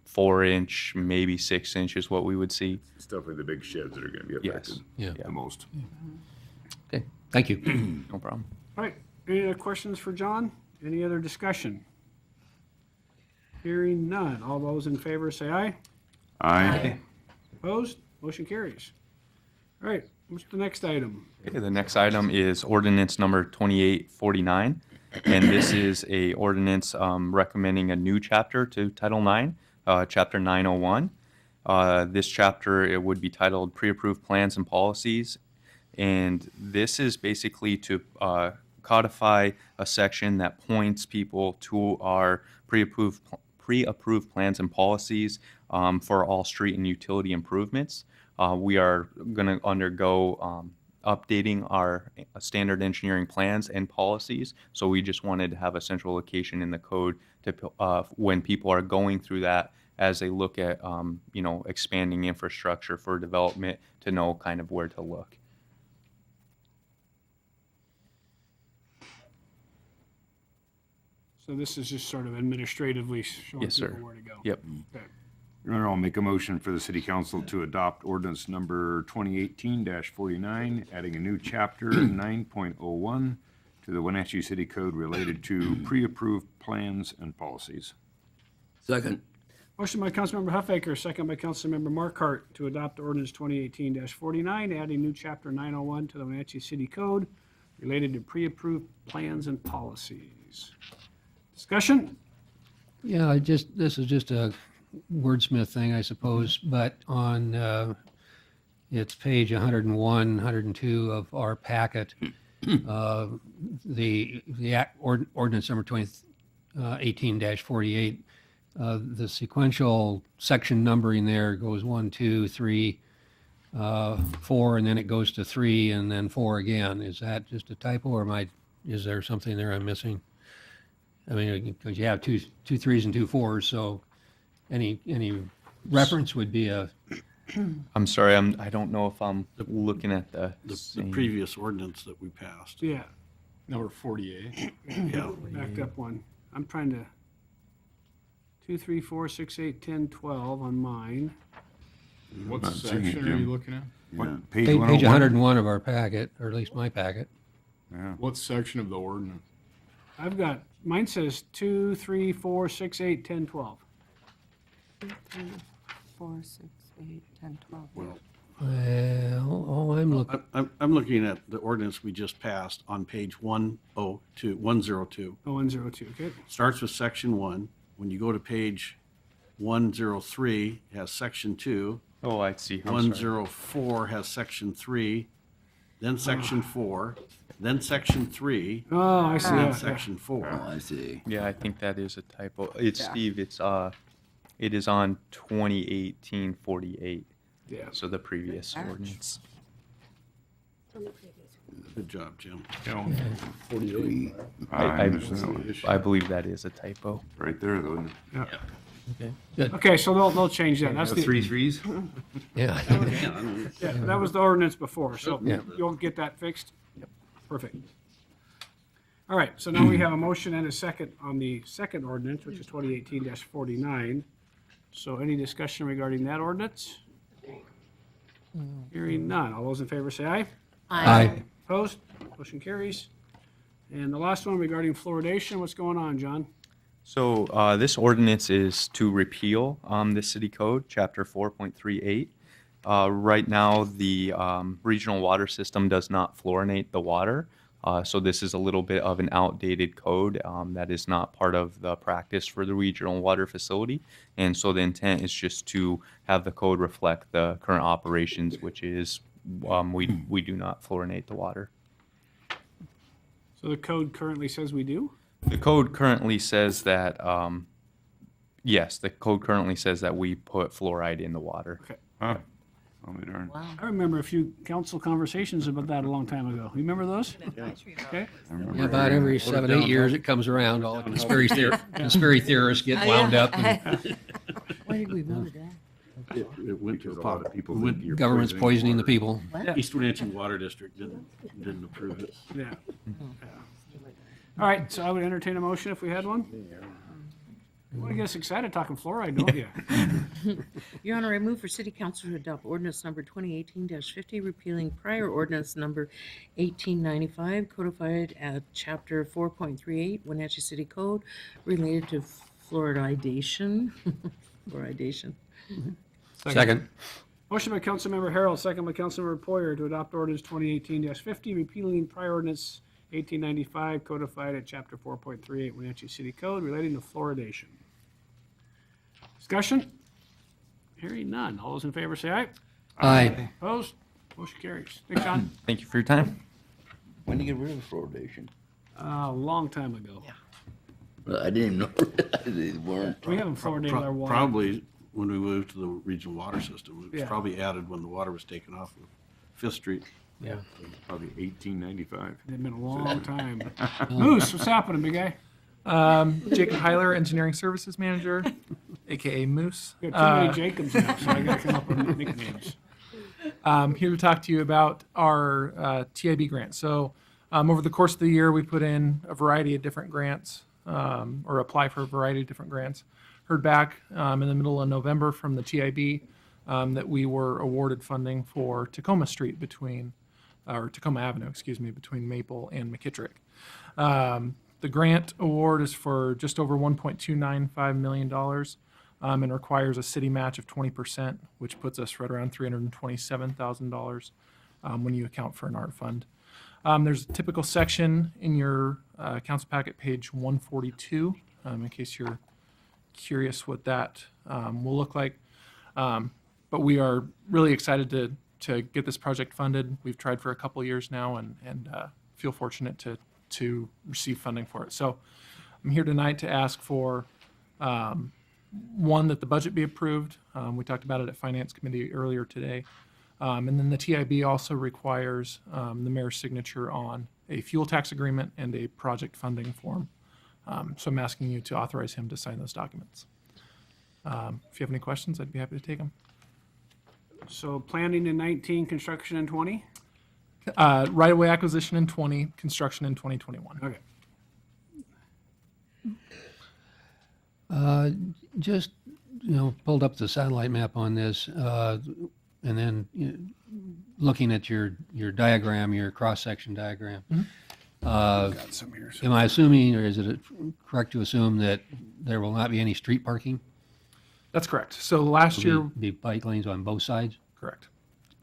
4-inch, maybe 6-inch is what we would see. It's definitely the big sheds that are going to be affected the most. Okay. Thank you. No problem. All right, any other questions for John? Any other discussion? Hearing none. All those in favor say aye. Aye. Opposed? Motion carries. All right, what's the next item? Okay, the next item is ordinance number 2849, and this is a ordinance recommending a new chapter to Title IX, Chapter 901. This chapter, it would be titled Pre-Approved Plans and Policies, and this is basically to codify a section that points people to our pre-approved plans and policies for all street and utility improvements. We are going to undergo updating our standard engineering plans and policies. So we just wanted to have a central location in the code to when people are going through that as they look at expanding infrastructure for development, to know kind of where to look. So this is just sort of administratively showing Yes, people sir. where to go. Yep. Okay. Your Honor, I'll make a motion for the City Council to adopt ordinance number 2018-49, adding a new chapter 9.01 to the Wenatchee City Code related to pre-approved plans and policies. Second. Motion by Councilmember Huffaker, second by Councilmember Markart to adopt ordinance 2018-49, adding new chapter 901 to the Wenatchee City Code related to pre-approved plans and policies. Discussion? Yeah, this is just a wordsmith thing, I suppose, but on it's page 101, 102 of our packet, the ordinance number 2018-48, the sequential section numbering there goes 1, 2, 3, 4, and then it goes to 3, and then 4 again. Is that just a typo, or is there something there I'm missing? I mean, because you have two 3s and 2 4s, so any reference would be a I'm sorry, I don't know if I'm looking at the same. previous ordinance that we passed. Yeah, Number 48. Yeah. backed up one. I'm trying to, 2, 3, 4, 6, 8, 10, 12 on mine. What Not seeing it, section are you Jim. looking at? What, page page 101 of our packet, or at least my packet. Yeah. What section of the ordinance? I've got, mine says 2, 3, 4, 6, 8, 10, 12. 2, 3, 4, 6, 8, 10, 12. Well, all I'm looking, I'm looking at the ordinance we just passed on page 102. 102, okay? Starts with section 1. When you go to page 103, it has section 2. Oh, I see. I'm sorry. 104 has section 3, then section 4, then section 3, Oh, I see. and then Yeah, section 4. Oh, I see. Yeah, I think that is a typo. It's Yeah. Steve, it is on 2018-48. yeah. So the previous Ouch. ordinance. Good job, Jim. 48. I believe that is a typo. Right there, though. isn't it? okay, good, Okay, so they'll change that. That's the, threes? yeah. yeah, that was the ordinance before, so Yeah. you'll get that fixed? Yep. Perfect. All right, so now we have a motion and a second on the second ordinance, which is 2018-49. So any discussion regarding that ordinance? Hearing none. All those in favor say aye. Aye. Opposed? Motion carries. And the last one regarding fluoridation, what's going on, John? So this ordinance is to repeal the city code, chapter 4.38. Right now, the regional water system does not fluorinate the water. So this is a little bit of an outdated code that is not part of the practice for the regional water facility. And so the intent is just to have the code reflect the current operations, which is we do not fluorinate the water. So the code currently says we do? The code currently says that, yes, the code currently says that we put fluoride in the water. Okay. Huh. I'll be darned. I remember a few council conversations about that a long time ago. You remember those? Okay. Yeah, about every 7, 8 years it comes around, all the conspiracy theorists get wound up. And Why did we vote that? It went to Because a lot of people think you're government's poisoning the people. East Wenatchee Water District didn't approve it. Yeah. All right, so I would entertain a motion if we had one. You want to get us excited talking fluoride, don't you? Your Honor, I move for City Council to adopt ordinance number 2018-50, repealing prior ordinance number 1895, codified at Chapter 4.38, Wenatchee City Code, related to fluoridation. Fluoridation. Second. Motion by Councilmember Harold, second by Councilmember Poyer to adopt ordinance 2018-50, repealing prior ordinance 1895, codified at Chapter 4.38 Wenatchee City Code relating to fluoridation. Discussion? Hearing none. All those in favor say aye. Aye. Opposed? Motion carries. Thanks, John. Thank you for your time. When did you get rid of fluoridation? A long time ago. Well, I didn't even know they weren't. We haven't fluoridated our water. Probably when we moved to the regional water system. It was Yeah. probably added when the water was taken off of Fifth Street. Yeah. Probably 1895. It's been a long time. Moose, what's happening, big guy? Jacob Heiler, Engineering Services Manager, aka Moose. We got too many Jacobs now, so I gotta come up with nicknames. Here to talk to you about our TIB grant. So over the course of the year, we put in a variety of different grants, or apply for a variety of different grants. Heard back in the middle of November from the TIB that we were awarded funding for Tacoma Street or Tacoma Avenue, excuse me, between Maple and McKittrick. The grant award is for just over $1.295 million and requires a city match of 20%, which puts us right around $327,000 when you account for an art fund. There's a typical section in your council packet, page 142, in case you're curious what that will look like. But we are really excited to get this project funded. We've tried for a couple years now and feel fortunate to receive funding for it. So I'm here tonight to ask for, one, that the budget be approved. We talked about it at Finance Committee earlier today. And then the TIB also requires the mayor's signature on a fuel tax agreement and a project funding form. So I'm asking you to authorize him to sign those documents. If you have any questions, I'd be happy to take them. So planning in 19, construction in 20? Right-of-way acquisition in 20, construction in 2021. Okay. Just, pulled up the satellite map on this, and then looking at your diagram, your cross-section diagram. Got some here. Am I assuming, or is it correct to assume that there will not be any street parking? That's correct. So last year, Be bike lanes on both sides? correct.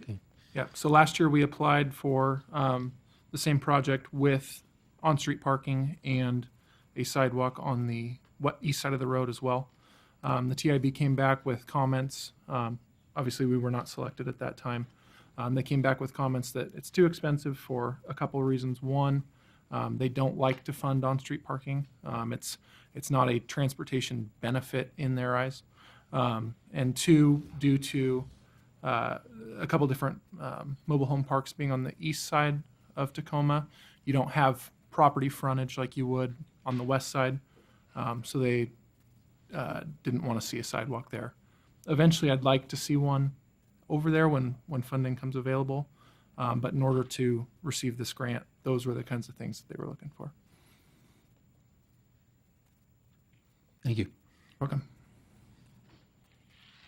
Okay. Yeah, so last year we applied for the same project with on-street parking and a sidewalk on the east side of the road as well. The TIB came back with comments. Obviously, we were not selected at that time. They came back with comments that it's too expensive for a couple of reasons. One, they don't like to fund on-street parking. It's not a transportation benefit in their eyes. And two, due to a couple different mobile home parks being on the east side of Tacoma, you don't have property frontage like you would on the west side. So they didn't want to see a sidewalk there. Eventually, I'd like to see one over there when funding comes available. But in order to receive this grant, those were the kinds of things that they were looking for. Thank you. Welcome.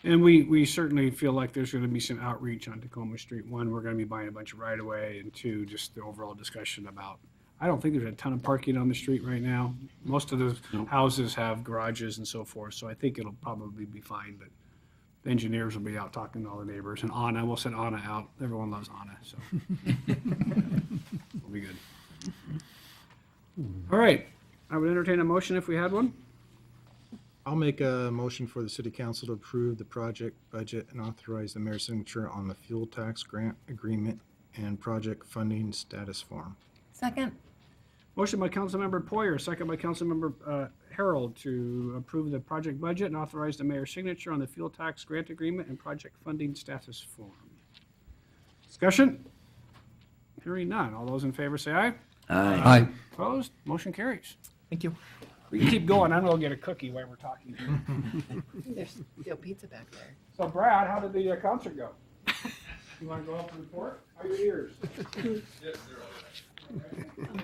And we certainly feel like there's going to be some outreach on Tacoma Street. One, we're going to be buying a bunch of right-of-way, and two, just the overall discussion about, I don't think there's a ton of parking on the street right now. Most of the houses have garages and so forth, so I think it'll probably be fine, but the engineers will be out talking to all the neighbors, and Anna, we'll send Anna out. Everyone loves Anna, so. It'll be good. All right, I would entertain a motion if we had one. I'll make a motion for the city council to approve the project budget and authorize the mayor's signature on the fuel tax grant agreement and project funding status form. Second. Motion by Councilmember Poyer, second by Councilmember Harold to approve the project budget and authorize the mayor's signature on the fuel tax grant agreement and project funding status form. Discussion? Hearing none. All those in favor say aye. Aye. Aye. Opposed? Motion carries. Thank you. We can keep going. I'm going to get a cookie while we're talking. There's still pizza back there. So Brad, how did the concert go? You want to go up and report? How are your ears? Oh,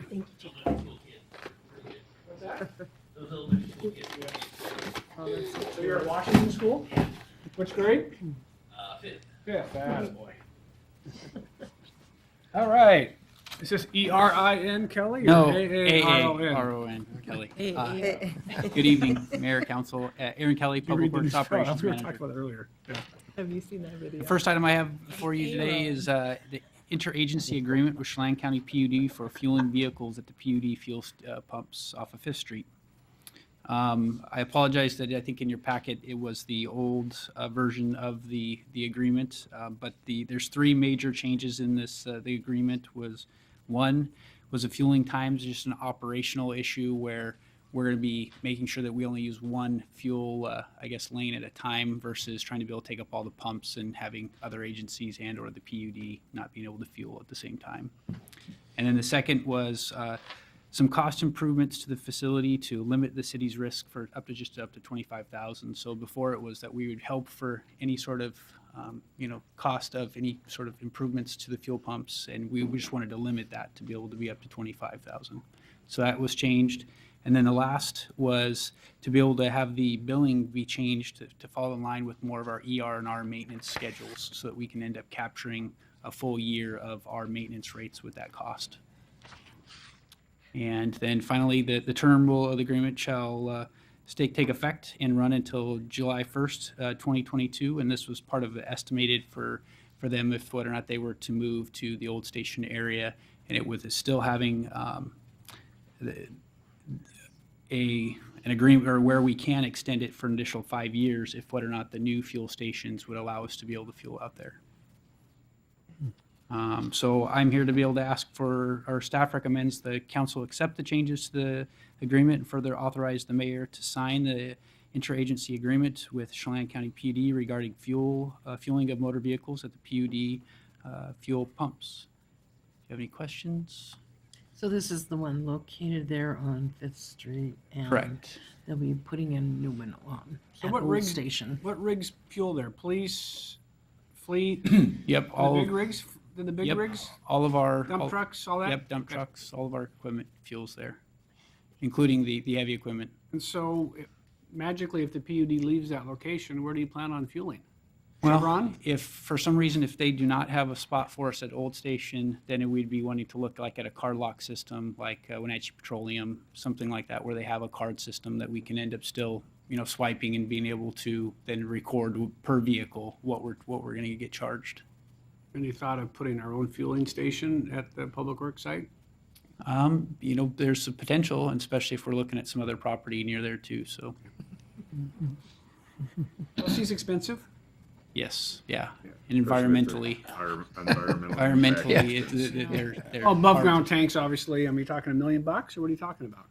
thank you, Jane. What's that? So you're at Washington School? Which grade? Fifth. Fifth, attaboy. All right. Is this E-R-I-N Kelly? or No, A-A-R-O-N? A-A-R-O-N, Kelly. Hey. Good evening, Mayor, Council. Aaron Kelly, You Public read the Works news? Oh, Operations we were talking Manager. about it earlier. Yeah. Have you seen that video? The first item I have for you today is the interagency agreement with Chelan County PUD for fueling vehicles at the PUD fuel pumps off of 5th Street. I apologize that I think in your packet it was the old version of the agreement, but there's three major changes in this. The agreement was one was the fueling times, just an operational issue where we're going to be making sure that we only use one fuel, lane at a time versus trying to be able to take up all the pumps and having other agencies and or the PUD not being able to fuel at the same time. And then the second was some cost improvements to the facility to limit the city's risk for up to 25,000. So before it was that we would help for any sort of cost of any sort of improvements to the fuel pumps, and we just wanted to limit that to be able to be up to 25,000. So that was changed. And then the last was to be able to have the billing be changed to fall in line with more of our ER&R maintenance schedules so that we can end up capturing a full year of our maintenance rates with that cost. And then finally, the term of the agreement shall take effect and run until July 1st, 2022. And this was part of the estimated for them if whether or not they were to move to the old station area. And it was still having an agreement or where we can extend it for an additional 5 years if whether or not the new fuel stations would allow us to be able to fuel out there. So I'm here to be able to ask for, our staff recommends the council accept the changes to the agreement and further authorize the mayor to sign the interagency agreement with Chelan County PUD regarding fueling of motor vehicles at the PUD fuel pumps. Do you have any questions? So this is the one located there on Fifth Street, and Correct. they'll be putting in Newman on So at what Old rigs, Station. what rigs fuel there? Police, fleet? Yep. The All big rigs? The big yep, rigs? all of our Dump trucks, all that? Yep, dump Okay. trucks, all of our equipment fuels there, including the heavy equipment. And so magically, if the PUD leaves that location, where do you plan on fueling? Well, Chevron? if for some reason, if they do not have a spot for us at Old Station, then we'd be wanting to look like at a card lock system, like Wenatchee Petroleum, something like that, where they have a card system that we can end up still, swiping and being able to then record per vehicle what we're going to get charged. Any thought of putting our own fueling station at the Public Works site? There's a potential, and especially if we're looking at some other property near there too. So, LC's expensive? yes, yeah, and environmentally. Environmentally, they're Above hard ground tanks, obviously. I mean, you talking $1 million, or what are you talking about?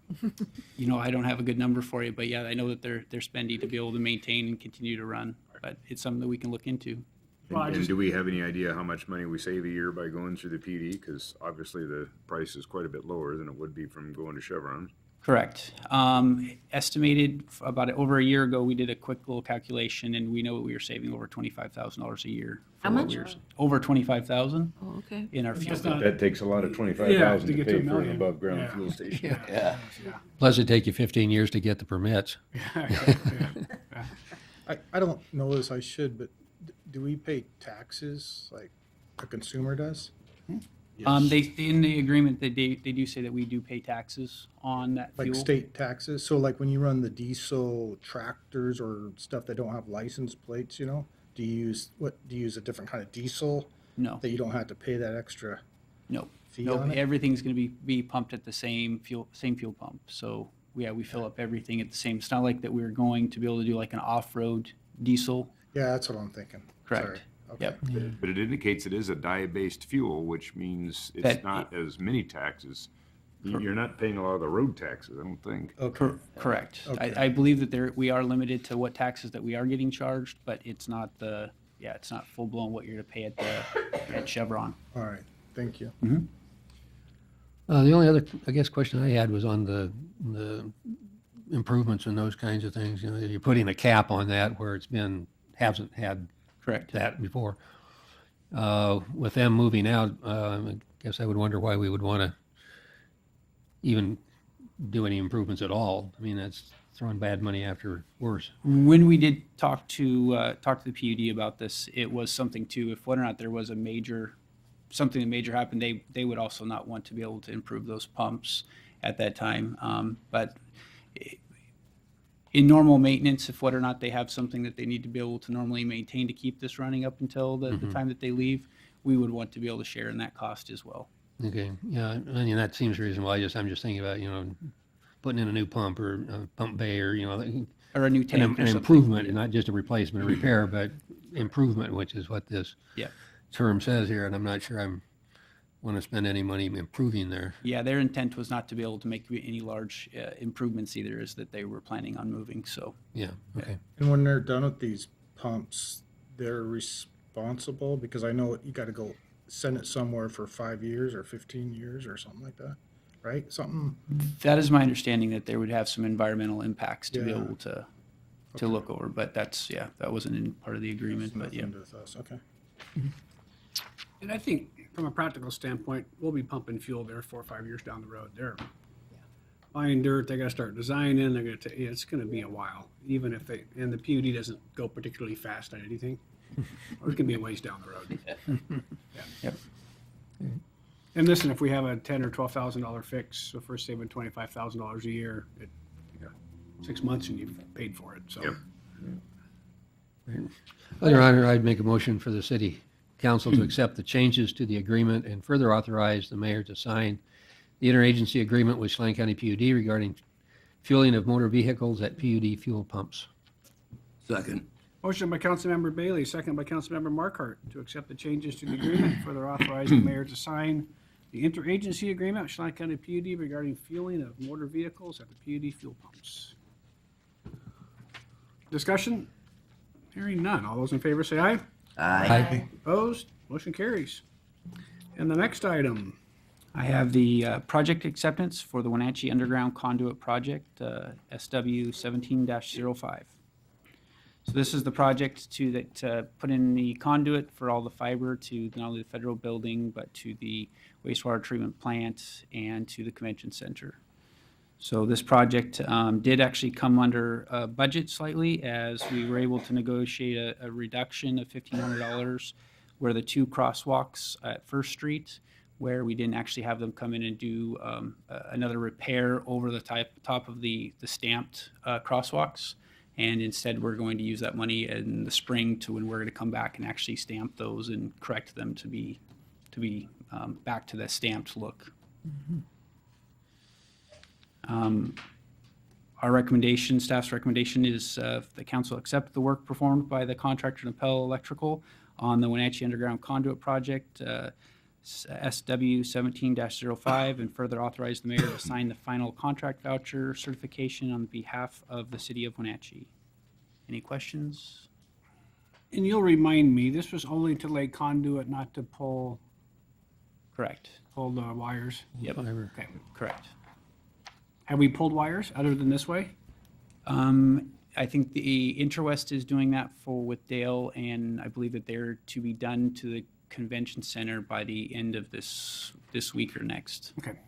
I don't have a good number for you, but yeah, I know that they're spending to be able to maintain and continue to run. But it's something that we can look into. And do we have any idea how much money we save a year by going through the PD? Because obviously the price is quite a bit lower than it would be from going to Chevron. Correct. Estimated about over a year ago, we did a quick little calculation, and we know we were saving over $25,000 a year. How much? Over $25,000 Oh, okay. in our fuel. That takes a lot of 25,000 Yeah, to to get to pay $1 for an million. above ground Yeah. fuel station. Yeah. Plus, it'd take you 15 years to get the permits. I don't know this, I should, but do we pay taxes like a consumer does? They in the agreement, they do say that we do pay taxes on that Like fuel. state taxes? So like when you run the diesel tractors or stuff that don't have license plates, do you use a different kind of diesel No, that you don't have to pay that extra no, fee no. on it? Everything's going to be pumped at the same fuel pump. So yeah, we fill up everything at the same. It's not like that we're going to be able to do like an off-road diesel. Yeah, that's what I'm thinking. Correct. Sorry. Okay. Yep. But it indicates it is a dye-based fuel, which means it's That- not as many taxes. You're not paying a lot of the road taxes, I don't think. Okay. Correct. Okay. I believe that we are limited to what taxes that we are getting charged, but it's not it's not full-blown what you're to pay at Chevron. All right. Thank you. The only other, I guess, question I had was on the improvements and those kinds of things. You're putting a cap on that where hasn't had Correct. that before. With them moving out, I guess I would wonder why we would want to even do any improvements at all. I mean, that's throwing bad money after worse. When we did talk to the PUD about this, it was something too, if whether or not there was something major happened, they would also not want to be able to improve those pumps at that time. But in normal maintenance, if whether or not they have something that they need to be able to normally maintain to keep this running up until the time that they leave, we would want to be able to share in that cost as well. Okay, yeah, I mean, that seems reasonable. I'm just thinking about, putting in a new pump or a pump bay or, Or a new tank or an something. improvement, and not just a replacement or repair, but improvement, which is what this Yeah. term says here, and I'm not sure I'm want to spend any money improving there. Yeah, their intent was not to be able to make any large improvements either, is that they were planning on moving, so. Yeah, okay. And when they're done with these pumps, they're responsible, because I know you got to go send it somewhere for 5 years or 15 years or something like that, right? Something. That is my understanding, that there would have some environmental impacts to be Yeah. able to look over, but that wasn't in part of the agreement, but yeah. Nothing to us. Okay. And I think from a practical standpoint, we'll be pumping fuel there 4 or 5 years down the road. They're buying dirt, they gotta start designing, they're gonna it's gonna be a while, even if and the PUD doesn't go particularly fast on anything. Or it can be a ways down the road. Yep. And listen, if we have a $10,000 or $12,000 fix, so if we're saving $25,000 a year, 6 months and you've paid for it, so. Well, Your Honor, I'd make a motion for the city council to accept the changes to the agreement and further authorize the mayor to sign the interagency agreement with Chelan County PUD regarding fueling of motor vehicles at PUD fuel pumps. Second. Motion by Councilmember Bailey, second by Councilmember Markart to accept the changes to the agreement, further authorize the mayor to sign the interagency agreement with Chelan County PUD regarding fueling of motor vehicles at the PUD fuel pumps. Discussion? Hearing none. All those in favor say aye. Aye. Opposed? Motion carries. And the next item, I have the project acceptance for the Wenatchee Underground Conduit Project, SW 17-05. So this is the project to put in the conduit for all the fiber to not only the federal building, but to the wastewater treatment plant and to the convention center. So this project did actually come under budget slightly, as we were able to negotiate a reduction of $1,500 where the two crosswalks at First Street, where we didn't actually have them come in and do another repair over the top of the stamped crosswalks. And instead, we're going to use that money in the spring to when we're going to come back and actually stamp those and correct them to be back to the stamped look. Our recommendation, staff's recommendation, is the council accept the work performed by the contractor Napel Electrical on the Wenatchee Underground Conduit Project, SW 17-05, and further authorize the mayor to sign the final contract voucher certification on behalf of the city of Wenatchee. Any questions? and you'll remind me, this was only to lay conduit, not to pull Correct. the wires? Yep. Okay. Correct. Have we pulled wires other than this way? I think the Interwest is doing that with Dale, and I believe that they're to be done to the convention center by the end of this week or next. Okay.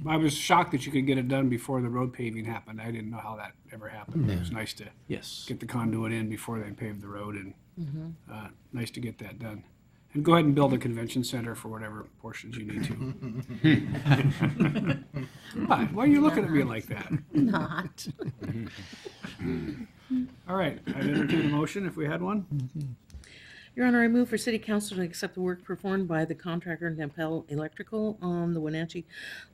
I was shocked that you could get it done before the road paving happened. I didn't know how that ever happened. It was nice to get the conduit in before they paved the road, and nice to get that done. And go ahead and build a convention center for whatever portions you need to. Why are you looking at me like that? Not. All right, I'd entertain a motion if we had one. Your Honor, I move for City Council to accept the work performed by the contractor Napel Electrical on the Wenatchee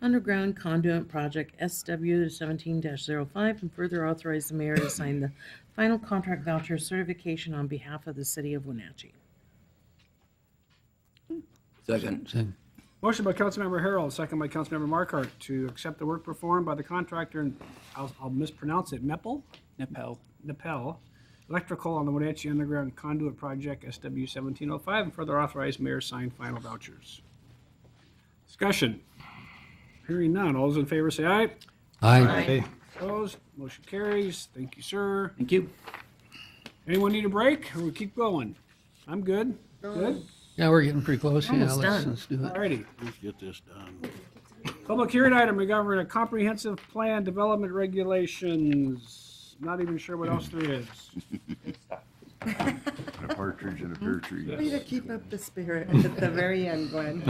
Underground Conduit Project SW 17-05 and further authorize the mayor to sign the final contract voucher certification on behalf of the city of Wenatchee. Second. Motion by Councilmember Harold, second by Councilmember Markart to accept the work performed by the contractor, and I'll mispronounce it, Napel Electrical on the Wenatchee Underground Conduit Project, SW 1705, and further authorize mayor sign final vouchers. Discussion. Hearing none. All those in favor say aye. Aye. Opposed? Motion carries. Thank you, sir. Thank you. Anyone need a break, or we keep going? I'm good. Good? Yeah, we're getting pretty close. Yeah, Almost done. let's do it. Alrighty. Let's get this done. Public hearing item regarding a comprehensive plan development regulations. Not even sure what else there is. A partridge in a pear tree. Way to keep up the spirit at the very end, Gwen.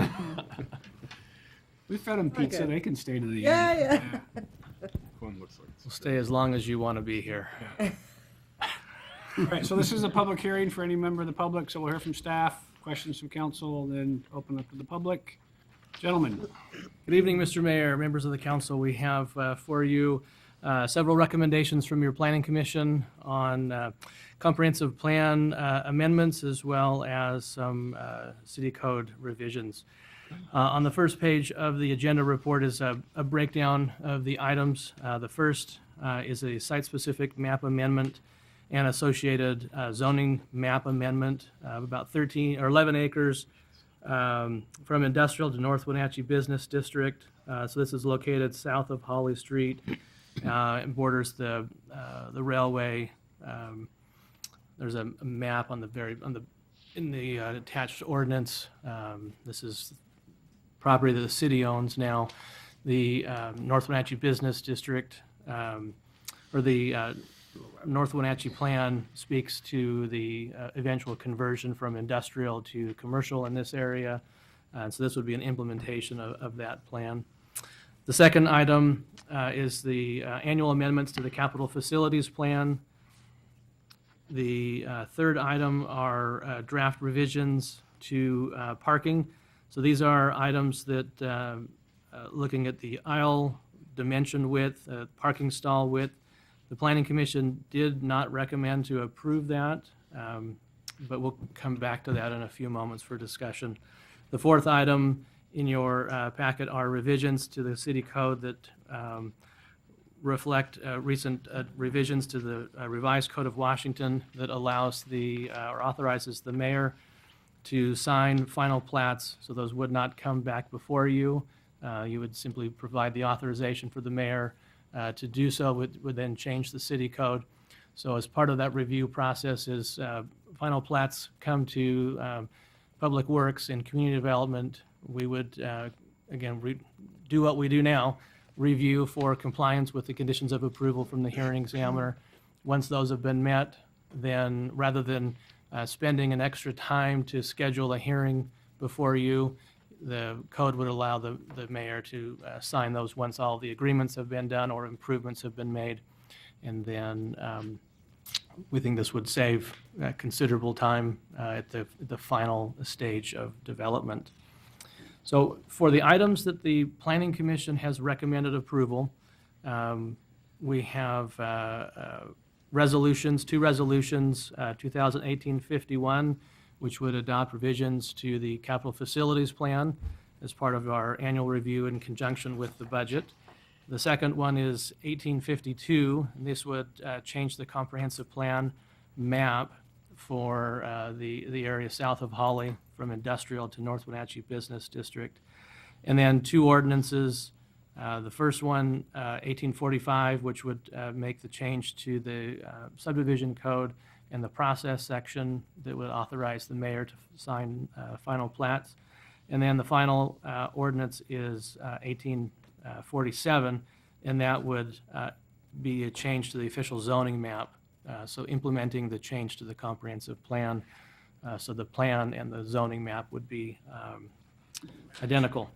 We fed them pizza. Okay. They can stay to the Yeah, end. yeah. One looks like We'll stay as long as you want to be here. All right, so this is a public hearing for any member of the public, so we'll hear from staff, questions from council, then open up to the public. Gentlemen. Good evening, Mr. Mayor, members of the council. We have for you several recommendations from your planning commission on comprehensive plan amendments as well as some city code revisions. On the first page of the agenda report is a breakdown of the items. The first is a site-specific map amendment and associated zoning map amendment of about 13 or 11 acres from industrial to North Wenatchee Business District. So this is located south of Holly Street. It borders the railway. There's a map on in the attached ordinance. This is property that the city owns now. The North Wenatchee Business District, or the North Wenatchee plan speaks to the eventual conversion from industrial to commercial in this area. And so this would be an implementation of that plan. The second item is the annual amendments to the capital facilities plan. The third item are draft revisions to parking. So these are items that, looking at the aisle dimension width, parking stall width, the Planning Commission did not recommend to approve that, but we'll come back to that in a few moments for discussion. The fourth item in your packet are revisions to the city code that reflect recent revisions to the revised Code of Washington that allows or authorizes the mayor to sign final plats, so those would not come back before you. You would simply provide the authorization for the mayor to do so, would then change the city code. So as part of that review process is final plats come to Public Works and Community Development. We would, again, do what we do now, review for compliance with the conditions of approval from the hearing examiner. Once those have been met, then rather than spending an extra time to schedule a hearing before you, the code would allow the mayor to sign those once all the agreements have been done or improvements have been made. And then we think this would save considerable time at the final stage of development. So for the items that the Planning Commission has recommended approval, we have two resolutions, 2018-51, which would adopt revisions to the capital facilities plan as part of our annual review in conjunction with the budget. The second one is 1852, and this would change the comprehensive plan map for the area south of Holly from industrial to North Wenatchee Business District. And then two ordinances. The first one, 1845, which would make the change to the subdivision code and the process section that would authorize the mayor to sign final plats. And then the final ordinance is 1847, and that would be a change to the official zoning map. So implementing the change to the comprehensive plan. So the plan and the zoning map would be identical.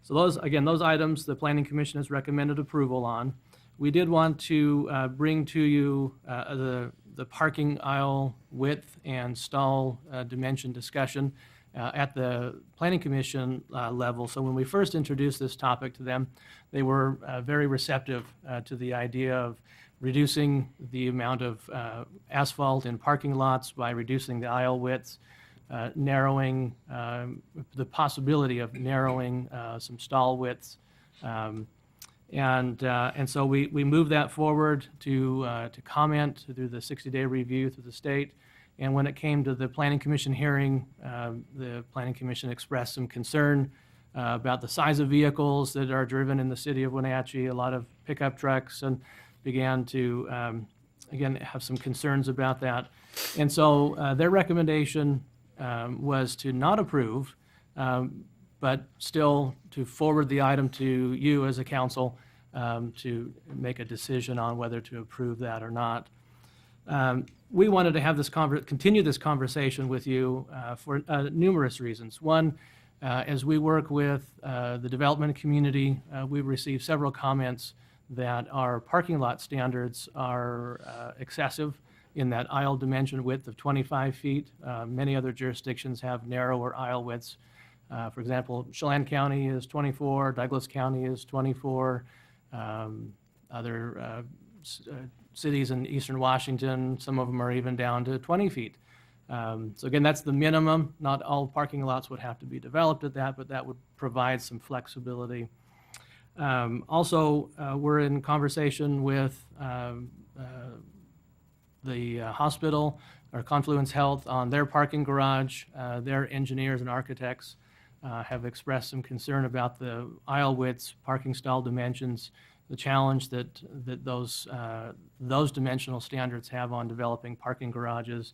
So those items the Planning Commission has recommended approval on. We did want to bring to you the parking aisle width and stall dimension discussion at the Planning Commission level. So when we first introduced this topic to them, they were very receptive to the idea of reducing the amount of asphalt in parking lots by reducing the aisle widths, narrowing the possibility of narrowing some stall widths. And so we moved that forward to comment through the 60-day review through the state. And when it came to the Planning Commission hearing, the Planning Commission expressed some concern about the size of vehicles that are driven in the city of Wenatchee, a lot of pickup trucks, and began to, again, have some concerns about that. And so their recommendation was to not approve, but still to forward the item to you as a council to make a decision on whether to approve that or not. We wanted to have this continue this conversation with you for numerous reasons. One, as we work with the development community, we've received several comments that our parking lot standards are excessive in that aisle dimension width of 25 feet. Many other jurisdictions have narrower aisle widths. For example, Chelan County is 24, Douglas County is 24. Other cities in eastern Washington, some of them are even down to 20 feet. So again, that's the minimum. Not all parking lots would have to be developed at that, but that would provide some flexibility. Also, we're in conversation with the hospital or Confluence Health on their parking garage. Their engineers and architects have expressed some concern about the aisle widths, parking stall dimensions, the challenge that those dimensional standards have on developing parking garages,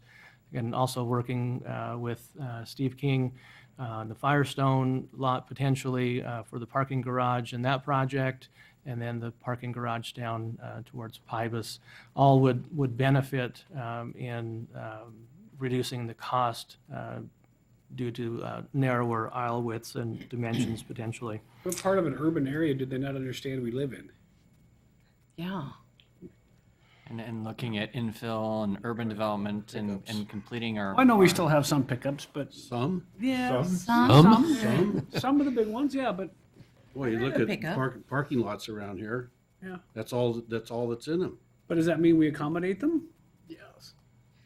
and also working with Steve King on the Firestone lot potentially for the parking garage in that project, and then the parking garage down towards Pybus, all would benefit in reducing the cost due to narrower aisle widths and dimensions potentially. What part of an urban area did they not understand we live in? Yeah. And looking at infill and urban development and completing our. I know we still have some pickups, but Some? yeah, Some? some of the big ones, yeah, but Boy, you look at parking lots around here, yeah. that's all that's in them. But does that mean we accommodate them? Yes.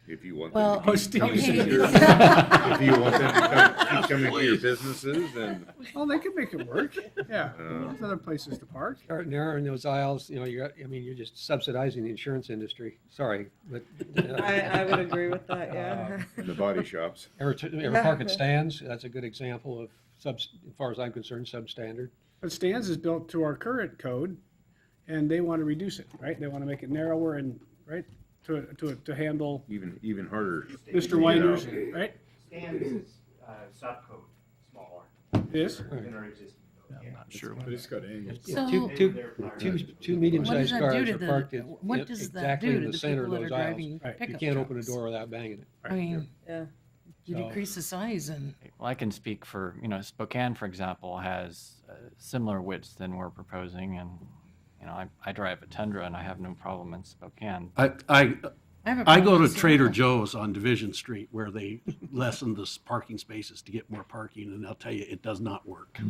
If you want Well, them to Oh, keep Steve. coming Okay. to your, if you want them to keep coming to your businesses, then Well, they could make it work. Yeah, there's other places to park. Start narrowing those aisles, you know, you're just subsidizing the insurance industry. Sorry, but. I would agree with that, yeah. and the body shops. Ever park at Stan's? That's a good example of as far as I'm concerned, substandard. But Stan's is built to our current code, and they want to reduce it, right? They want to make it narrower and, right, to handle Even harder. Mr. Winders, right? Stan's is subcode smaller. It is? Than our existing code. I'm not sure. But it's got angles. So- Two medium-sized What does that cars do to are the- parked what does that exactly do in to the the center of people that those are aisles. driving You pickup can't open a trucks? door without banging it. I mean, Yeah. you So- decrease the size and, Well, I can speak for, Spokane, for example, has similar widths than we're proposing, and, I drive a Tundra and I have no problem in Spokane. I have a go problem to with Trader that. Joe's on Division Street where they lessen the parking spaces to get more parking, and I'll tell you, it does not work.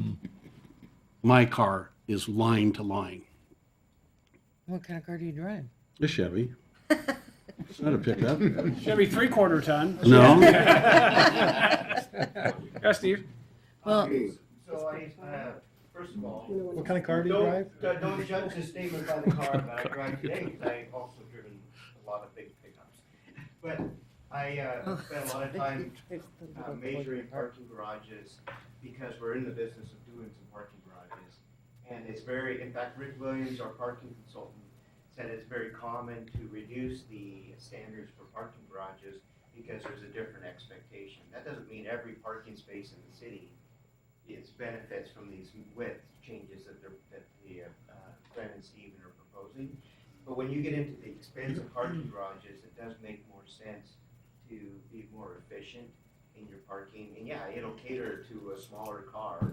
My car is line to line. what kind of car do you drive? A Chevy. It's not a pickup. Chevy 3/4 ton. No. Yeah, Steve? Well, So first of all. What kind of car do you drive? Don't judge the statement by the car that I drive today, because I've also driven a lot of big pickups. But I spent a lot of time measuring parking garages, because we're in the business of doing some parking garages. And it's in fact, Rick Williams, our parking consultant, said it's very common to reduce the standards for parking garages because there's a different expectation. That doesn't mean every parking space in the city benefits from these width changes that Glenn and Stephen are proposing. But when you get into the expensive parking garages, it does make more sense to be more efficient in your parking. And yeah, it'll cater to a smaller car.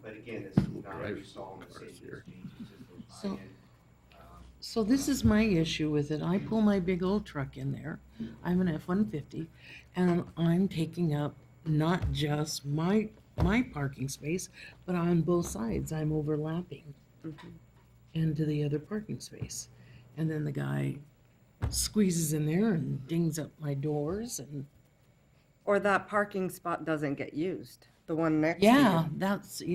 But again, it's not every stall in the city that changes. It's those So- high-end, So this is my issue with it. I pull my big old truck in there. I'm an F-150, and I'm taking up not just my parking space, but on both sides. I'm overlapping into the other parking space. And then the guy squeezes in there and dings up my doors and. Or that parking spot doesn't get used, the one next to you.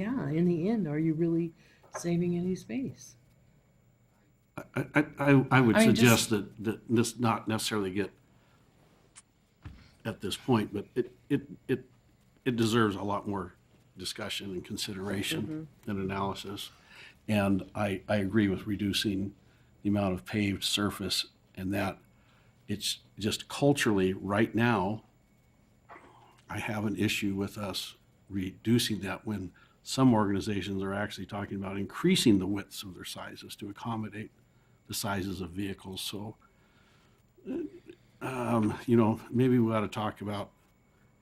Yeah, in the end, are you really saving any space? I would I mean, suggest that this not necessarily get at this point, but it deserves a lot more discussion and consideration and analysis. And I agree with reducing the amount of paved surface, and that it's just culturally, right now, I have an issue with us reducing that when some organizations are actually talking about increasing the widths of their sizes to accommodate the sizes of vehicles. So, maybe we ought to talk about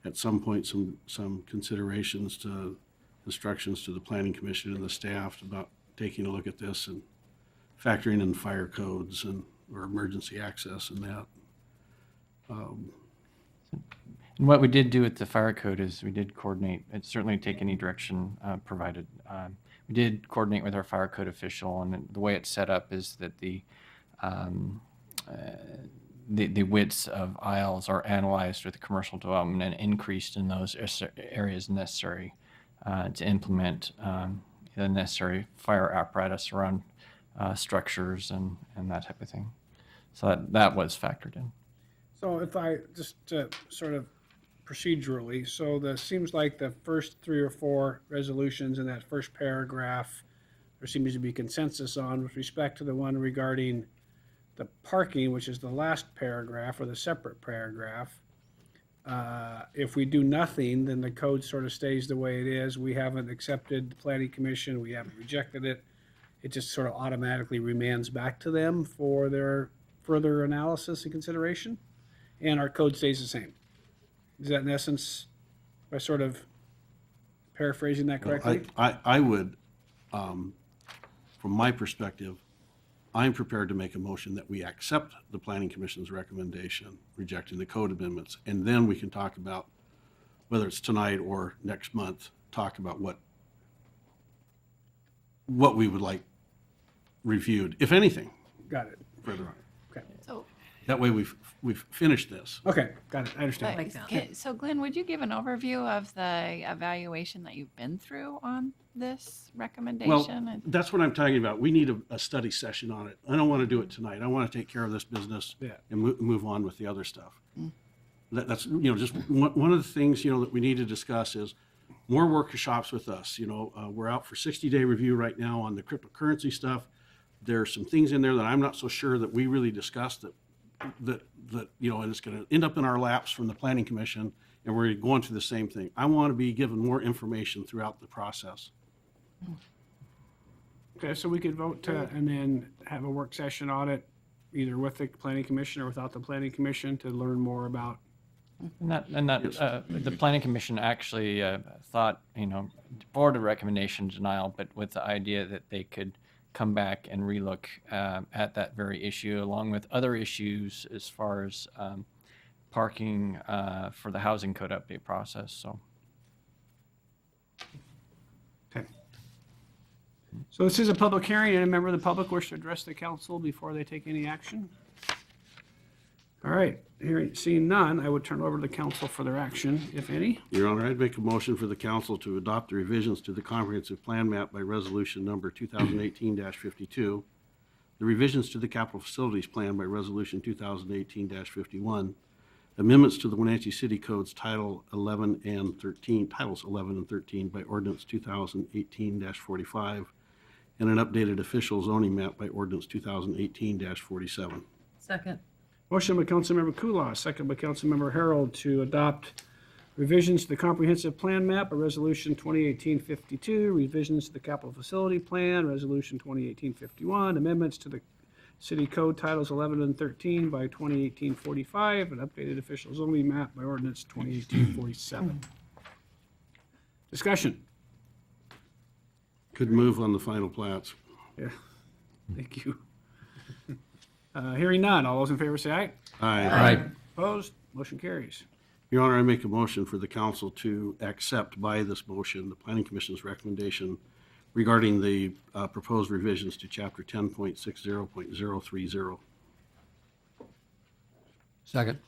at some point some considerations to instructions to the Planning Commission and the staff about taking a look at this and factoring in fire codes or emergency access and that. And what we did do with the fire code is we did coordinate, and certainly take any direction provided. We did coordinate with our fire code official, and the way it's set up is that the widths of aisles are analyzed with the commercial development and increased in those areas necessary to implement the necessary fire apparatus around structures and that type of thing. So that was factored in. So if I just sort of procedurally, so that seems like the first 3 or 4 resolutions in that first paragraph, there seems to be consensus on with respect to the one regarding the parking, which is the last paragraph or the separate paragraph. If we do nothing, then the code sort of stays the way it is. We haven't accepted the Planning Commission, we haven't rejected it. It just sort of automatically remands back to them for their further analysis and consideration, and our code stays the same. Is that in essence, by sort of paraphrasing that correctly? I would, from my perspective, I'm prepared to make a motion that we accept the Planning Commission's recommendation, rejecting the code amendments, and then we can talk about, whether it's tonight or next month, talk about what we would like reviewed, if anything, Got it. further on. Okay. So That way we've finished this. Okay, got it. I understand. So Glenn, would you give an overview of the evaluation that you've been through on this recommendation? Well, that's what I'm talking about. We need a study session on it. I don't want to do it tonight. I want to take care of this business and move on with the other stuff. That's, just one of the things, that we need to discuss is more workshops with us. We're out for 60-day review right now on the cryptocurrency stuff. There's some things in there that I'm not so sure that we really discussed that and it's going to end up in our laps from the Planning Commission, and we're going through the same thing. I want to be given more information throughout the process. Okay, so we could vote to, and then have a work session on it, either with the Planning Commission or without the Planning Commission, to learn more about. The Planning Commission actually thought, board a recommendation denial, but with the idea that they could come back and relook at that very issue, along with other issues as far as parking for the housing code update process. So. Okay. So this is a public hearing. Any member of the public wish to address the council before they take any action? All right, seeing none, I would turn over to the council for their action, if any. Your Honor, I'd make a motion for the council to adopt the revisions to the comprehensive plan map by resolution number 2018-52, the revisions to the capital facilities plan by resolution 2018-51, amendments to the Wenatchee City Codes titles 11 and 13 by ordinance 2018-45, and an updated official zoning map by ordinance 2018-47. Second. Motion by Councilmember Kulas, second by Councilmember Harold, to adopt revisions to the comprehensive plan map, a resolution 2018-52, revisions to the capital facility plan, resolution 2018-51, amendments to the city code titles 11 and 13 by 2018-45, an updated official zoning map by ordinance 2018-47. Discussion. Could move on the final plats. Yeah, thank you. Hearing none, all those in favor say aye. Aye. Opposed? Motion carries. Your Honor, I make a motion for the council to accept by this motion the Planning Commission's recommendation regarding the proposed revisions to Chapter 10.60.030. Second.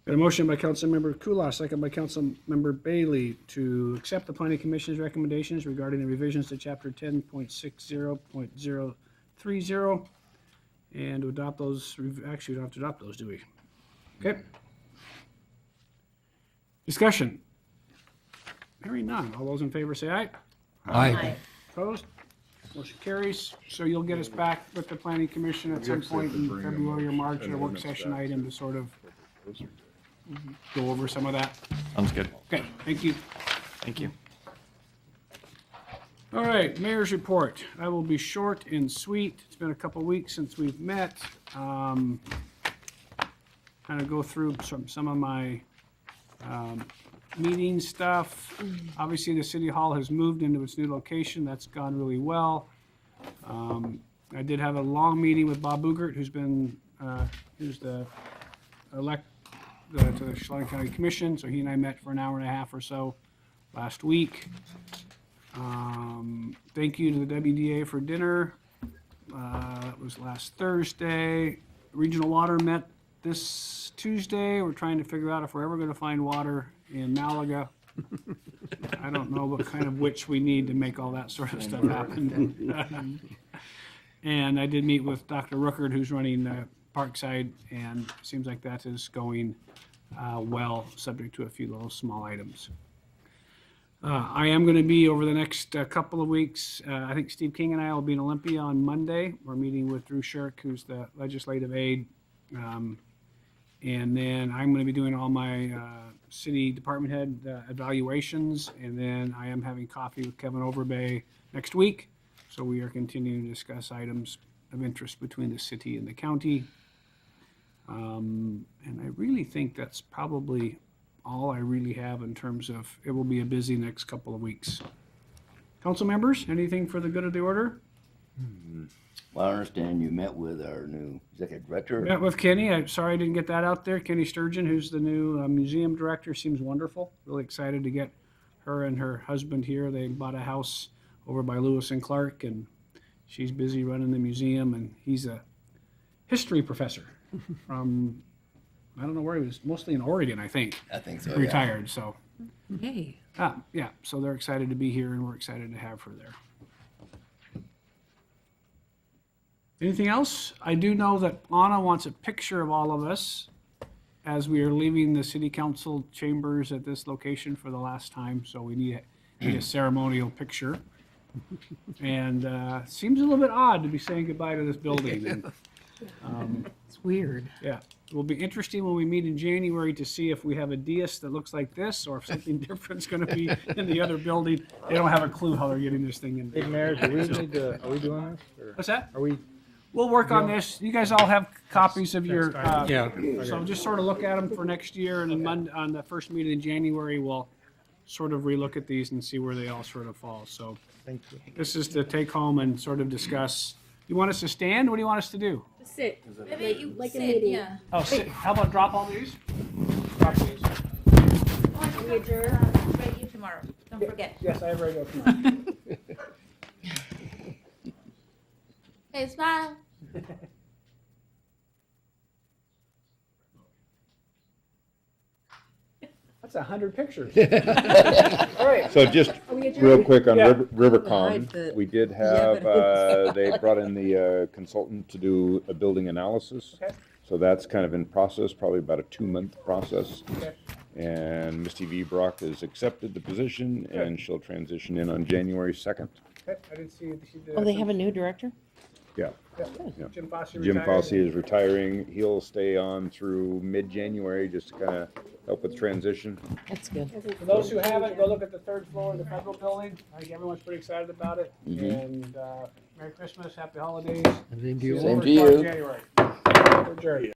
Got a motion by Councilmember Kulas, second by Councilmember Bailey, to accept the Planning Commission's recommendations regarding the revisions to Chapter 10.60.030 and to adopt those. Actually, we don't have to adopt those, do we? Okay. Discussion. Hearing none. All those in favor say aye. Aye. Opposed? Motion carries. So you'll get us back with the Planning Commission at some point in February or March, a work session item to sort of go over some of that. Sounds good. Okay, thank you. Thank you. All right, mayor's report. I will be short and sweet. It's been a couple weeks since we've met. Kind of go through some of my meeting stuff. Obviously, the city hall has moved into its new location. That's gone really well. I did have a long meeting with Bob Boogert, who's the elect to the Chelan County Commission. So he and I met for an hour and a half or so last week. Thank you to the WDA for dinner. That was last Thursday. Regional Water met this Tuesday. We're trying to figure out if we're ever going to find water in Malaga. I don't know what kind of witch we need to make all that sort of stuff happen. And I did meet with Dr. Ruckert, who's running Parkside, and it seems like that is going well, subject to a few little small items. I am going to be over the next couple of weeks. I think Steve King and I will be in Olympia on Monday. We're meeting with Drew Shirk, who's the legislative aide. And then I'm going to be doing all my city department head evaluations. And then I am having coffee with Kevin Overbay next week. So we are continuing to discuss items of interest between the city and the county. And I really think that's probably all I really have in terms of, it will be a busy next couple of weeks. Council members, anything for the good of the order? Well, I understand you met with our new executive director. Met with Kenny. I'm sorry I didn't get that out there. Kenny Sturgeon, who's the new museum director, seems wonderful. Really excited to get her and her husband here. They bought a house over by Lewis and Clark, and she's busy running the museum, and he's a history professor. from, I don't know where he was, mostly in Oregon, I think. I think so, yeah. Retired, so. Hey. Yeah, so they're excited to be here and we're excited to have her there. Anything else? I do know that Anna wants a picture of all of us as we are leaving the city council chambers at this location for the last time, so we need a ceremonial picture. And seems a little bit odd to be saying goodbye to this building. And, It's weird. yeah, it will be interesting when we meet in January to see if we have a dais that looks like this or if something different's going to be in the other building. They don't have a clue how they're getting this thing in. Hey, Mayor, do we need to, are we doing this? Or What's that? Are we? We'll work on this. You guys all have copies of your, Yeah. so just sort of look at them for next year, and then on the first meeting in January, we'll sort of relook at these and see where they all sort of fall. So Thank you. this is to take home and sort of discuss. You want us to stand? What do you want us to do? Sit. Maybe you Like a sit, meeting. yeah. Oh, sit. How about drop all these? Drop these. We adjourn. Radio tomorrow. Don't forget. Yes, I have radio tomorrow. Hey, smile. That's 100 pictures. All right. So just Are we adjourned? real quick on Yeah. Rivercom, we did have, they brought in the consultant to do a building analysis. Okay. So that's kind of in process, probably about a 2-month process. Okay. And Misty V. Brock has accepted the position and she'll transition in on January 2nd. Okay, I didn't see. Oh, they have a new director? Yeah. Yeah. Jim Fosse Jim retired. Fosse is retiring. He'll stay on through mid-January just to kind of help with transition. That's good. For those who haven't, go look at the third floor of the federal building. I think everyone's pretty excited about it. Mhm. And Merry Christmas, Happy Holidays. Same to you. See Same over to you. January. Adjourned.